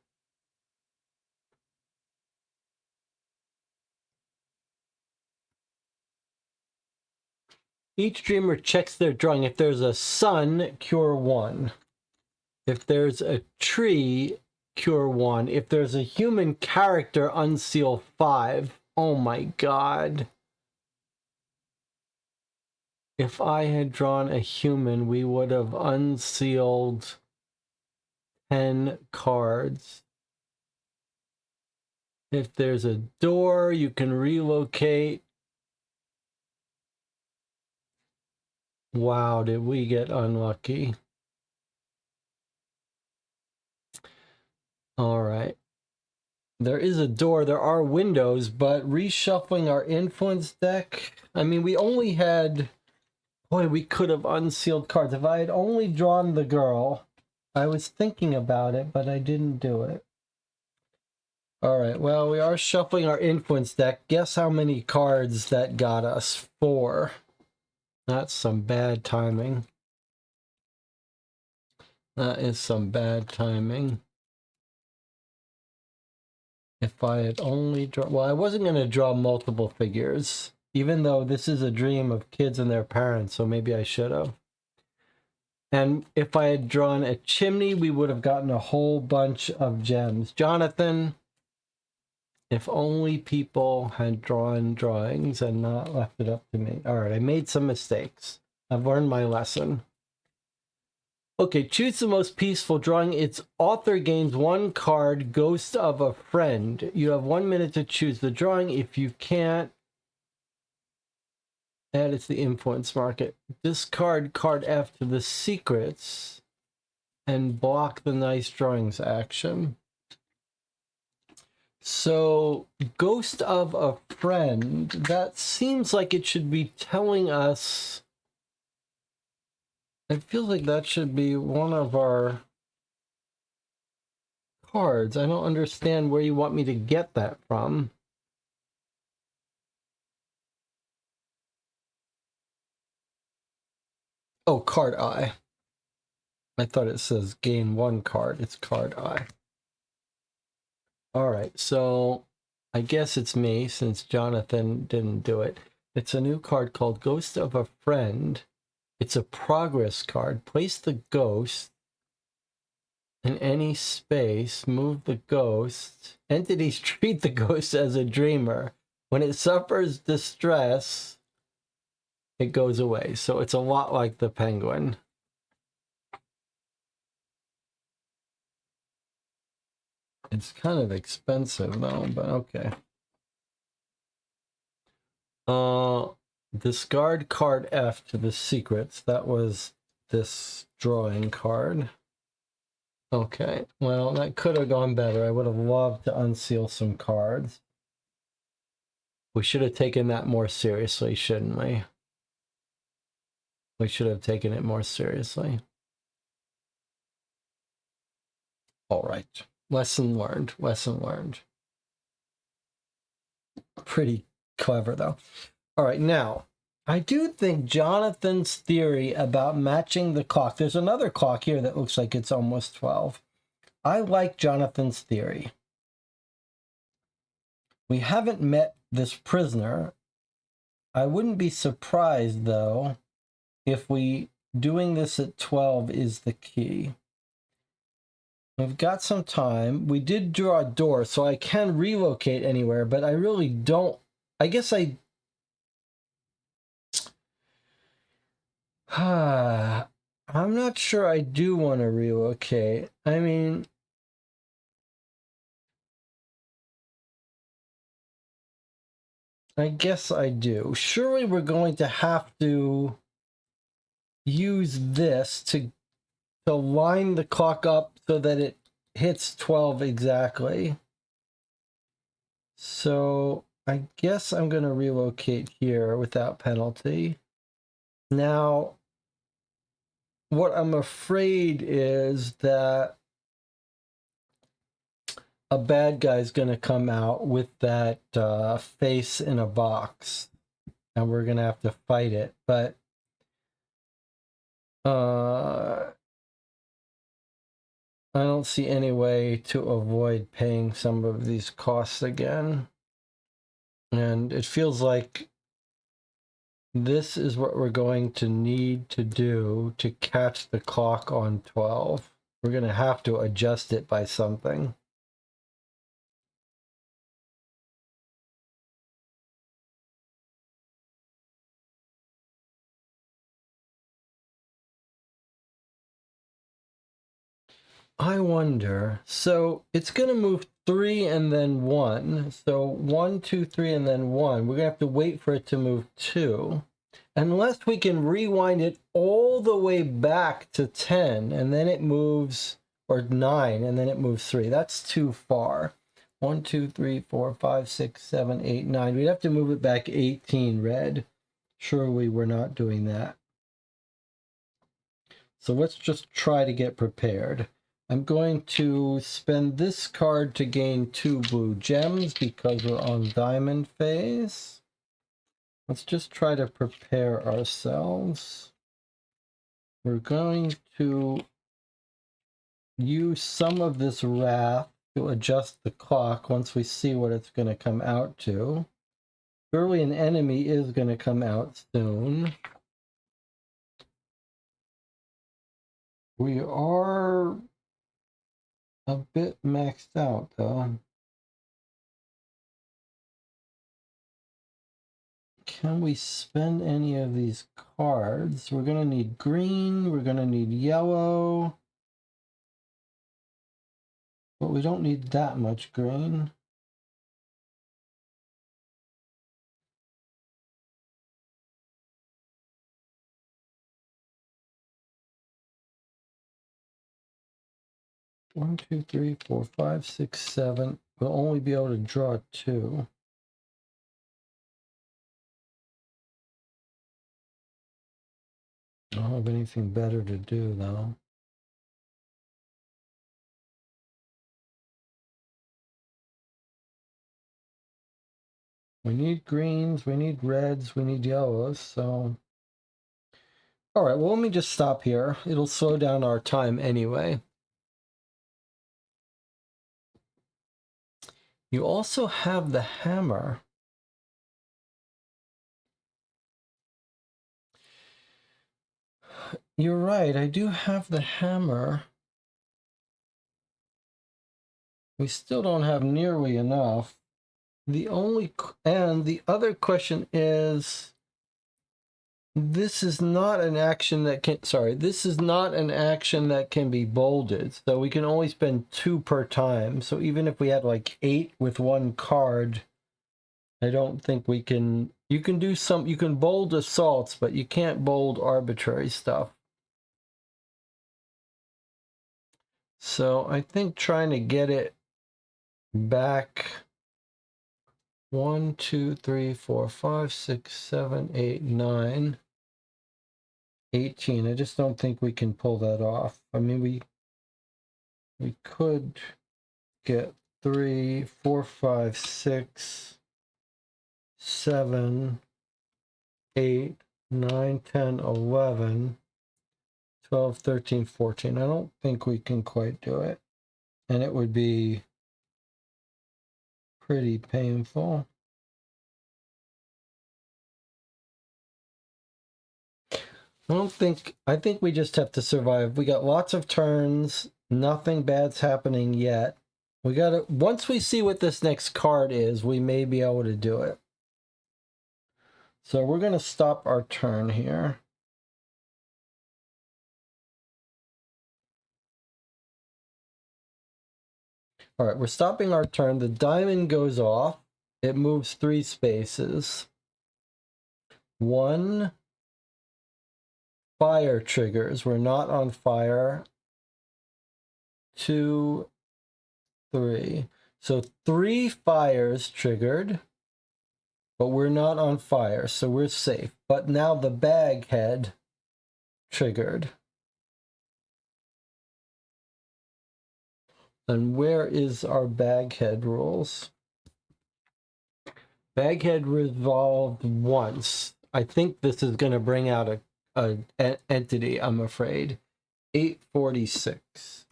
Each dreamer checks their drawing. If there's a sun, cure 1. If there's a tree, cure 1. If there's a human character, unseal 5. Oh my god. If I had drawn a human, we would have unsealed 10 cards. If there's a door, you can relocate. Wow, did we get unlucky? All right. There is a door, there are windows, but reshuffling our influence deck, I mean, we only had, boy, we could have unsealed cards. If I had only drawn the girl, I was thinking about it, but I didn't do it. All right, well, we are shuffling our influence deck. Guess how many cards that got us? 4. That's some bad timing. That is some bad timing. If I had only drawn... Well, I wasn't going to draw multiple figures, even though this is a dream of kids and their parents, so maybe I should have. And if I had drawn a chimney, we would have gotten a whole bunch of gems. Jonathan, if only people had drawn drawings and not left it up to me. All right, I made some mistakes. I've learned my lesson. Okay, choose the most peaceful drawing. Its author gains 1 card, Ghost of a Friend. You have 1 minute to choose the drawing. If you can't, add it to the influence market. Discard card F to the secrets and block the nice drawings action. So, Ghost of a Friend, that seems like it should be telling us... It feels like that should be one of our cards. I don't understand where you want me to get that from. Oh, card I. I thought it says gain 1 card. It's card I. All right, so I guess it's me since Jonathan didn't do it. It's a new card called Ghost of a Friend. It's a progress card. Place the ghost in any space. Move the ghost. Entities treat the ghost as a dreamer. When it suffers distress, it goes away. So it's a lot like the penguin. It's kind of expensive though, but okay. Discard card F to the secrets. That was this drawing card. Okay, well, that could have gone better. I would have loved to unseal some cards. We should have taken that more seriously, shouldn't we? We should have taken it more seriously. All right. Lesson learned. Lesson learned. Pretty clever, though. All right, now, I do think Jonathan's theory about matching the clock, there's another clock here that looks like it's almost 12. I like Jonathan's theory. We haven't met this prisoner. I wouldn't be surprised, though, if we doing this at 12 is the key. We've got some time. We did draw a door, so I can relocate anywhere, but I really don't. I guess I'm not sure I do want to relocate. I mean, I guess I do. Surely we're going to have to use this to line the clock up so that it hits 12 exactly. So I guess I'm going to relocate here without penalty. Now, what I'm afraid is that a bad guy's going to come out with that face in a box, and we're going to have to fight it. But I don't see any way to avoid paying some of these costs again. And it feels like this is what we're going to need to do to catch the clock on 12. We're going to have to adjust it by something. I wonder. So it's going to move 3 and then 1. So 1, 2, 3, and then 1. We're going to have to wait for it to move 2. Unless we can rewind it all the way back to 10, and then it moves, or 9, and then it moves 3. That's too far. 1, 2, 3, 4, 5, 6, 7, 8, 9. We'd have to move it back 18 red. Surely we're not doing that. So let's just try to get prepared. I'm going to spend this card to gain 2 blue gems because we're on diamond phase. Let's just try to prepare ourselves. We're going to use some of this wrath to adjust the clock once we see what it's going to come out to. Surely an enemy is going to come out soon. We are a bit maxed out, though. Can we spend any of these cards? We're going to need green. We're going to need yellow. But we don't need that much green. One, two, three, four, five, six, seven. We'll only be able to draw 2. I don't have anything better to do, though. We need greens, we need reds, we need yellows, so... All right, well, let me just stop here. It'll slow down our time anyway. You also have the hammer. You're right, I do have the hammer. We still don't have nearly enough. And the other question is, this is not an action that can, this is not an action that can be bolded. So we can only spend 2 per time. So even if we had like 8 with 1 card, I don't think we can, you can do some, you can bold assaults, but you can't bold arbitrary stuff. So I think trying to get it back 1, 2, 3, 4, 5, 6, 7, 8, 9, 18. I just don't think we can pull that off. I mean, we could get 3, 4, 5, 6, 7, 8, 9, 10, 11, 12, 13, 14. I don't think we can quite do it. And it would be pretty painful. I think we just have to survive. We got lots of turns. Nothing bad's happening yet. We gotta, once we see what this next card is, we may be able to do it. So we're gonna stop our turn here. All right, we're stopping our turn. The diamond goes off. It moves 3 spaces. 1 fire triggers. We're not on fire. 2, 3. So 3 fires triggered, but we're not on fire, so we're safe. But now the bag head triggered. And where is our baghead rules? Baghead resolved once. I think this is going to bring out an entity, I'm afraid. 846.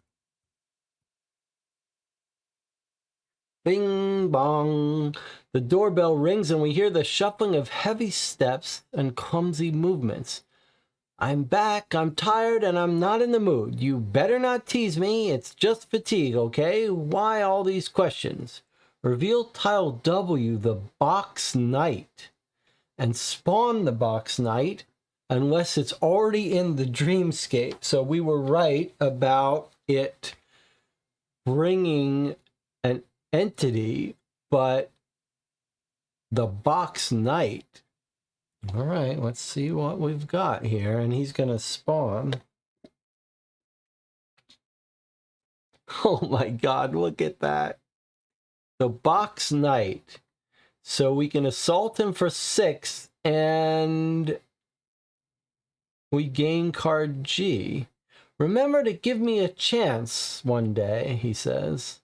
Bing bong. The doorbell rings and we hear the shuffling of heavy steps and clumsy movements. I'm back, I'm tired, and I'm not in the mood. You better not tease me. It's just fatigue, okay? Why all these questions? Reveal tile W, the box knight, and spawn the box knight unless it's already in the dreamscape. So we were right about it bringing an entity, but the box knight. All right, let's see what we've got here. And he's going to spawn. Oh my God, look at that. The box knight. So we can assault him for 6 and we gain card G. Remember to give me a chance one day, he says.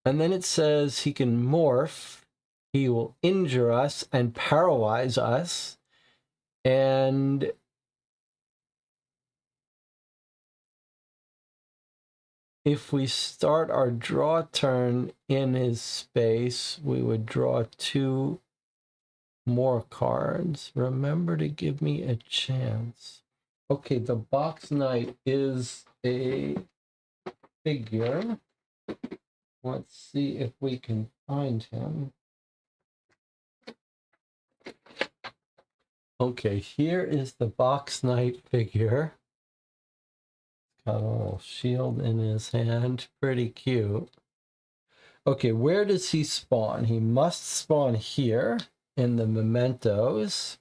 And then it says he can morph. He will injure us and paralyze us. And if we start our draw turn in his space, we would draw 2 more cards. Remember to give me a chance. Okay, the box knight is a figure. Let's see if we can find him. Okay, here is the box knight figure. Got a little shield in his hand. Pretty cute. Okay, where does he spawn? He must spawn here in the mementos.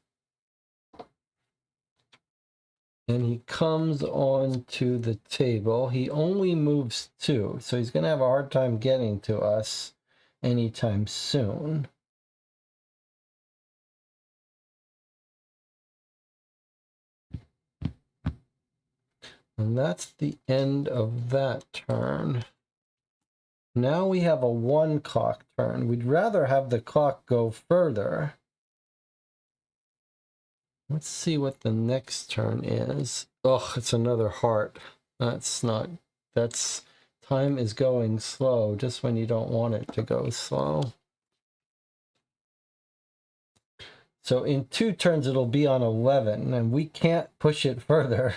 And he comes on to the table. He only moves 2, so he's going to have a hard time getting to us anytime soon. And that's the end of that turn. Now we have a 1 clock turn. We'd rather have the clock go further. Let's see what the next turn is. Oh, it's another heart. That's not... That's... Time is going slow just when you don't want it to go slow. So in 2 turns, it'll be on 11, and we can't push it further.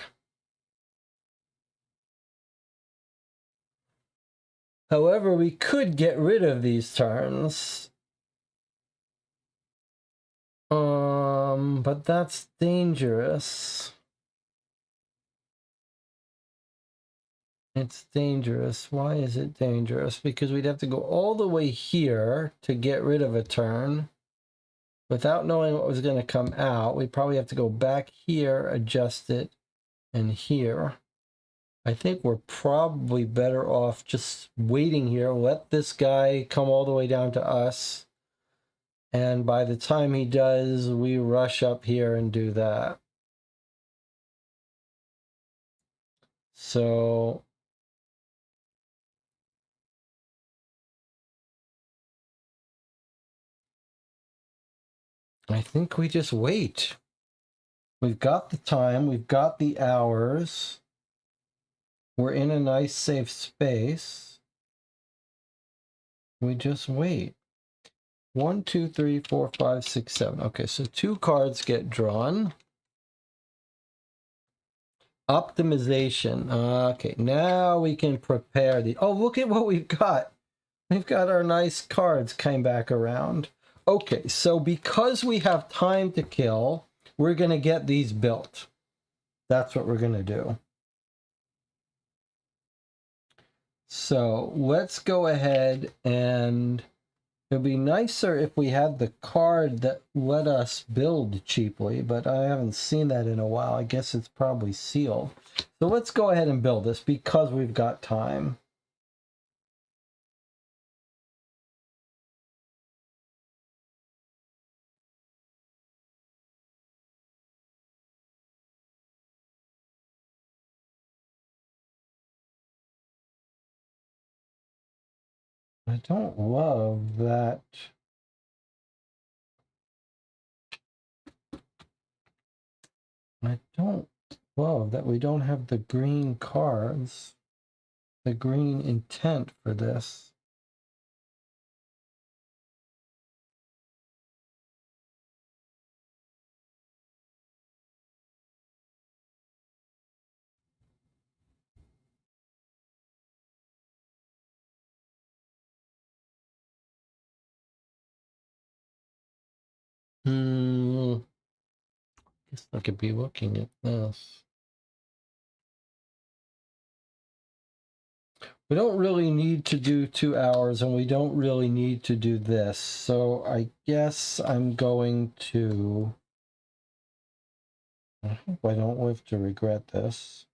However, we could get rid of these turns. But that's dangerous. It's dangerous. Why is it dangerous? Because we'd have to go all the way here to get rid of a turn. Without knowing what was going to come out, we probably have to go back here, adjust it, and here. I think we're probably better off just waiting here. Let this guy come all the way down to us. And by the time he does, we rush up here and do that. So I think we just wait. We've got the time, we've got the hours. We're in a nice safe space. We just wait. 1, 2, 3, 4, 5, 6, 7. Okay, so 2 cards get drawn. Optimization. Okay, now we can prepare the... Oh, look at what we've got. We've got our nice cards came back around. Okay, so because we have time to kill, we're going to get these built. That's what we're going to do. So let's go ahead, and it would be nicer if we had the card that let us build cheaply, but I haven't seen that in a while. I guess it's probably sealed. So let's go ahead and build this because we've got time. I don't love that. I don't love that we don't have the green cards, the green intent for this. Guess I could be looking at this. We don't really need to do 2 hours, and we don't really need to do this. So I guess I'm going to... I hope I don't live to regret this.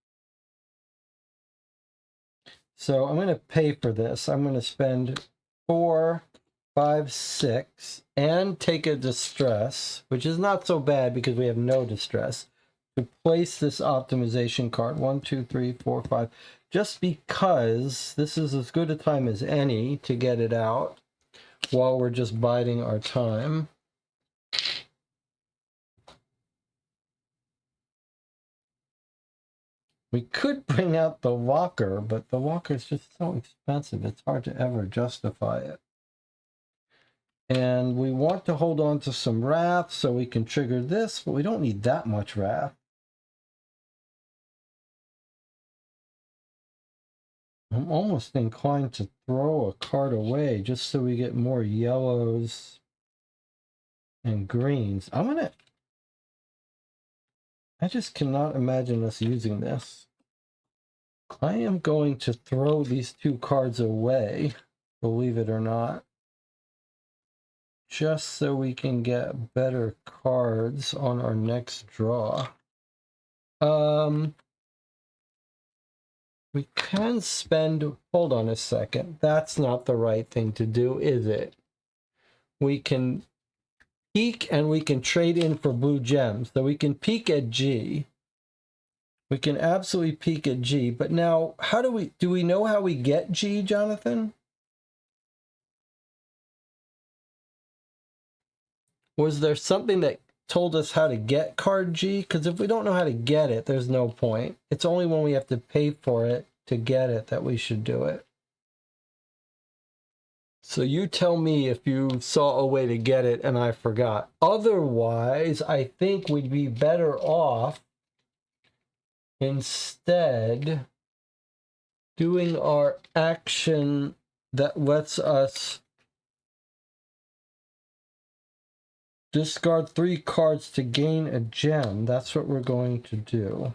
So I'm going to pay for this. I'm going to spend 4, 5, 6, and take a distress, which is not so bad because we have no distress, to place this optimization card. 1, 2, 3, 4, 5. Just because this is as good a time as any to get it out while we're just biding our time. We could bring out the locker, but the locker is just so expensive. It's hard to ever justify it. And we want to hold on to some wrath so we can trigger this, but we don't need that much wrath. I'm almost inclined to throw a card away just so we get more yellows and greens. I just cannot imagine us using this. I am going to throw these 2 cards away, believe it or not, just so we can get better cards on our next draw. We can spend... Hold on a second. That's not the right thing to do, is it? We can peek and we can trade in for blue gems. So we can peek at G. We can absolutely peek at G. But now, how do we know how we get G, Jonathan? Was there something that told us how to get card G? Because if we don't know how to get it, there's no point. It's only when we have to pay for it to get it that we should do it. So you tell me if you saw a way to get it and I forgot. Otherwise, I think we'd be better off instead doing our action that lets us discard 3 cards to gain a gem. That's what we're going to do.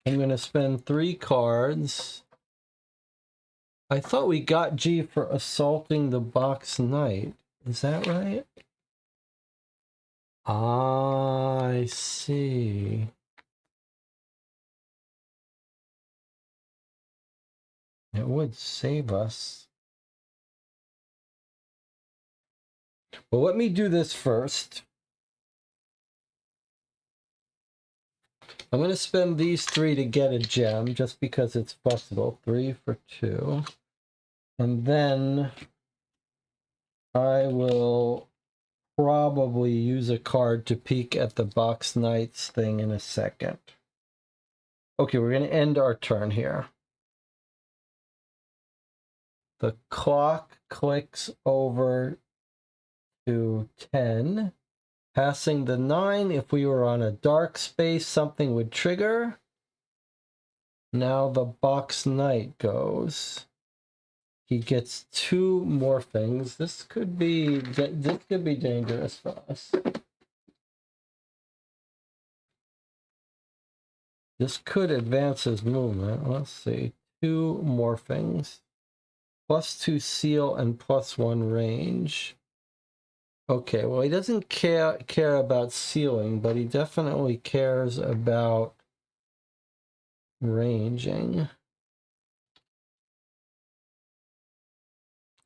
I'm going to spend 3 cards. I thought we got G for assaulting the box knight. Is that right? I see. It would save us. Well, let me do this first. I'm going to spend these 3 to get a gem, just because it's possible. 3 for 2. And then I will probably use a card to peek at the box knights thing in a second. Okay, we're going to end our turn here. The clock clicks over to 10. Passing the 9, if we were on a dark space, something would trigger. Now the box knight goes. He gets 2 more things. This could be dangerous for us. This could advance his movement. Let's see. 2 morphings. +2 seal and +1 range. Okay, well, he doesn't care about sealing, but he definitely cares about ranging.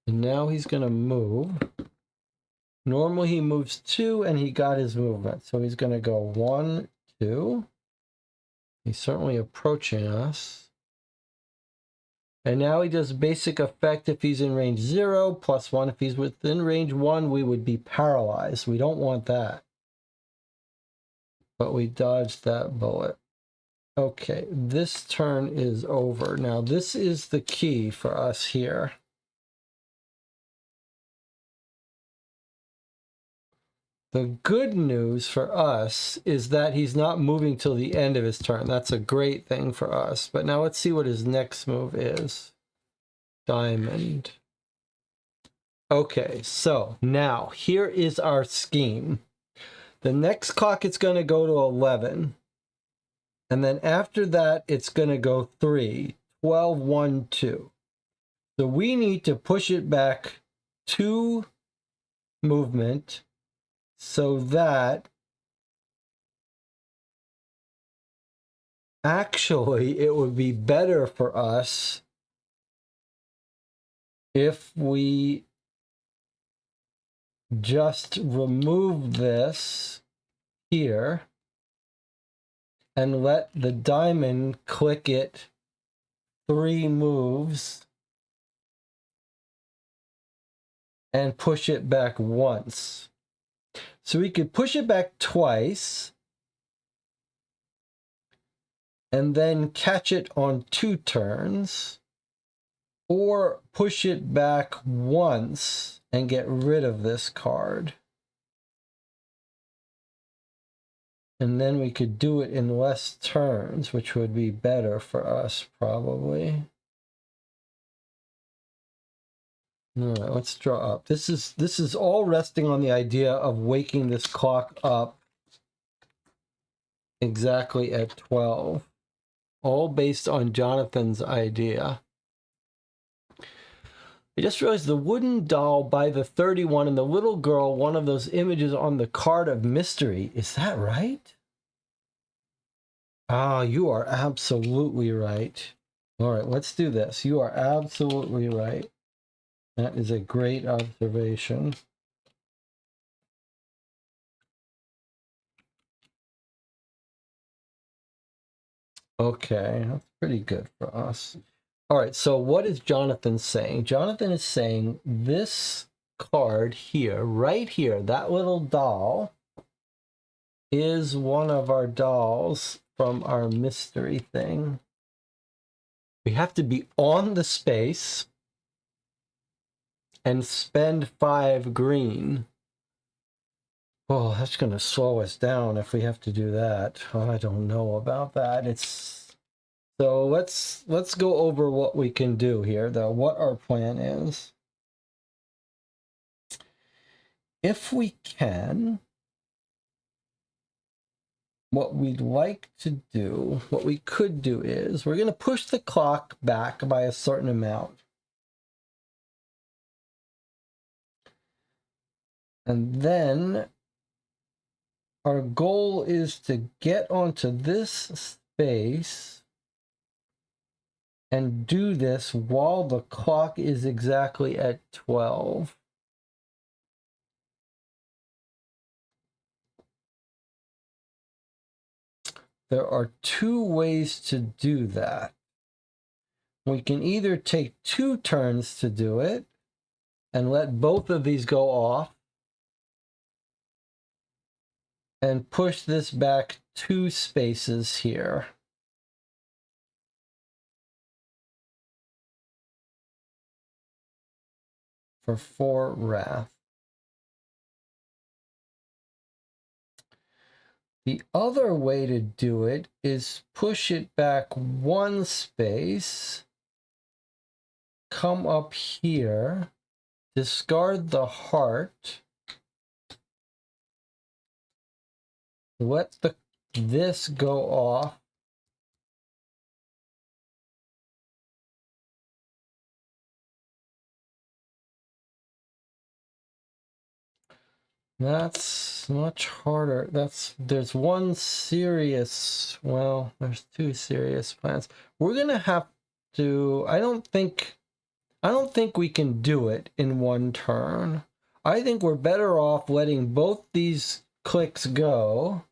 And now he's going to move. Normally he moves 2 and he got his movement. So he's going to go 1, 2. He's certainly approaching us. And now he does basic effect if he's in range 0, +1 if he's within range 1, we would be paralyzed. We don't want that. But we dodged that bullet. Okay, this turn is over. Now this is the key for us here. The good news for us is that he's not moving till the end of his turn. That's a great thing for us. But now let's see what his next move is. Diamond. Okay, so now here is our scheme. The next clock it's going to go to 11. And then after that, it's going to go 3, 12, 1, 2. So we need to push it back 2 movement so that actually it would be better for us if we just remove this here and let the diamond click it 3 moves and push it back once. So we could push it back twice and then catch it on 2 turns, or push it back once and get rid of this card. And then we could do it in less turns, which would be better for us, probably. All right, let's draw up. This is all resting on the idea of waking this clock up exactly at 12. All based on Jonathan's idea. I just realized the wooden doll by the 31 and the little girl, one of those images on the card of mystery. Is that right? Ah, you are absolutely right. All right, let's do this. You are absolutely right. That is a great observation. Okay, that's pretty good for us. All right, so what is Jonathan saying? Jonathan is saying this card here, right here, that little doll, is one of our dolls from our mystery thing. We have to be on the space and spend 5 green. Oh, that's going to slow us down if we have to do that. Oh, I don't know about that. So let's go over what we can do here, though, what our plan is. If we can, what we'd like to do, what we could do is we're going to push the clock back by a certain amount. And then our goal is to get onto this space and do this while the clock is exactly at 12. There are 2 ways to do that. We can either take 2 turns to do it and let both of these go off and push this back 2 spaces here. For 4 wrath. The other way to do it is push it back 1 space, come up here, discard the heart, let this go off, that's much harder. There's one serious, well, there's 2 serious plans. We're gonna have to, I don't think we can do it in 1 turn. I think we're better off letting both these clicks go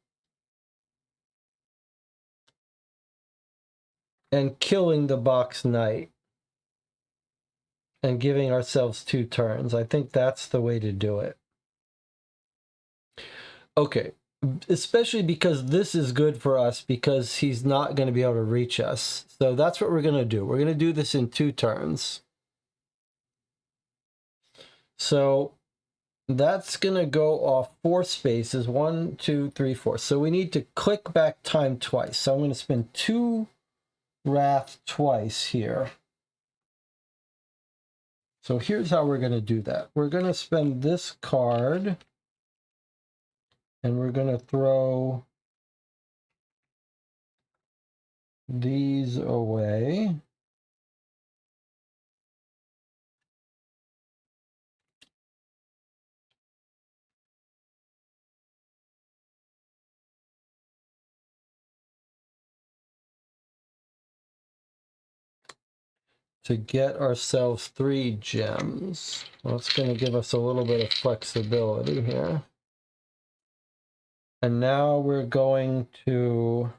and killing the box knight. and giving ourselves 2 turns. I think that's the way to do it. Okay, especially because this is good for us because he's not going to be able to reach us. So that's what we're going to do. We're going to do this in 2 turns. So that's going to go off 4 spaces. 1, 2, 3, 4. So we need to click back time twice. So I'm going to spend 2 wrath twice here. So here's how we're going to do that. We're going to spend this card, and we're going to throw these away. To get ourselves 3 gems. Well, it's going to give us a little bit of flexibility here. And now we're going to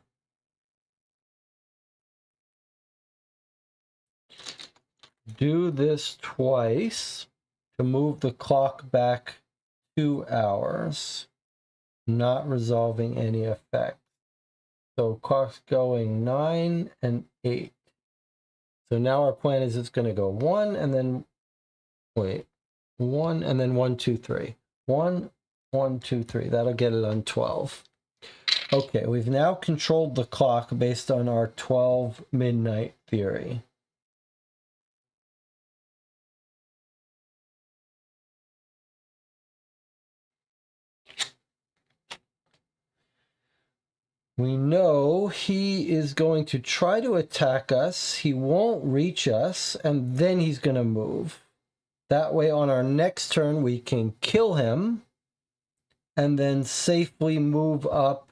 do this twice to move the clock back 2 hours, not resolving any effect. So clock's going 9 and 8. So now our plan is it's going to go 1 and then, wait, 1 and then 1, 2, 3. 1, 1, 2, 3. That'll get it on 12. Okay, we've now controlled the clock based on our 12 midnight theory. We know he is going to try to attack us. He won't reach us, and then he's going to move. That way, on our next turn, we can kill him and then safely move up,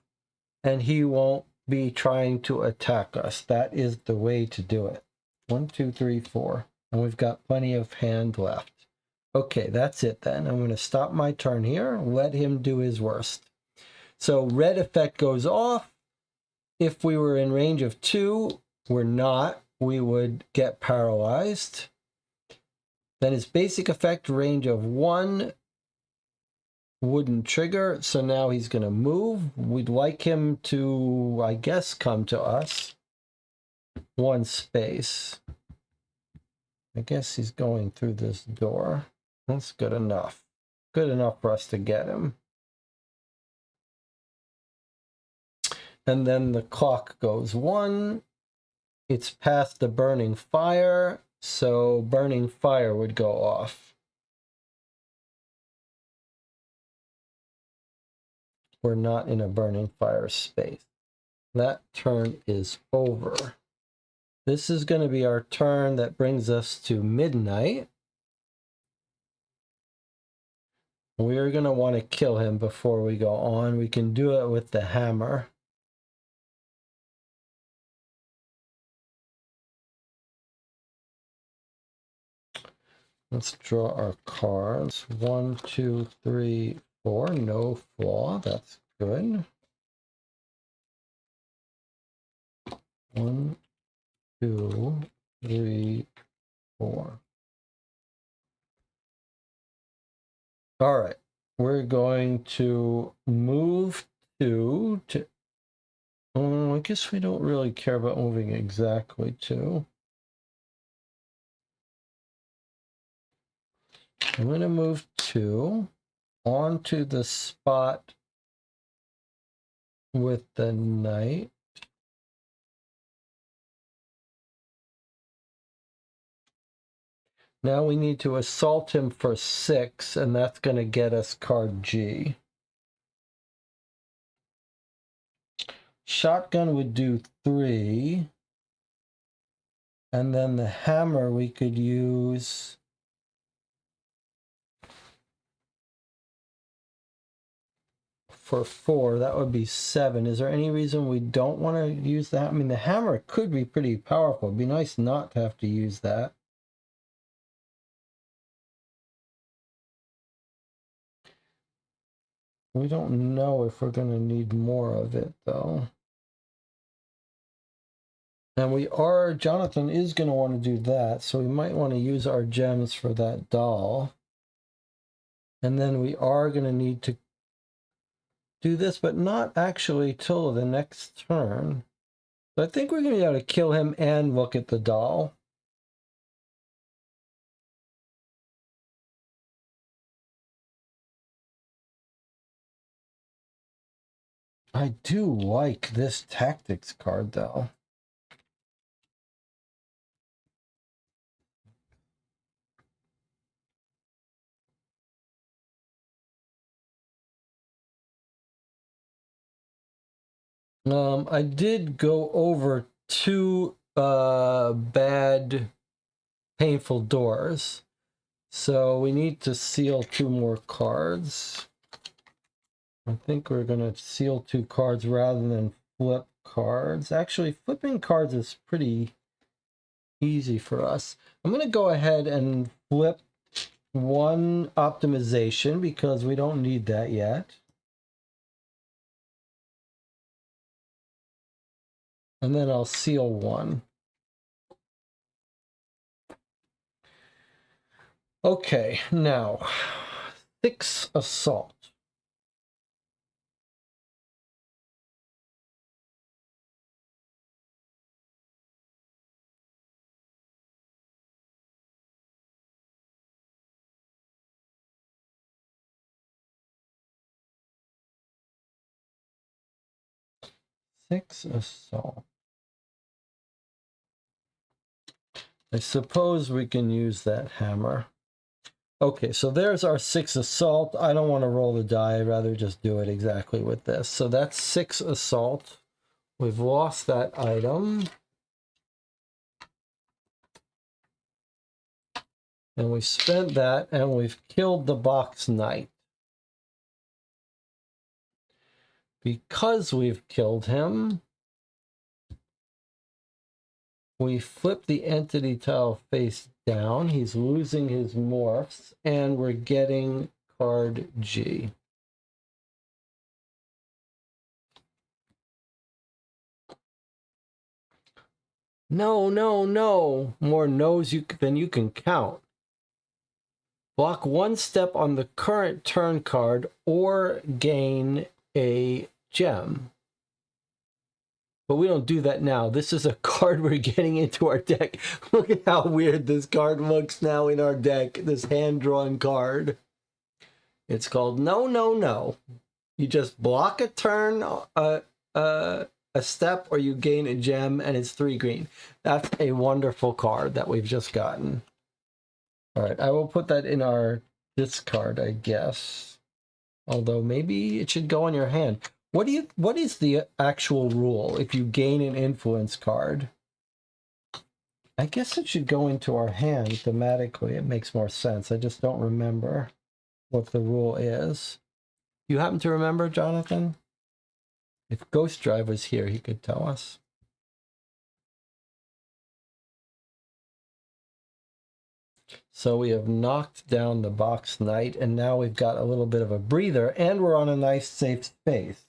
and he won't be trying to attack us. That is the way to do it. 1, 2, 3, 4. And we've got plenty of hand left. Okay, that's it then. I'm going to stop my turn here, let him do his worst. So red effect goes off. If we were in range of 2, we're not. We would get paralyzed. Then his basic effect range of 1 wouldn't trigger, so now he's going to move. We'd like him to, I guess, come to us. 1 space. I guess he's going through this door. That's good enough. Good enough for us to get him. And then the clock goes 1. It's past the burning fire, so burning fire would go off. We're not in a burning fire space. That turn is over. This is going to be our turn that brings us to midnight. We are going to want to kill him before we go on. We can do it with the hammer. Let's draw our cards. 1, 2, 3, 4. No flaw. That's good. 1, 2, 3, 4. All right. We're going to move to I guess we don't really care about moving exactly to. I'm going to move 2 onto the spot with the knight. Now we need to assault him for 6, and that's going to get us card G. Shotgun would do 3. And then the hammer we could use for 4. That would be 7. Is there any reason we don't want to use that? I mean, the hammer could be pretty powerful. It'd be nice not to have to use that. We don't know if we're going to need more of it, though. And Jonathan is going to want to do that, so we might want to use our gems for that doll. And then we are going to need to do this, but not actually till the next turn. So I think we're going to be able to kill him and look at the doll. I do like this tactics card, though. I did go over two bad, painful doors. So we need to seal two more cards. I think we're going to seal two cards rather than flip cards. Actually, flipping cards is pretty easy for us. I'm going to go ahead and flip one optimization because we don't need that yet. And then I'll seal one. Okay, now 6 assault. Six assault. I suppose we can use that hammer. Okay, so there's our 6 assault. I don't want to roll the die. I'd rather just do it exactly with this. So that's 6 assault. We've lost that item. And we spent that, and we've killed the box knight. Because we've killed him, we flip the entity tile face down. He's losing his morphs, and we're getting card G. No, no, no. More no's than you can count. Block one step on the current turn card or gain a gem. But we don't do that now. This is a card we're getting into our deck. Look at how weird this card looks now in our deck. This hand-drawn card. It's called No, No, No. You just block a turn, a step, or you gain a gem, and it's 3 green. That's a wonderful card that we've just gotten. All right, I will put that in our discard, I guess. Although maybe it should go in your hand. What is the actual rule if you gain an influence card? I guess it should go into our hand thematically. It makes more sense. I just don't remember what the rule is. You happen to remember, Jonathan? If Ghost Drive was here, he could tell us. So we have knocked down the box knight, and now we've got a little bit of a breather, and we're on a nice safe space.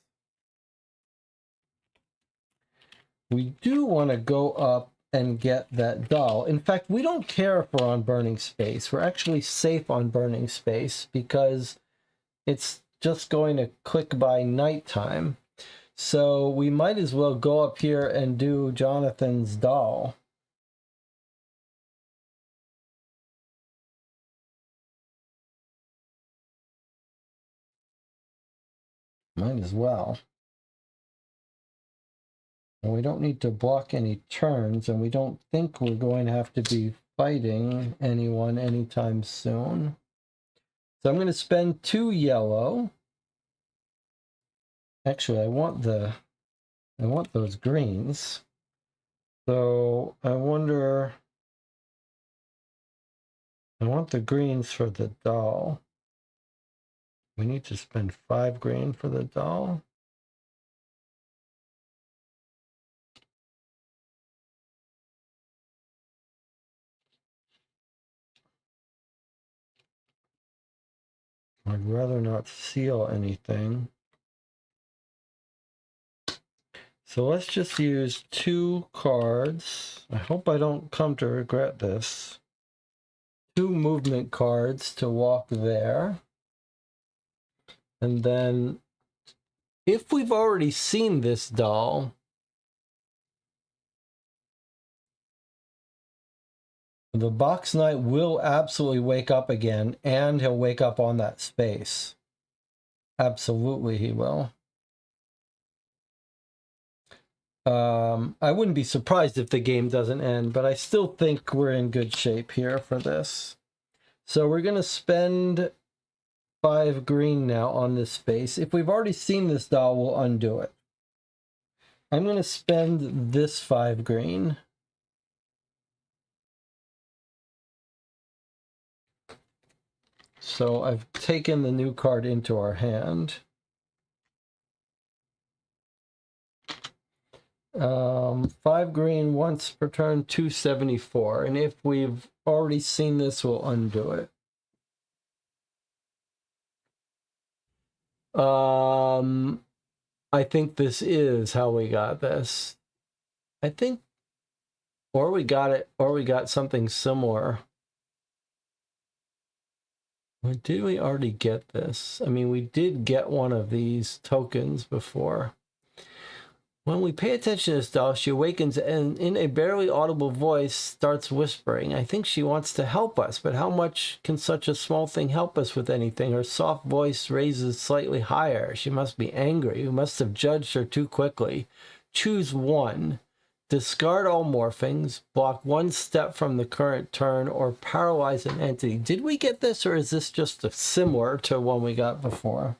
We do want to go up and get that doll. In fact, we don't care if we're on burning space. We're actually safe on burning space because it's just going to click by nighttime. So we might as well go up here and do Jonathan's doll. Might as well. And we don't need to block any turns, and we don't think we're going to have to be fighting anyone anytime soon. So I'm going to spend 2 yellow. Actually, I want those greens. So I wonder, I want the greens for the doll. We need to spend 5 green for the doll. I'd rather not seal anything. So let's just use 2 cards. I hope I don't come to regret this. 2 movement cards to walk there. And then, if we've already seen this doll, the Box Knight will absolutely wake up again, and he'll wake up on that space. Absolutely he will. I wouldn't be surprised if the game doesn't end, but I still think we're in good shape here for this. So we're going to spend 5 green now on this space. If we've already seen this doll, we'll undo it. I'm going to spend this 5 green. So I've taken the new card into our hand. 5 green once per turn, 274. And if we've already seen this, we'll undo it. I think this is how we got this. I think, or we got it, or we got something similar. Did we already get this? I mean, we did get one of these tokens before. When we pay attention to this doll, she awakens and in a barely audible voice starts whispering. I think she wants to help us, but how much can such a small thing help us with anything? Her soft voice raises slightly higher. She must be angry. We must have judged her too quickly. Choose one. Discard all morphings, block 1 step from the current turn, or paralyze an entity. Did we get this, or is this just similar to one we got before?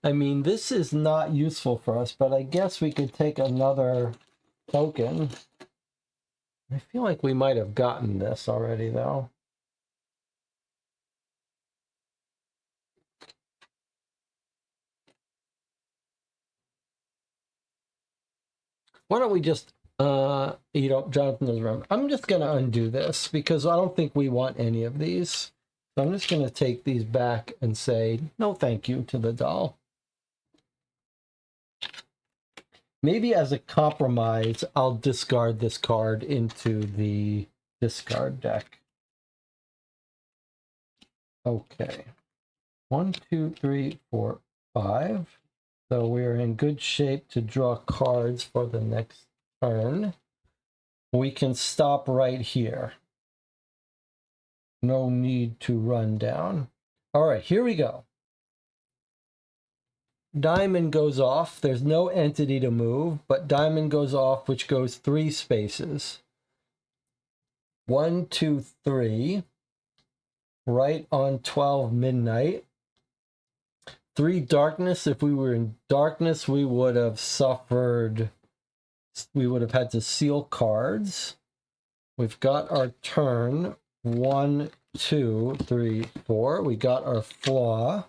I mean, this is not useful for us, but I guess we could take another token. I feel like we might have gotten this already, though. Why don't we just, Jonathan doesn't remember. I'm just going to undo this because I don't think we want any of these. So I'm just going to take these back and say, no thank you to the doll. Maybe as a compromise, I'll discard this card into the discard deck. Okay. 1, 2, 3, 4, 5. So we're in good shape to draw cards for the next turn. We can stop right here. No need to run down. All right, here we go. Diamond goes off. There's no entity to move, but diamond goes off, which goes 3 spaces. 1, 2, 3. Right on 12 midnight. 3 darkness. If we were in darkness, we would have suffered. We would have had to seal cards. We've got our turn. 1, 2, 3, 4. We got our flaw.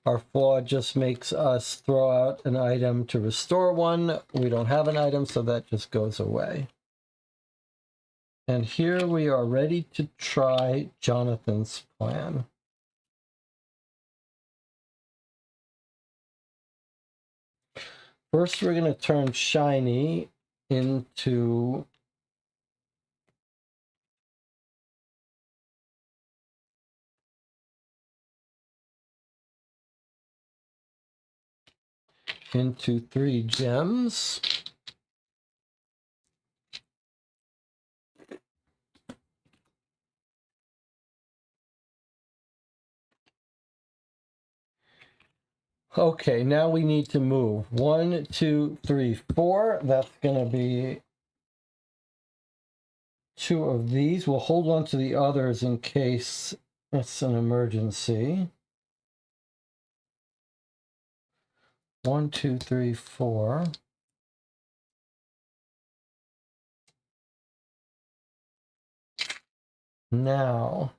Our flaw just makes us throw out an item to restore 1. We don't have an item, so that just goes away. And here we are ready to try Jonathan's plan. First, we're going to turn shiny into into 3 gems. Okay, now we need to move. 1, 2, 3, 4. That's going to be 2 of these. We'll hold on to the others in case it's an emergency. 1, 2, 3, 4. Now,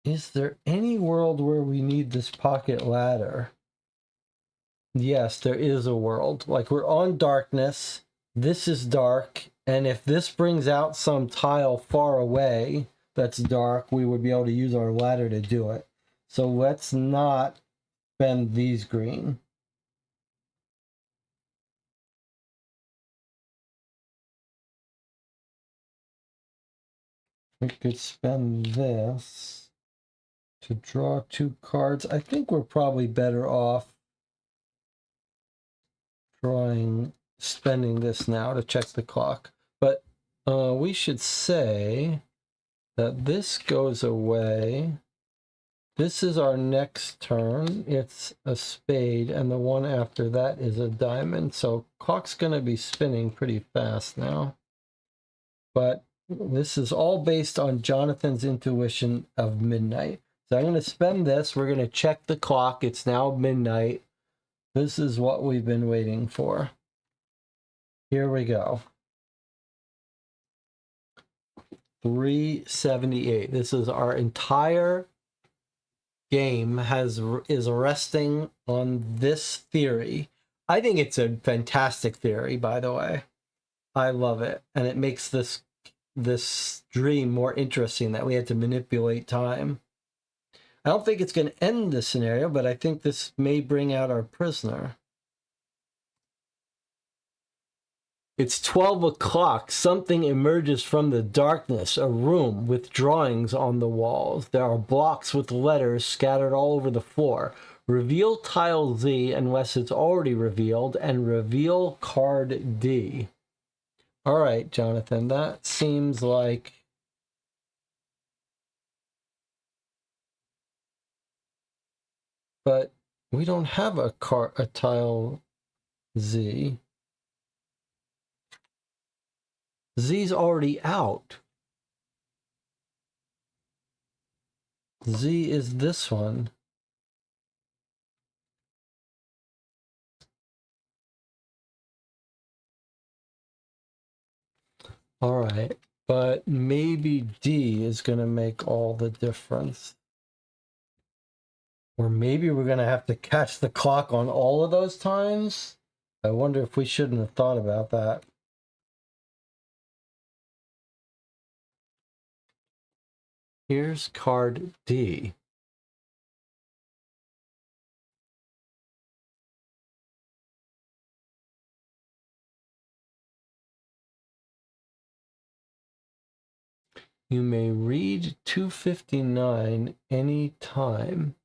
is there any world where we need this pocket ladder? Yes, there is a world. Like, we're on darkness. This is dark. And if this brings out some tile far away that's dark, we would be able to use our ladder to do it. So let's not spend these green. We could spend this to draw 2 cards. I think we're probably better off spending this now to check the clock. But we should say that this goes away. This is our next turn. It's a spade, and the one after that is a diamond. So clock's going to be spinning pretty fast now. But this is all based on Jonathan's intuition of midnight. So I'm going to spend this. We're going to check the clock. It's now midnight. This is what we've been waiting for. Here we go. 378. This is our entire game is resting on this theory. I think it's a fantastic theory, by the way. I love it, and it makes this dream more interesting that we had to manipulate time. I don't think it's going to end the scenario, but I think this may bring out our prisoner. It's 12 o'clock. Something emerges from the darkness, a room with drawings on the walls. There are blocks with letters scattered all over the floor. Reveal tile Z unless it's already revealed, and reveal card D. All right, Jonathan, that seems like... But we don't have a tile Z. Z's already out. Z is this one. All right, but maybe D is going to make all the difference. Or maybe we're going to have to catch the clock on all of those times. I wonder if we shouldn't have thought about that. Here's card D. You may read 259 any time.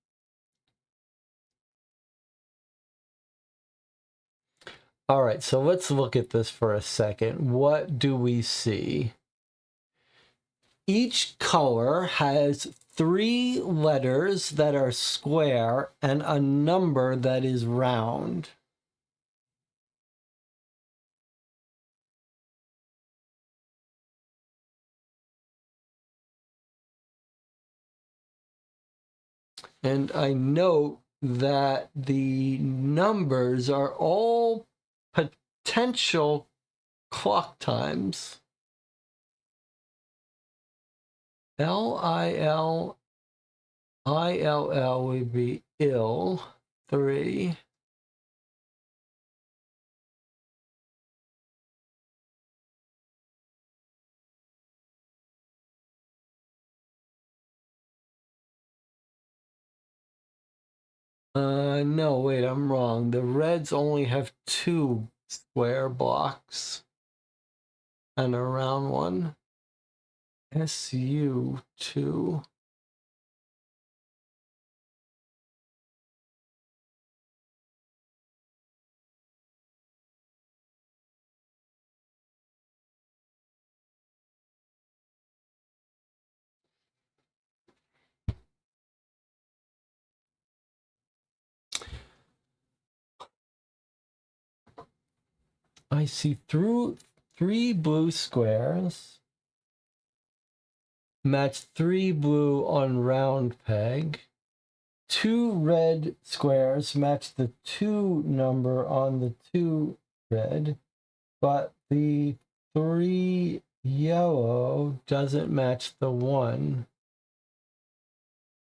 All right, so let's look at this for a second. What do we see? Each color has 3 letters that are square and a number that is round. And I note that the numbers are all potential clock times. L-I-L-I-L-L would be ill, 3. No, wait, I'm wrong. The reds only have 2 square blocks and a round one. SU2. I see through 3 blue squares. Match 3 blue on round peg. 2 red squares match the 2 number on the 2 red, but the 3 yellow doesn't match the 1.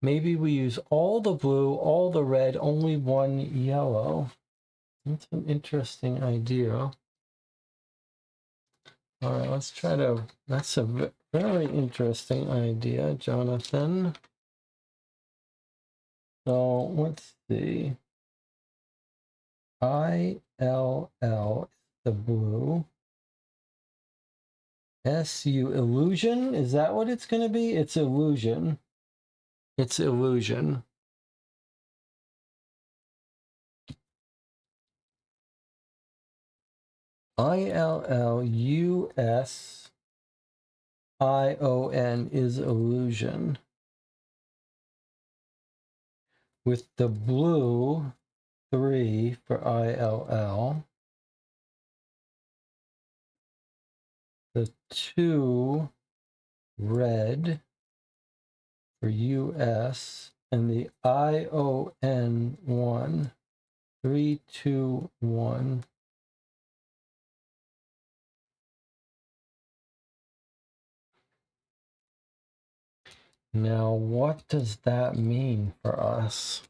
Maybe we use all the blue, all the red, only 1 yellow. That's an interesting idea. All right, let's try to... That's a very interesting idea, Jonathan. So let's see. ILL is the blue. SU illusion? Is that what it's going to be? It's illusion. It's illusion. ILLUSION is illusion. With the blue 3 for ILL. The 2 red for US, and the ION 1, 3, 2, 1. Now, what does that mean for us?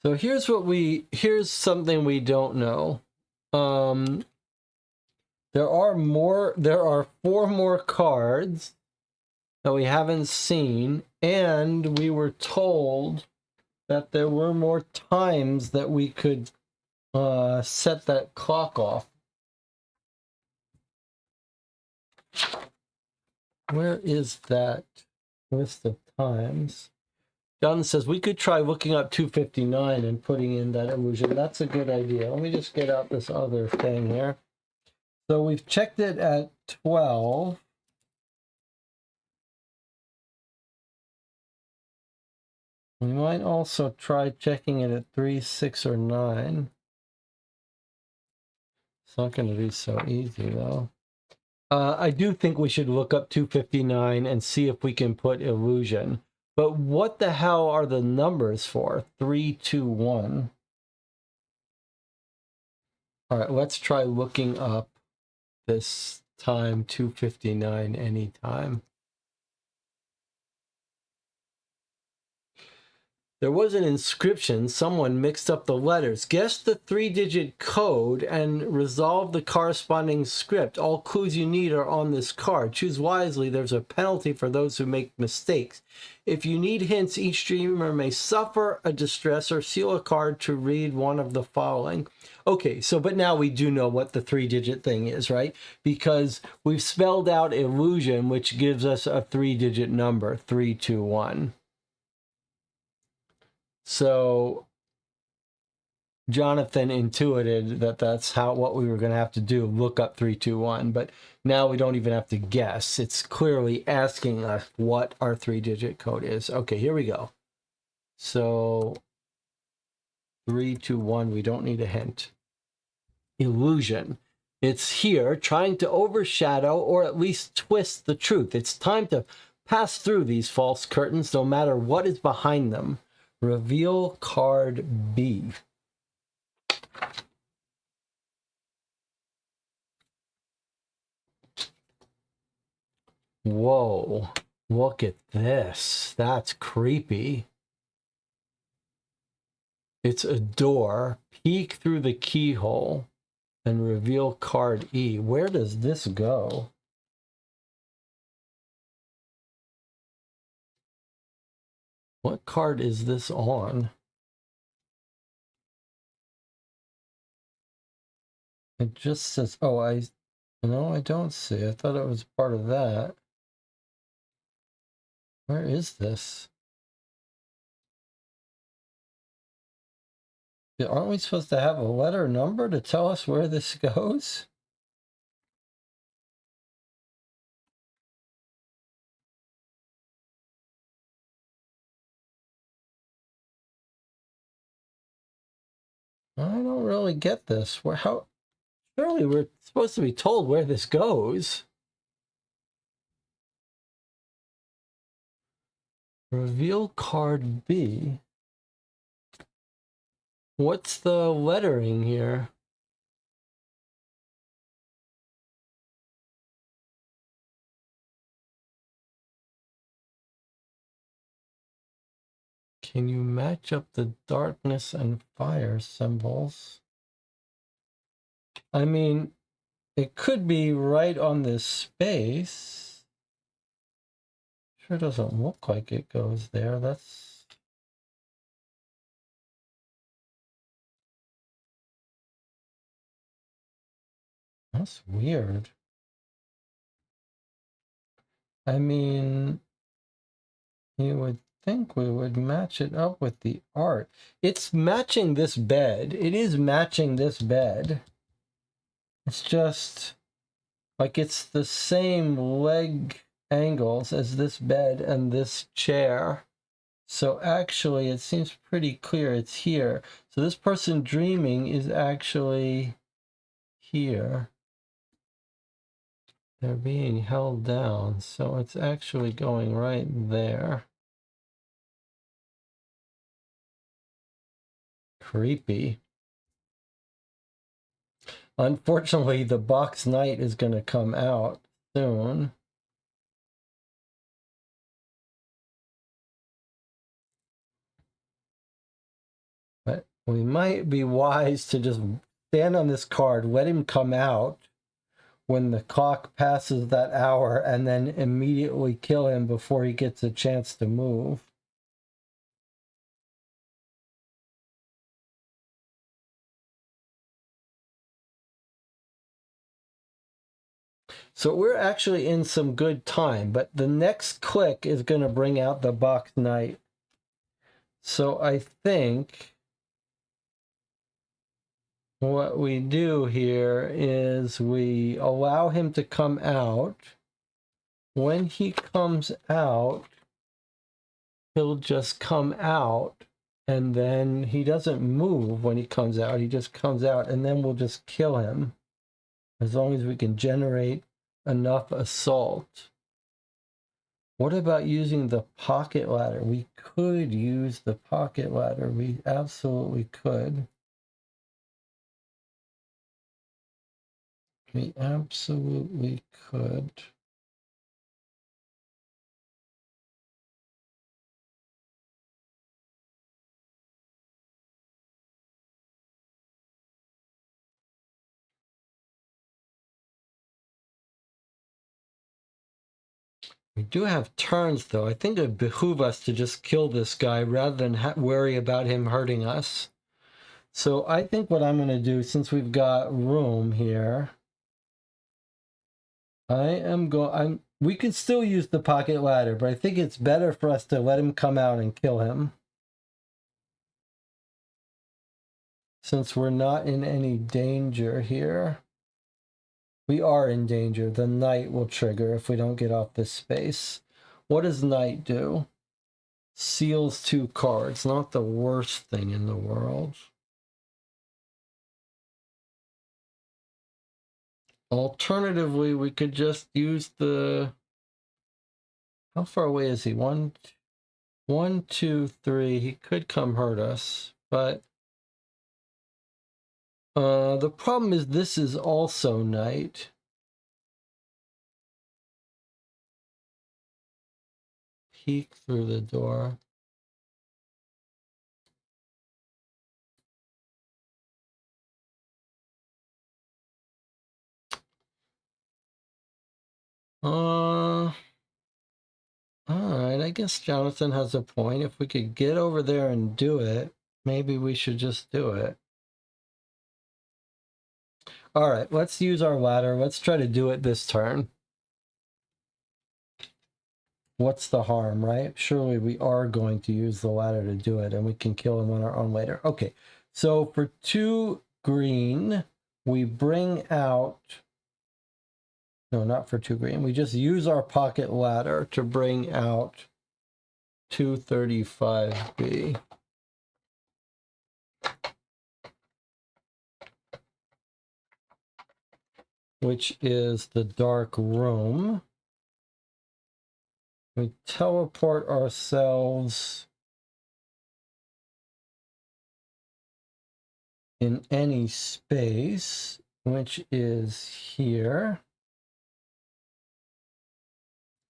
So here's something we don't know. There are 4 more cards that we haven't seen, and we were told that there were more times that we could set that clock off. Where is that list of times? John says we could try looking up 259 and putting in that illusion. That's a good idea. Let me just get out this other thing here. So we've checked it at 12. We might also try checking it at 3, 6, or 9. It's not going to be so easy, though. I do think we should look up 259 and see if we can put illusion. But what the hell are the numbers for? 3, 2, 1. All right, let's try looking up this time 259 anytime. There was an inscription. Someone mixed up the letters. Guess the 3-digit code and resolve the corresponding script. All clues you need are on this card. Choose wisely. There's a penalty for those who make mistakes. If you need hints, each dreamer may suffer a distress or seal a card to read one of the following. Okay, so but now we do know what the 3-digit thing is, right? Because we've spelled out illusion, which gives us a 3-digit number, 321. So Jonathan intuited that that's what we were going to have to do, look up 321, but now we don't even have to guess. It's clearly asking us what our 3-digit code is. Okay, here we go. So 321, we don't need a hint. Illusion. It's here trying to overshadow or at least twist the truth. It's time to pass through these false curtains no matter what is behind them. Reveal card B. Whoa, look at this. That's creepy. It's a door. Peek through the keyhole and reveal card E. Where does this go? What card is this on? It just says, oh, no, I don't see. I thought it was part of that. Where is this? Aren't we supposed to have a letter number to tell us where this goes? I don't really get this. Surely we're supposed to be told where this goes. Reveal card B. What's the lettering here? Can you match up the darkness and fire symbols? I mean, it could be right on this space. Sure doesn't look like it goes there. That's weird. I mean, you would think we would match it up with the art. It's matching this bed. It is matching this bed. It's just like it's the same leg angles as this bed and this chair. So actually, it seems pretty clear it's here. So this person dreaming is actually here. They're being held down, so it's actually going right there. Creepy. Unfortunately, the box knight is going to come out soon. But we might be wise to just stand on this card, let him come out when the clock passes that hour, and then immediately kill him before he gets a chance to move. So we're actually in some good time, but the next click is going to bring out the box knight. So I think what we do here is we allow him to come out. When he comes out, he'll just come out, and then he doesn't move when he comes out. He just comes out, and then we'll just kill him as long as we can generate enough assault. What about using the pocket ladder? We could use the pocket ladder. We absolutely could. We absolutely could. We do have turns, though. I think it would behoove us to just kill this guy rather than worry about him hurting us. So I think what I'm going to do, since we've got room here, we could still use the pocket ladder, but I think it's better for us to let him come out and kill him. Since we're not in any danger here. We are in danger. The knight will trigger if we don't get off this space. What does knight do? Seals 2 cards. Not the worst thing in the world. Alternatively, we could just use the... How far away is he? 1, 2, 3. He could come hurt us, but... the problem is this is also knight. Peek through the door. All right, I guess Jonathan has a point. If we could get over there and do it, maybe we should just do it. All right, let's use our ladder. Let's try to do it this turn. What's the harm, right? Surely we are going to use the ladder to do it, and we can kill him on our own later. Okay, so for 2 green, we bring out... No, not for 2 green. We just use our pocket ladder to bring out 235B. Which is the dark room. We teleport ourselves in any space, which is here.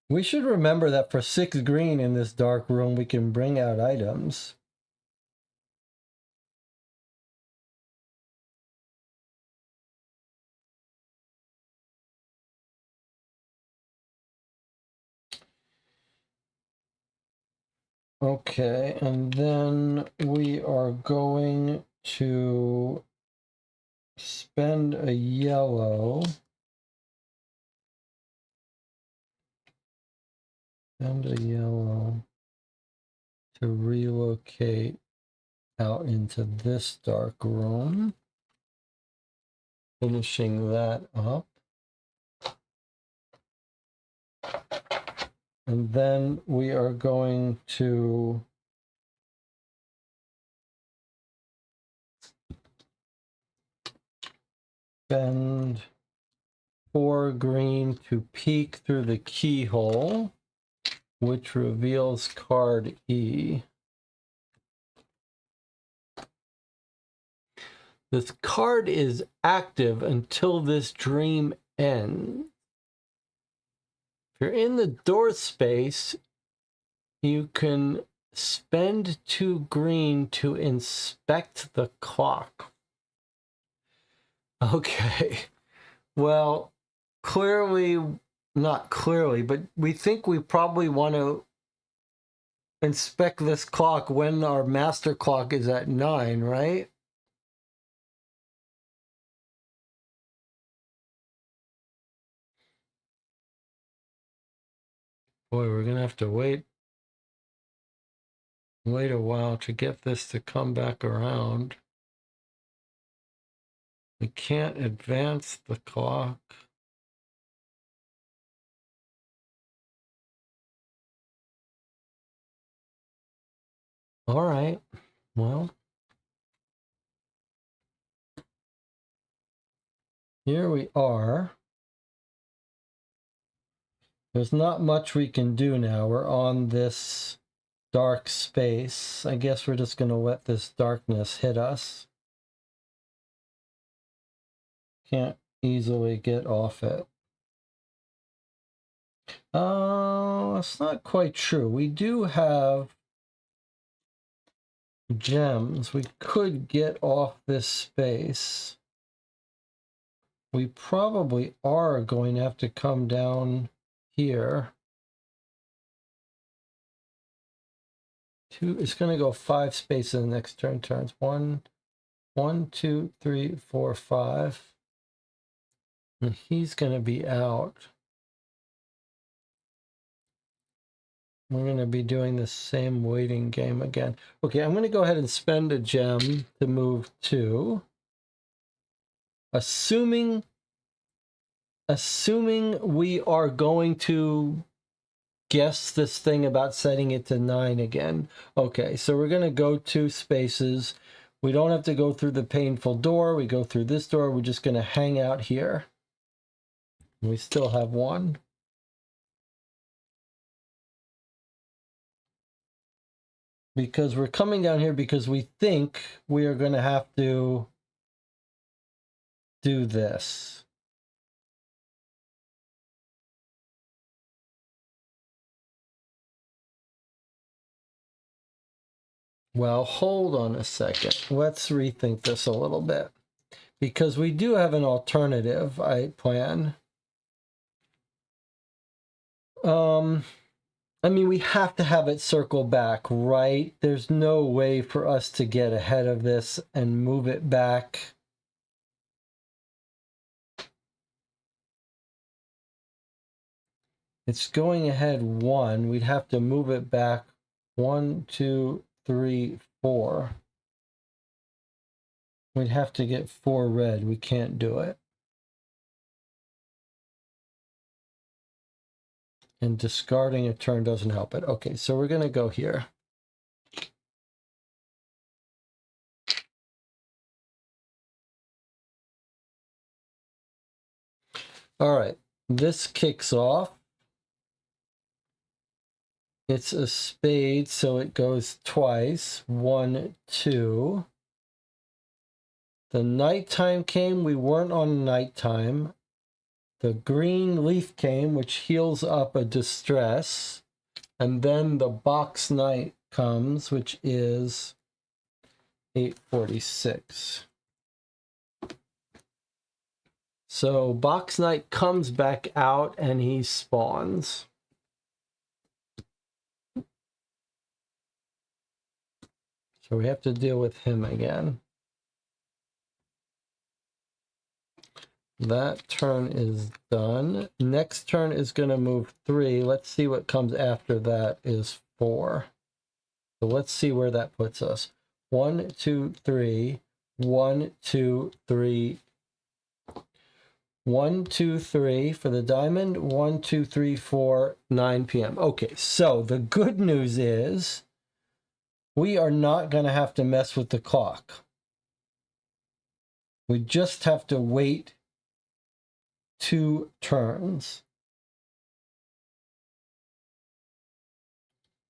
We should remember that for 6 green in this dark room, we can bring out items. Okay, and then we are going to spend a yellow. Spend a yellow to relocate out into this dark room. Finishing that up. And then we are going to spend 4 green to peek through the keyhole, which reveals card E. This card is active until this dream ends. If you're in the door space, you can spend 2 green to inspect the clock. Okay, well, clearly, not clearly, but we think we probably want to inspect this clock when our master clock is at 9, right? Boy, we're gonna have to wait a while to get this to come back around. We can't advance the clock. All right, well, here we are. There's not much we can do now. We're on this dark space. I guess we're just gonna let this darkness hit us. Can't easily get off it. That's not quite true. We do have gems. We could get off this space. We probably are going to have to come down here. It's going to go 5 spaces in the next turns. 1, 2, 3, 4, 5. And he's going to be out. We're going to be doing the same waiting game again. Okay, I'm going to go ahead and spend a gem to move 2. Assuming we are going to guess this thing about setting it to 9 again. Okay, so we're going to go 2 spaces. We don't have to go through the painful door. We go through this door. We're just going to hang out here. We still have 1. Because we're coming down here because we think we are going to have to do this. Well, hold on a second. Let's rethink this a little bit. Because we do have an alternative, I plan. I mean, we have to have it circle back, right? There's no way for us to get ahead of this and move it back. It's going ahead 1. We'd have to move it back 1, 2, 3, 4. We'd have to get 4 red. We can't do it. And discarding a turn doesn't help it. Okay, so we're going to go here. All right, this kicks off. It's a spade, so it goes twice. 1, 2. The nighttime came. We weren't on nighttime. The green leaf came, which heals up a distress. And then the box night comes, which is 846. So box night comes back out and he spawns. So we have to deal with him again. That turn is done. Next turn is going to move 3. Let's see what comes after that is 4. So let's see where that puts us. 1, 2, 3. 1, 2, 3. 1, 2, 3 for the diamond. 1, 2, 3, 4, 9 p.m. Okay, so the good news is we are not going to have to mess with the clock. We just have to wait 2 turns.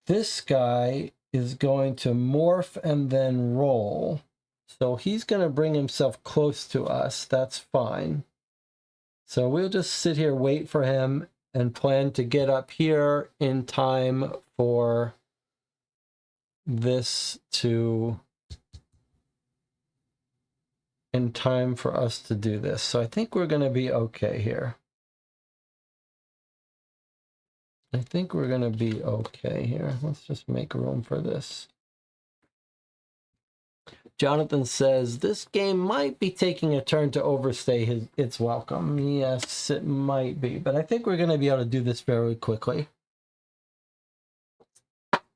This guy is going to morph and then roll. So he's going to bring himself close to us. That's fine. So we'll just sit here, wait for him, and plan to get up here in time for this to... in time for us to do this. So I think we're going to be okay here. I think we're going to be okay here. Let's just make room for this. Jonathan says, this game might be taking a turn to overstay its welcome. Yes, it might be, but I think we're going to be able to do this very quickly.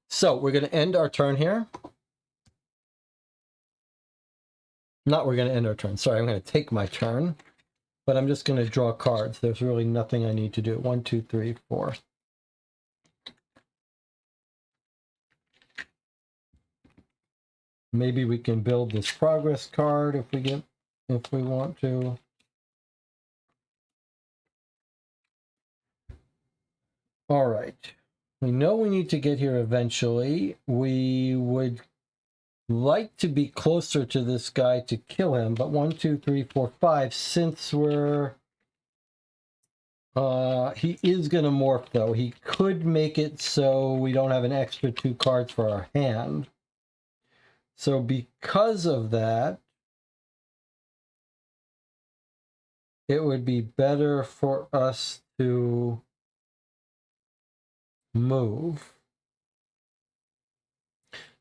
So we're going to end our turn here. Not we're going to end our turn. Sorry, I'm going to take my turn, but I'm just going to draw cards. There's really nothing I need to do. 1, 2, 3, 4. Maybe we can build this progress card if we want to. All right. We know we need to get here eventually. We would like to be closer to this guy to kill him, but 1, 2, 3, 4, 5, since we're he is gonna morph though. He could make it so we don't have an extra 2 cards for our hand. So because of that, it would be better for us to move.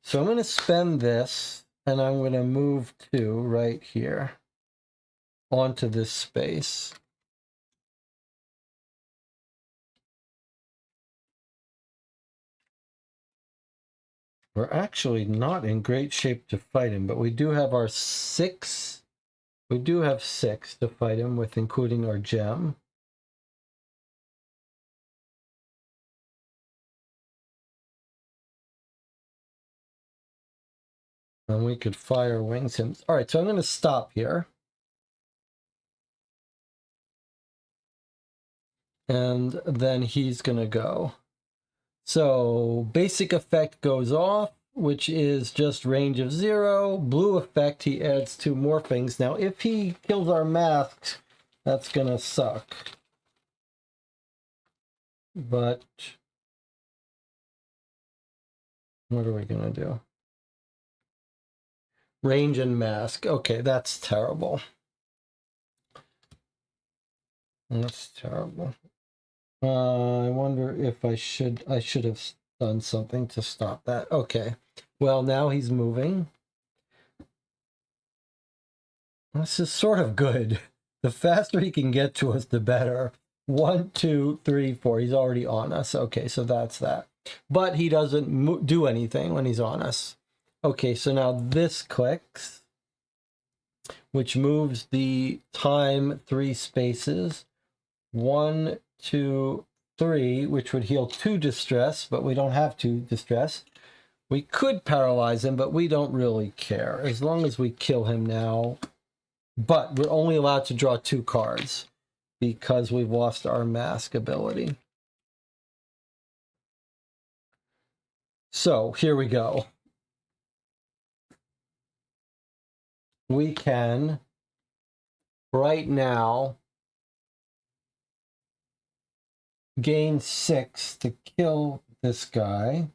So I'm going to spend this, and I'm going to move 2 right here onto this space. We're actually not in great shape to fight him, but we do have our 6. We do have 6 to fight him with, including our gem. And we could fire wings him. All right, so I'm going to stop here. And then he's going to go. So basic effect goes off, which is just range of 0. Blue effect, he adds 2 morphings. Now, if he kills our masks, that's going to suck. But what are we going to do? Range and mask. Okay, that's terrible. That's terrible. I wonder if I should have done something to stop that. Okay. Well, now he's moving. This is sort of good. The faster he can get to us, the better. 1, 2, 3, 4. He's already on us. Okay, so that's that. But he doesn't do anything when he's on us. Okay, so now this clicks, which moves the time 3 spaces. 1, 2, 3, which would heal 2 distress, but we don't have 2 distress. We could paralyze him, but we don't really care as long as we kill him now. But we're only allowed to draw 2 cards because we've lost our mask ability. So here we go. we can right now gain 6 to kill this guy,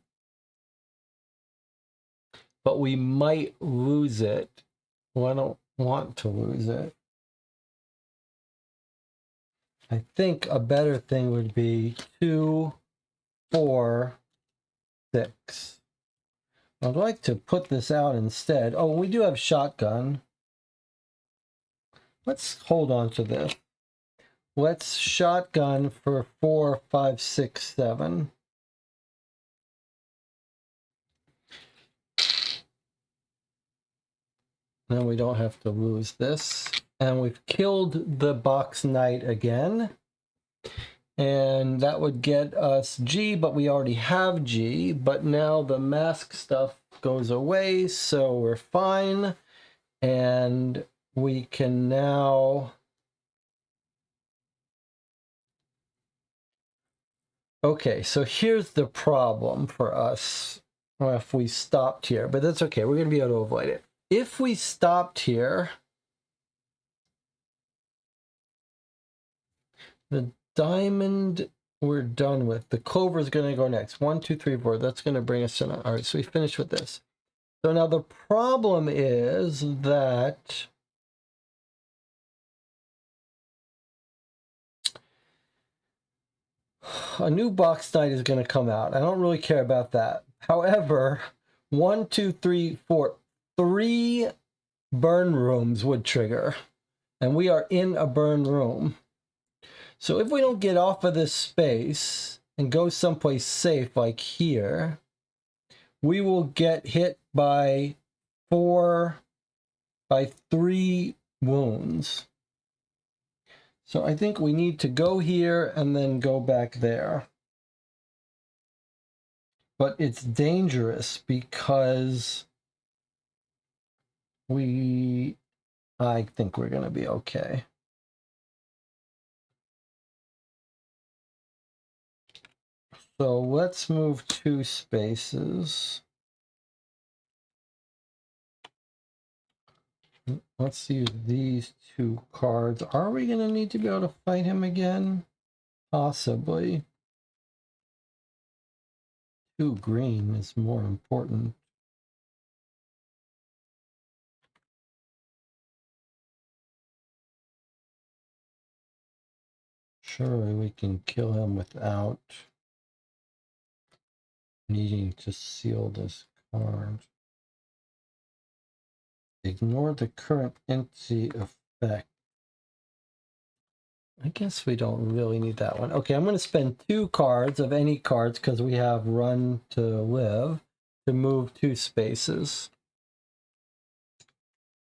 but we might lose it. Well, I don't want to lose it. I think a better thing would be 2, 4, 6. I'd like to put this out instead. Oh, we do have shotgun. Let's hold on to this. Let's shotgun for 4, 5, 6, 7. Then we don't have to lose this. And we've killed the box knight again. And that would get us G, but we already have G. But now the mask stuff goes away, so we're fine. And we can now... Okay, so here's the problem for us if we stopped here, but that's okay. We're going to be able to avoid it. If we stopped here, the diamond we're done with. The clover is going to go next. 1, 2, 3, 4. That's going to bring us in. All right, so we finished with this. So now the problem is that a new box knight is going to come out. I don't really care about that. However, 1, 2, 3, 4, 3 burn rooms would trigger, and we are in a burn room. So if we don't get off of this space and go someplace safe like here, we will get hit by 3 wounds. So I think we need to go here and then go back there. But it's dangerous because I think we're going to be okay. So let's move 2 spaces. Let's use these 2 cards. Are we going to need to be able to fight him again? Possibly. 2 green is more important. Surely we can kill him without needing to seal this card. Ignore the current entity effect. I guess we don't really need that one. Okay, I'm going to spend 2 cards of any cards because we have run to live to move 2 spaces.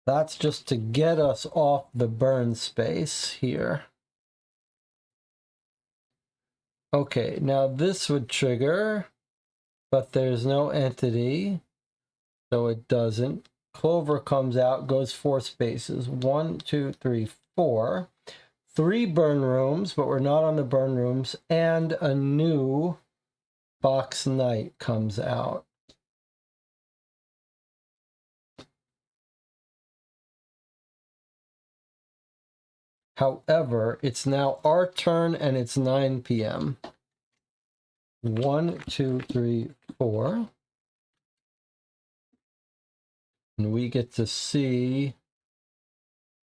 That's just to get us off the burn space here. Okay, now this would trigger, but there's no entity, so it doesn't. Clover comes out, goes 4 spaces. 1, 2, 3, 4. 3 burn rooms, but we're not on the burn rooms, and a new box knight comes out. However, it's now our turn and it's 9 p.m. 1, 2, 3, 4. And we get to see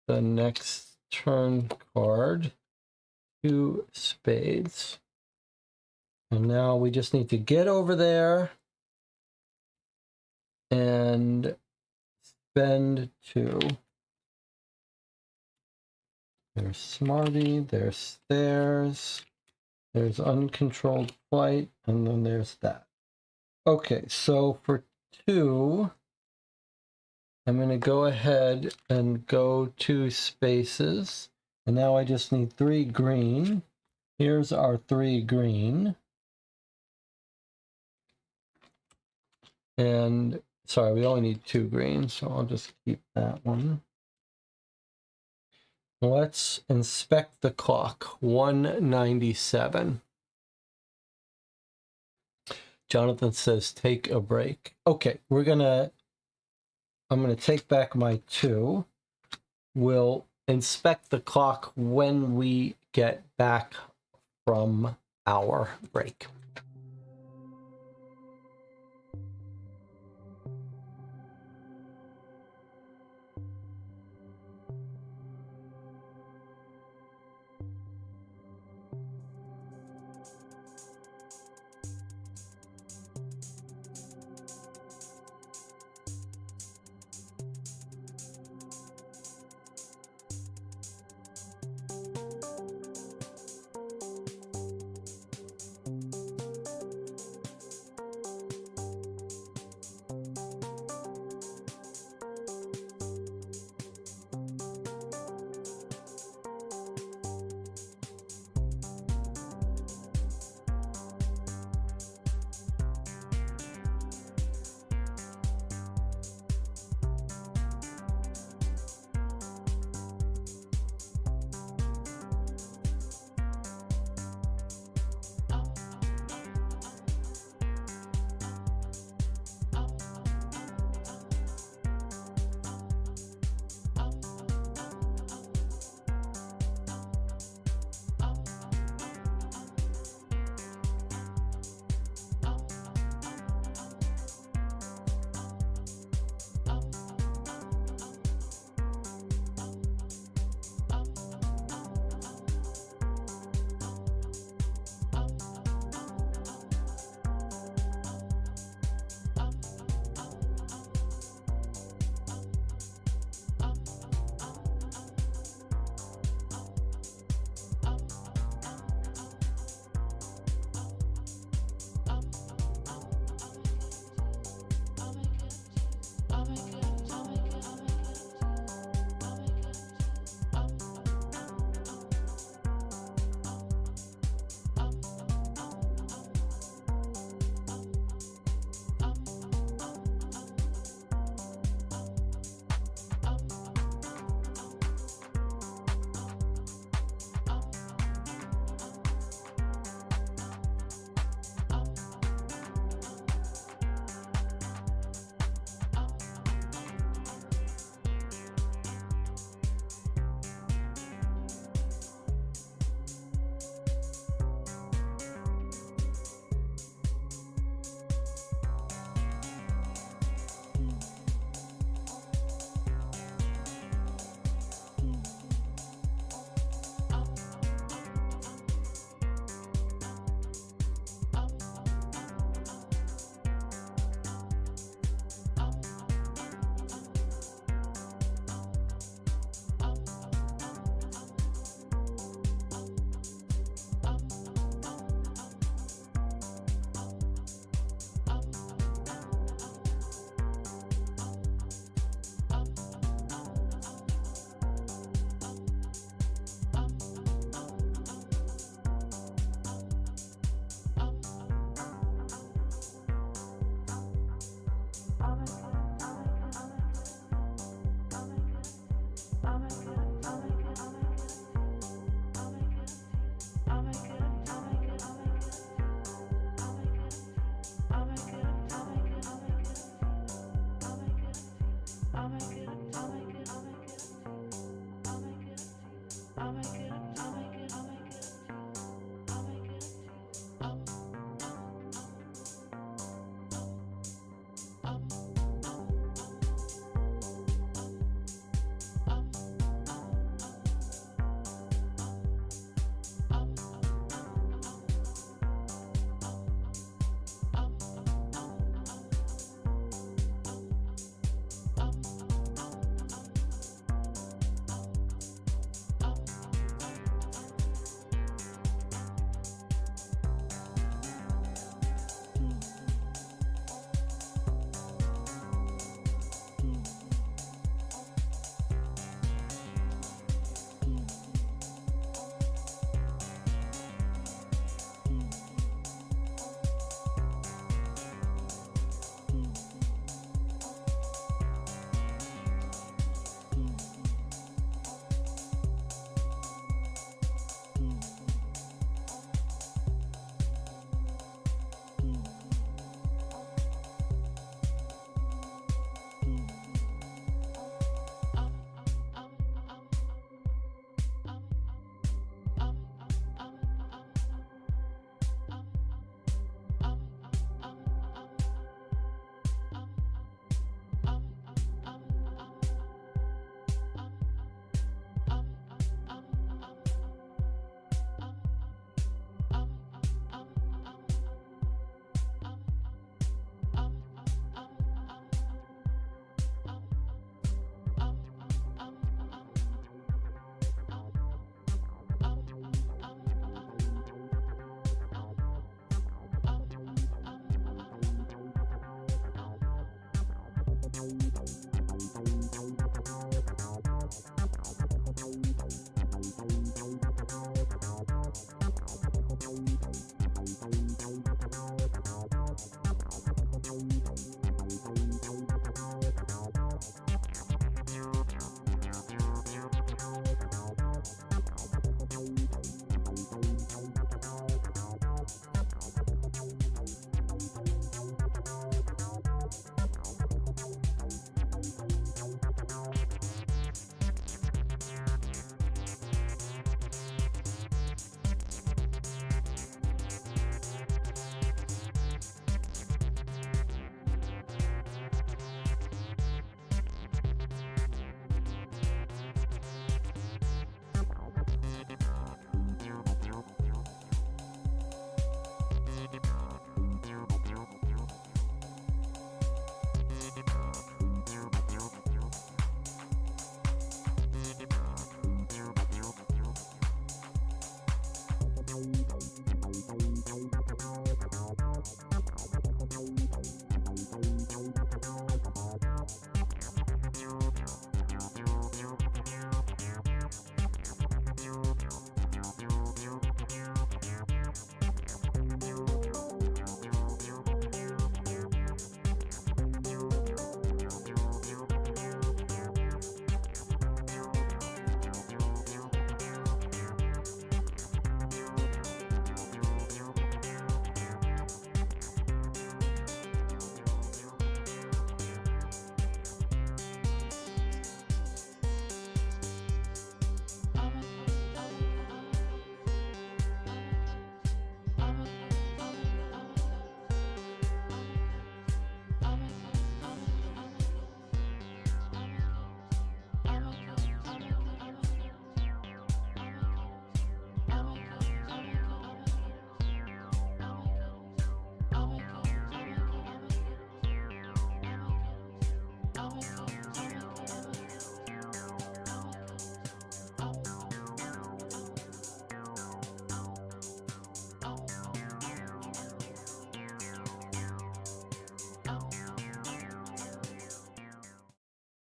the next turn card. 2 spades. And now we just need to get over there and spend 2. There's Smarty, there's Stairs, there's Uncontrolled Flight, and then there's that. Okay, so for 2, I'm going to go ahead and go 2 spaces. And now I just need 3 green. Here's our 3 green. And, sorry, we only need 2 green, so I'll just keep that one. Let's inspect the clock. 1:97. Jonathan says, take a break. Okay, I'm gonna take back my 2. We'll inspect the clock when we get back from our break.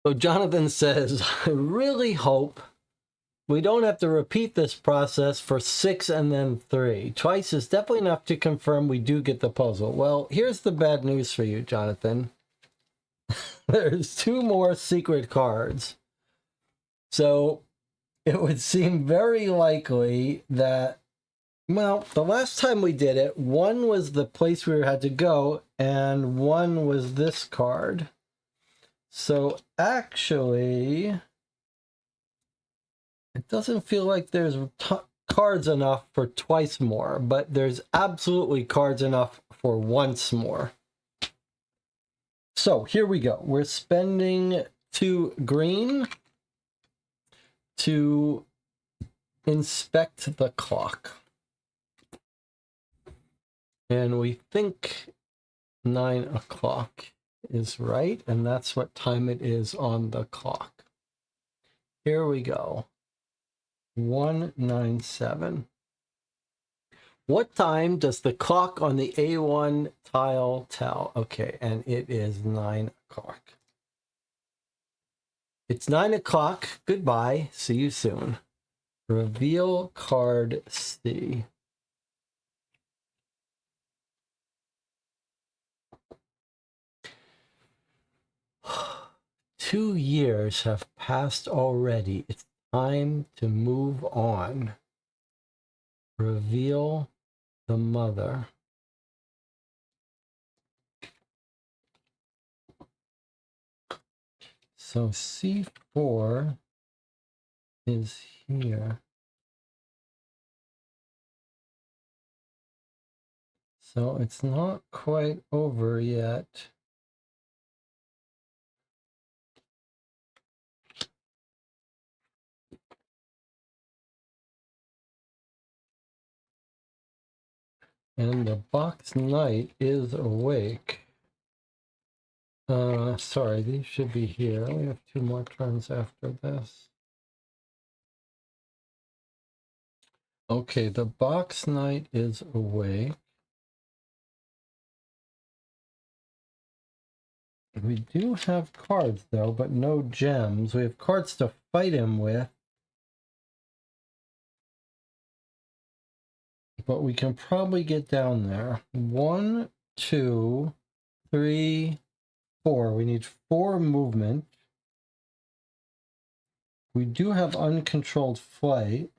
So Jonathan says, I really hope we don't have to repeat this process for 6 and then 3. Twice is definitely enough to confirm we do get the puzzle. Well, here's the bad news for you, Jonathan. There's 2 more secret cards. So it would seem very likely that, well, the last time we did it, 1 was the place we had to go, and 1 was this card. So actually, it doesn't feel like there's cards enough for twice more, but there's absolutely cards enough for once more. So here we go. We're spending 2 green to inspect the clock. And we think 9 o'clock is right, and that's what time it is on the clock. Here we go. 197. What time does the clock on the A1 tile tell? Okay, and it is 9 o'clock. It's 9 o'clock. Goodbye. See you soon. Reveal card C. Two years have passed already. It's time to move on. Reveal the mother. So C4 is here. So it's not quite over yet. And the box knight is awake. Sorry, these should be here. We have 2 more turns after this. Okay, the box knight is awake. We do have cards, though, but no gems. We have cards to fight him with. But we can probably get down there. 1, 2, 3, 4. We need 4 movement. We do have uncontrolled flight.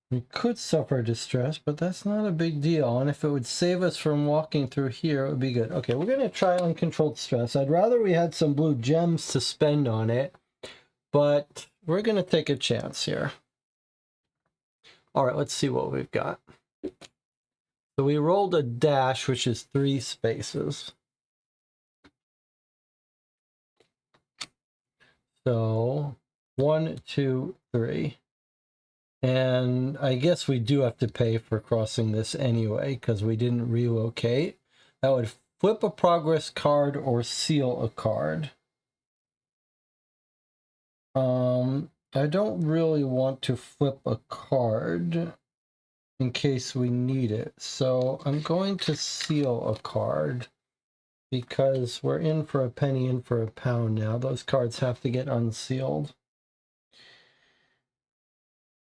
We could suffer distress, but that's not a big deal. And if it would save us from walking through here, it would be good. Okay, we're going to try uncontrolled stress. I'd rather we had some blue gems to spend on it, but we're going to take a chance here. All right, let's see what we've got. So we rolled a dash, which is 3 spaces. So 1, 2, 3. And I guess we do have to pay for crossing this anyway, because we didn't relocate. That would flip a progress card or seal a card. I don't really want to flip a card in case we need it. So I'm going to seal a card because we're in for a penny, in for a pound now. Those cards have to get unsealed.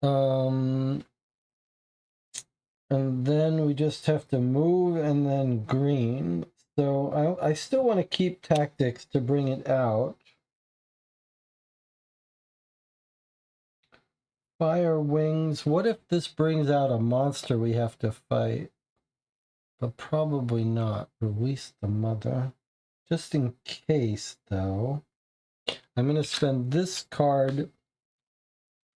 And then we just have to move and then green. So I still want to keep tactics to bring it out. Fire wings. What if this brings out a monster we have to fight? But probably not. Release the mother. Just in case, though, I'm going to spend this card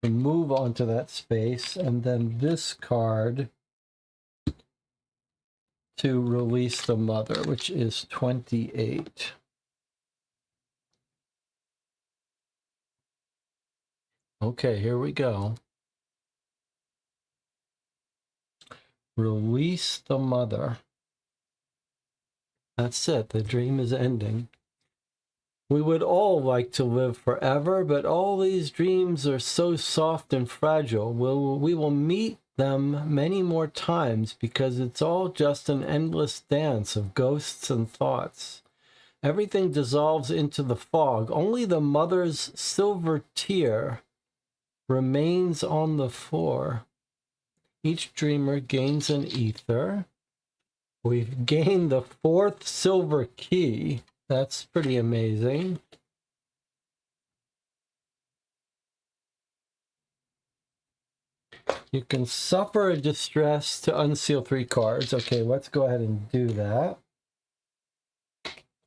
to move onto that space, and then this card to release the mother, which is 28. Okay, here we go. Release the mother. That's it. The dream is ending. We would all like to live forever, but all these dreams are so soft and fragile. We will meet them many more times because it's all just an endless dance of ghosts and thoughts. Everything dissolves into the fog. Only the mother's silver tear remains on the floor. Each dreamer gains an ether. We've gained the 4th silver key. That's pretty amazing. You can suffer a distress to unseal 3 cards. Okay, let's go ahead and do that.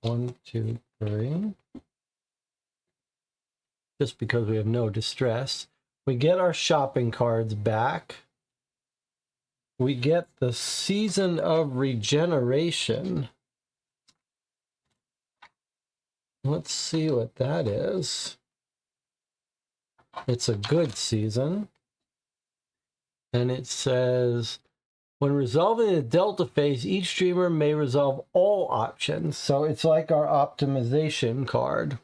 1, 2, 3. Just because we have no distress. We get our shopping cards back. We get the Season of Regeneration. Let's see what that is. It's a good season. And it says, when resolving the Delta phase, each dreamer may resolve all options. So it's like our optimization card.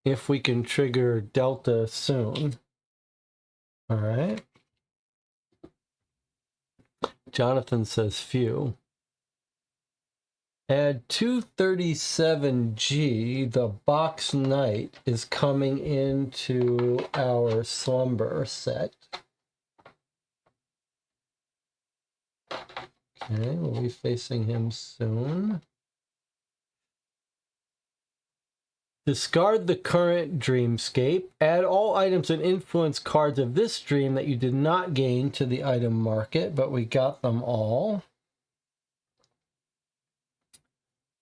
If we can trigger Delta soon. All right. Jonathan says few. Add 237G, the Box Knight, is coming into our slumber set. Okay, we'll be facing him soon. Discard the current dreamscape. Add all items and influence cards of this dream that you did not gain to the item market, but we got them all.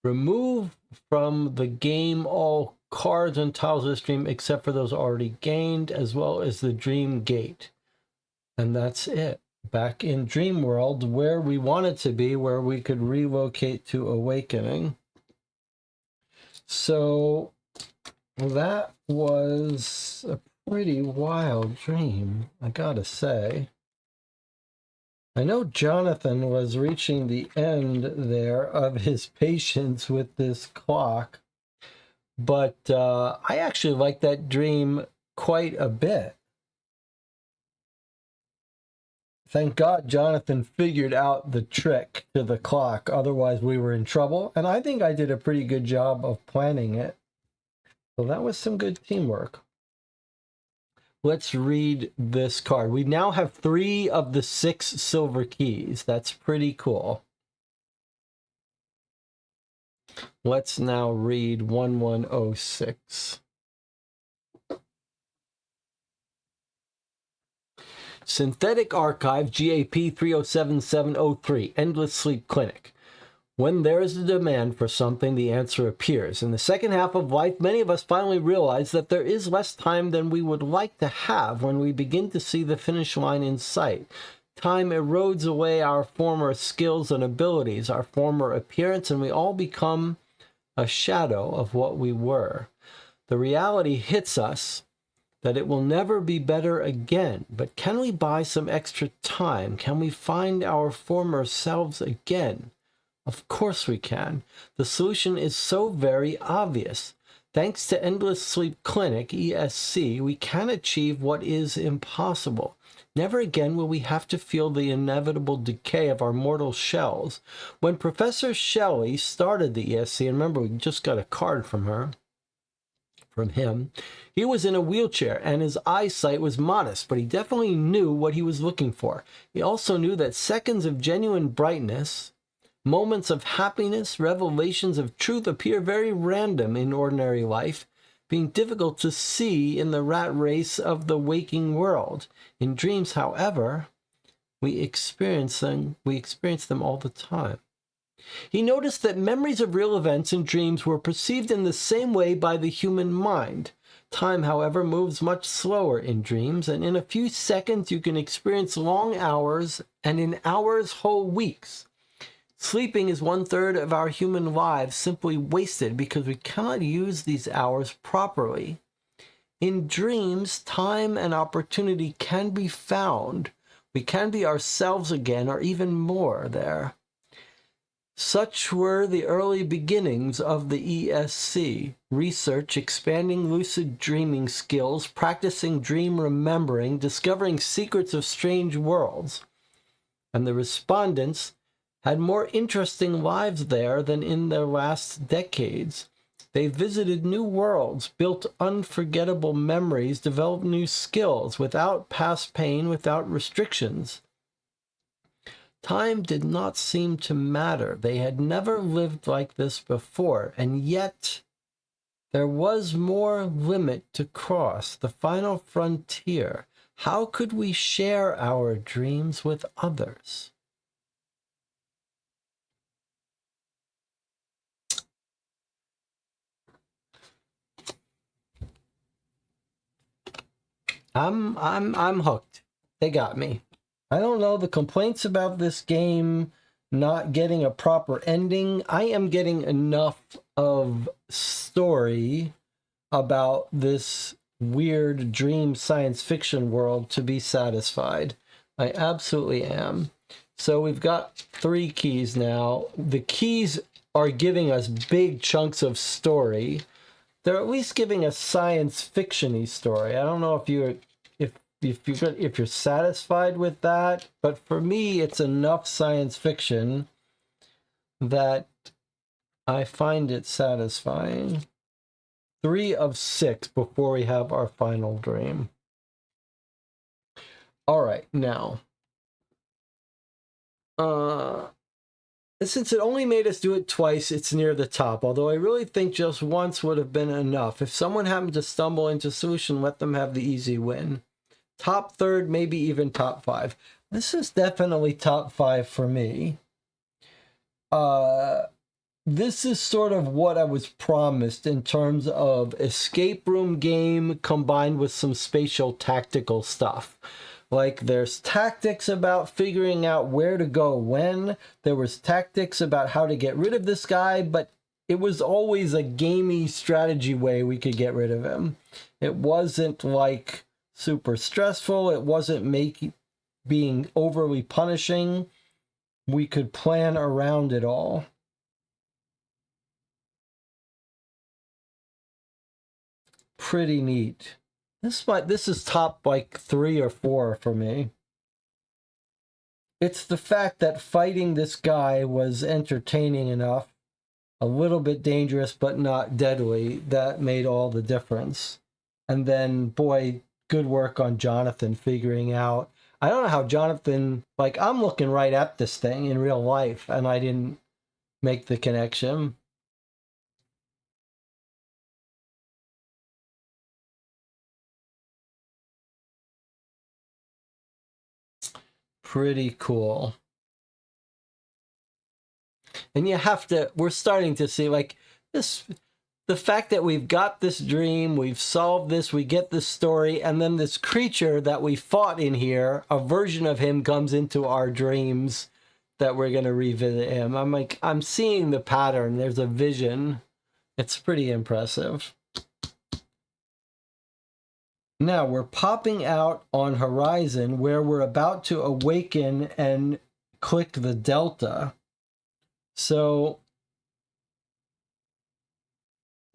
Remove from the game all cards and tiles of this dream except for those already gained, as well as the dream gate. And that's it. Back in Dream World, where we wanted to be, where we could relocate to Awakening. So that was a pretty wild dream, I gotta say. I know Jonathan was reaching the end there of his patience with this clock, but I actually like that dream quite a bit. Thank God Jonathan figured out the trick to the clock, otherwise we were in trouble, and I think I did a pretty good job of planning it. So that was some good teamwork. Let's read this card. We now have 3 of the 6 silver keys. That's pretty cool. Let's now read 1106. Synthetic Archive, GAP 307703, Endless Sleep Clinic. When there is a demand for something, the answer appears. In the second half of life, many of us finally realize that there is less time than we would like to have when we begin to see the finish line in sight. Time erodes away our former skills and abilities, our former appearance, and we all become a shadow of what we were. The reality hits us that it will never be better again. But can we buy some extra time? Can we find our former selves again? Of course we can. The solution is so very obvious. Thanks to Endless Sleep Clinic, ESC, we can achieve what is impossible. Never again will we have to feel the inevitable decay of our mortal shells. When Professor Shelley started the ESC, and remember we just got a card from him, he was in a wheelchair and his eyesight was modest, but he definitely knew what he was looking for. He also knew that seconds of genuine brightness, moments of happiness, revelations of truth appear very random in ordinary life, being difficult to see in the rat race of the waking world. In dreams, however, we experience them all the time. He noticed that memories of real events in dreams were perceived in the same way by the human mind. Time, however, moves much slower in dreams, and in a few seconds you can experience long hours, and in hours, whole weeks. Sleeping is 1/3 of our human lives simply wasted because we cannot use these hours properly. In dreams, time and opportunity can be found. We can be ourselves again, or even more there. Such were the early beginnings of the ESC. Research, expanding lucid dreaming skills, practicing dream remembering, discovering secrets of strange worlds. And the respondents had more interesting lives there than in their last decades. They visited new worlds, built unforgettable memories, developed new skills without past pain, without restrictions. Time did not seem to matter. They had never lived like this before, and yet there was more limit to cross, the final frontier. How could we share our dreams with others? I'm hooked. They got me. I don't know the complaints about this game not getting a proper ending. I am getting enough of story about this weird dream science fiction world to be satisfied. I absolutely am. So we've got 3 keys now. The keys are giving us big chunks of story. They're at least giving a science fiction-y story. I don't know if you're satisfied with that, but for me, it's enough science fiction that I find it satisfying. 3 of 6 before we have our final dream. All right, now, since it only made us do it twice, it's near the top, although I really think just once would have been enough. If someone happened to stumble into solution, let them have the easy win. Top third, maybe even top 5. This is definitely top 5 for me. This is sort of what I was promised in terms of escape room game combined with some spatial tactical stuff. Like, there's tactics about figuring out where to go when. There was tactics about how to get rid of this guy, but it was always a gamey strategy way we could get rid of him. It wasn't like super stressful. It wasn't being overly punishing. We could plan around it all. Pretty neat. This is top like 3 or 4 for me. It's the fact that fighting this guy was entertaining enough, a little bit dangerous but not deadly, that made all the difference. And then, boy, good work on Jonathan figuring out. I don't know how Jonathan, like, I'm looking right at this thing in real life and I didn't make the connection. Pretty cool. And we're starting to see, like, this, the fact that we've got this dream, we've solved this, we get this story, and then this creature that we fought in here, a version of him comes into our dreams that we're going to revisit him. I'm seeing the pattern. There's a vision. It's pretty impressive. Now we're popping out on horizon where we're about to awaken and click the delta. So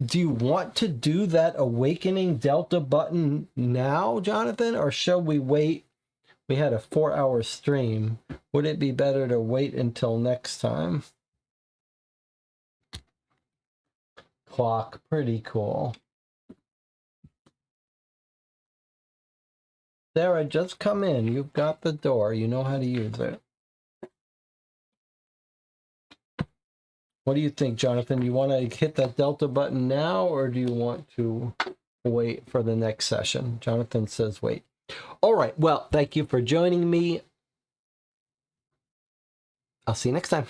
do you want to do that awakening delta button now, Jonathan, or shall we wait? We had a 4-hour stream. Would it be better to wait until next time? Clock, pretty cool. Sarah, just come in. You've got the door. You know how to use it. What do you think, Jonathan? Do you want to hit that delta button now, or do you want to wait for the next session? Jonathan says wait. All right. Well, thank you for joining me. I'll see you next time.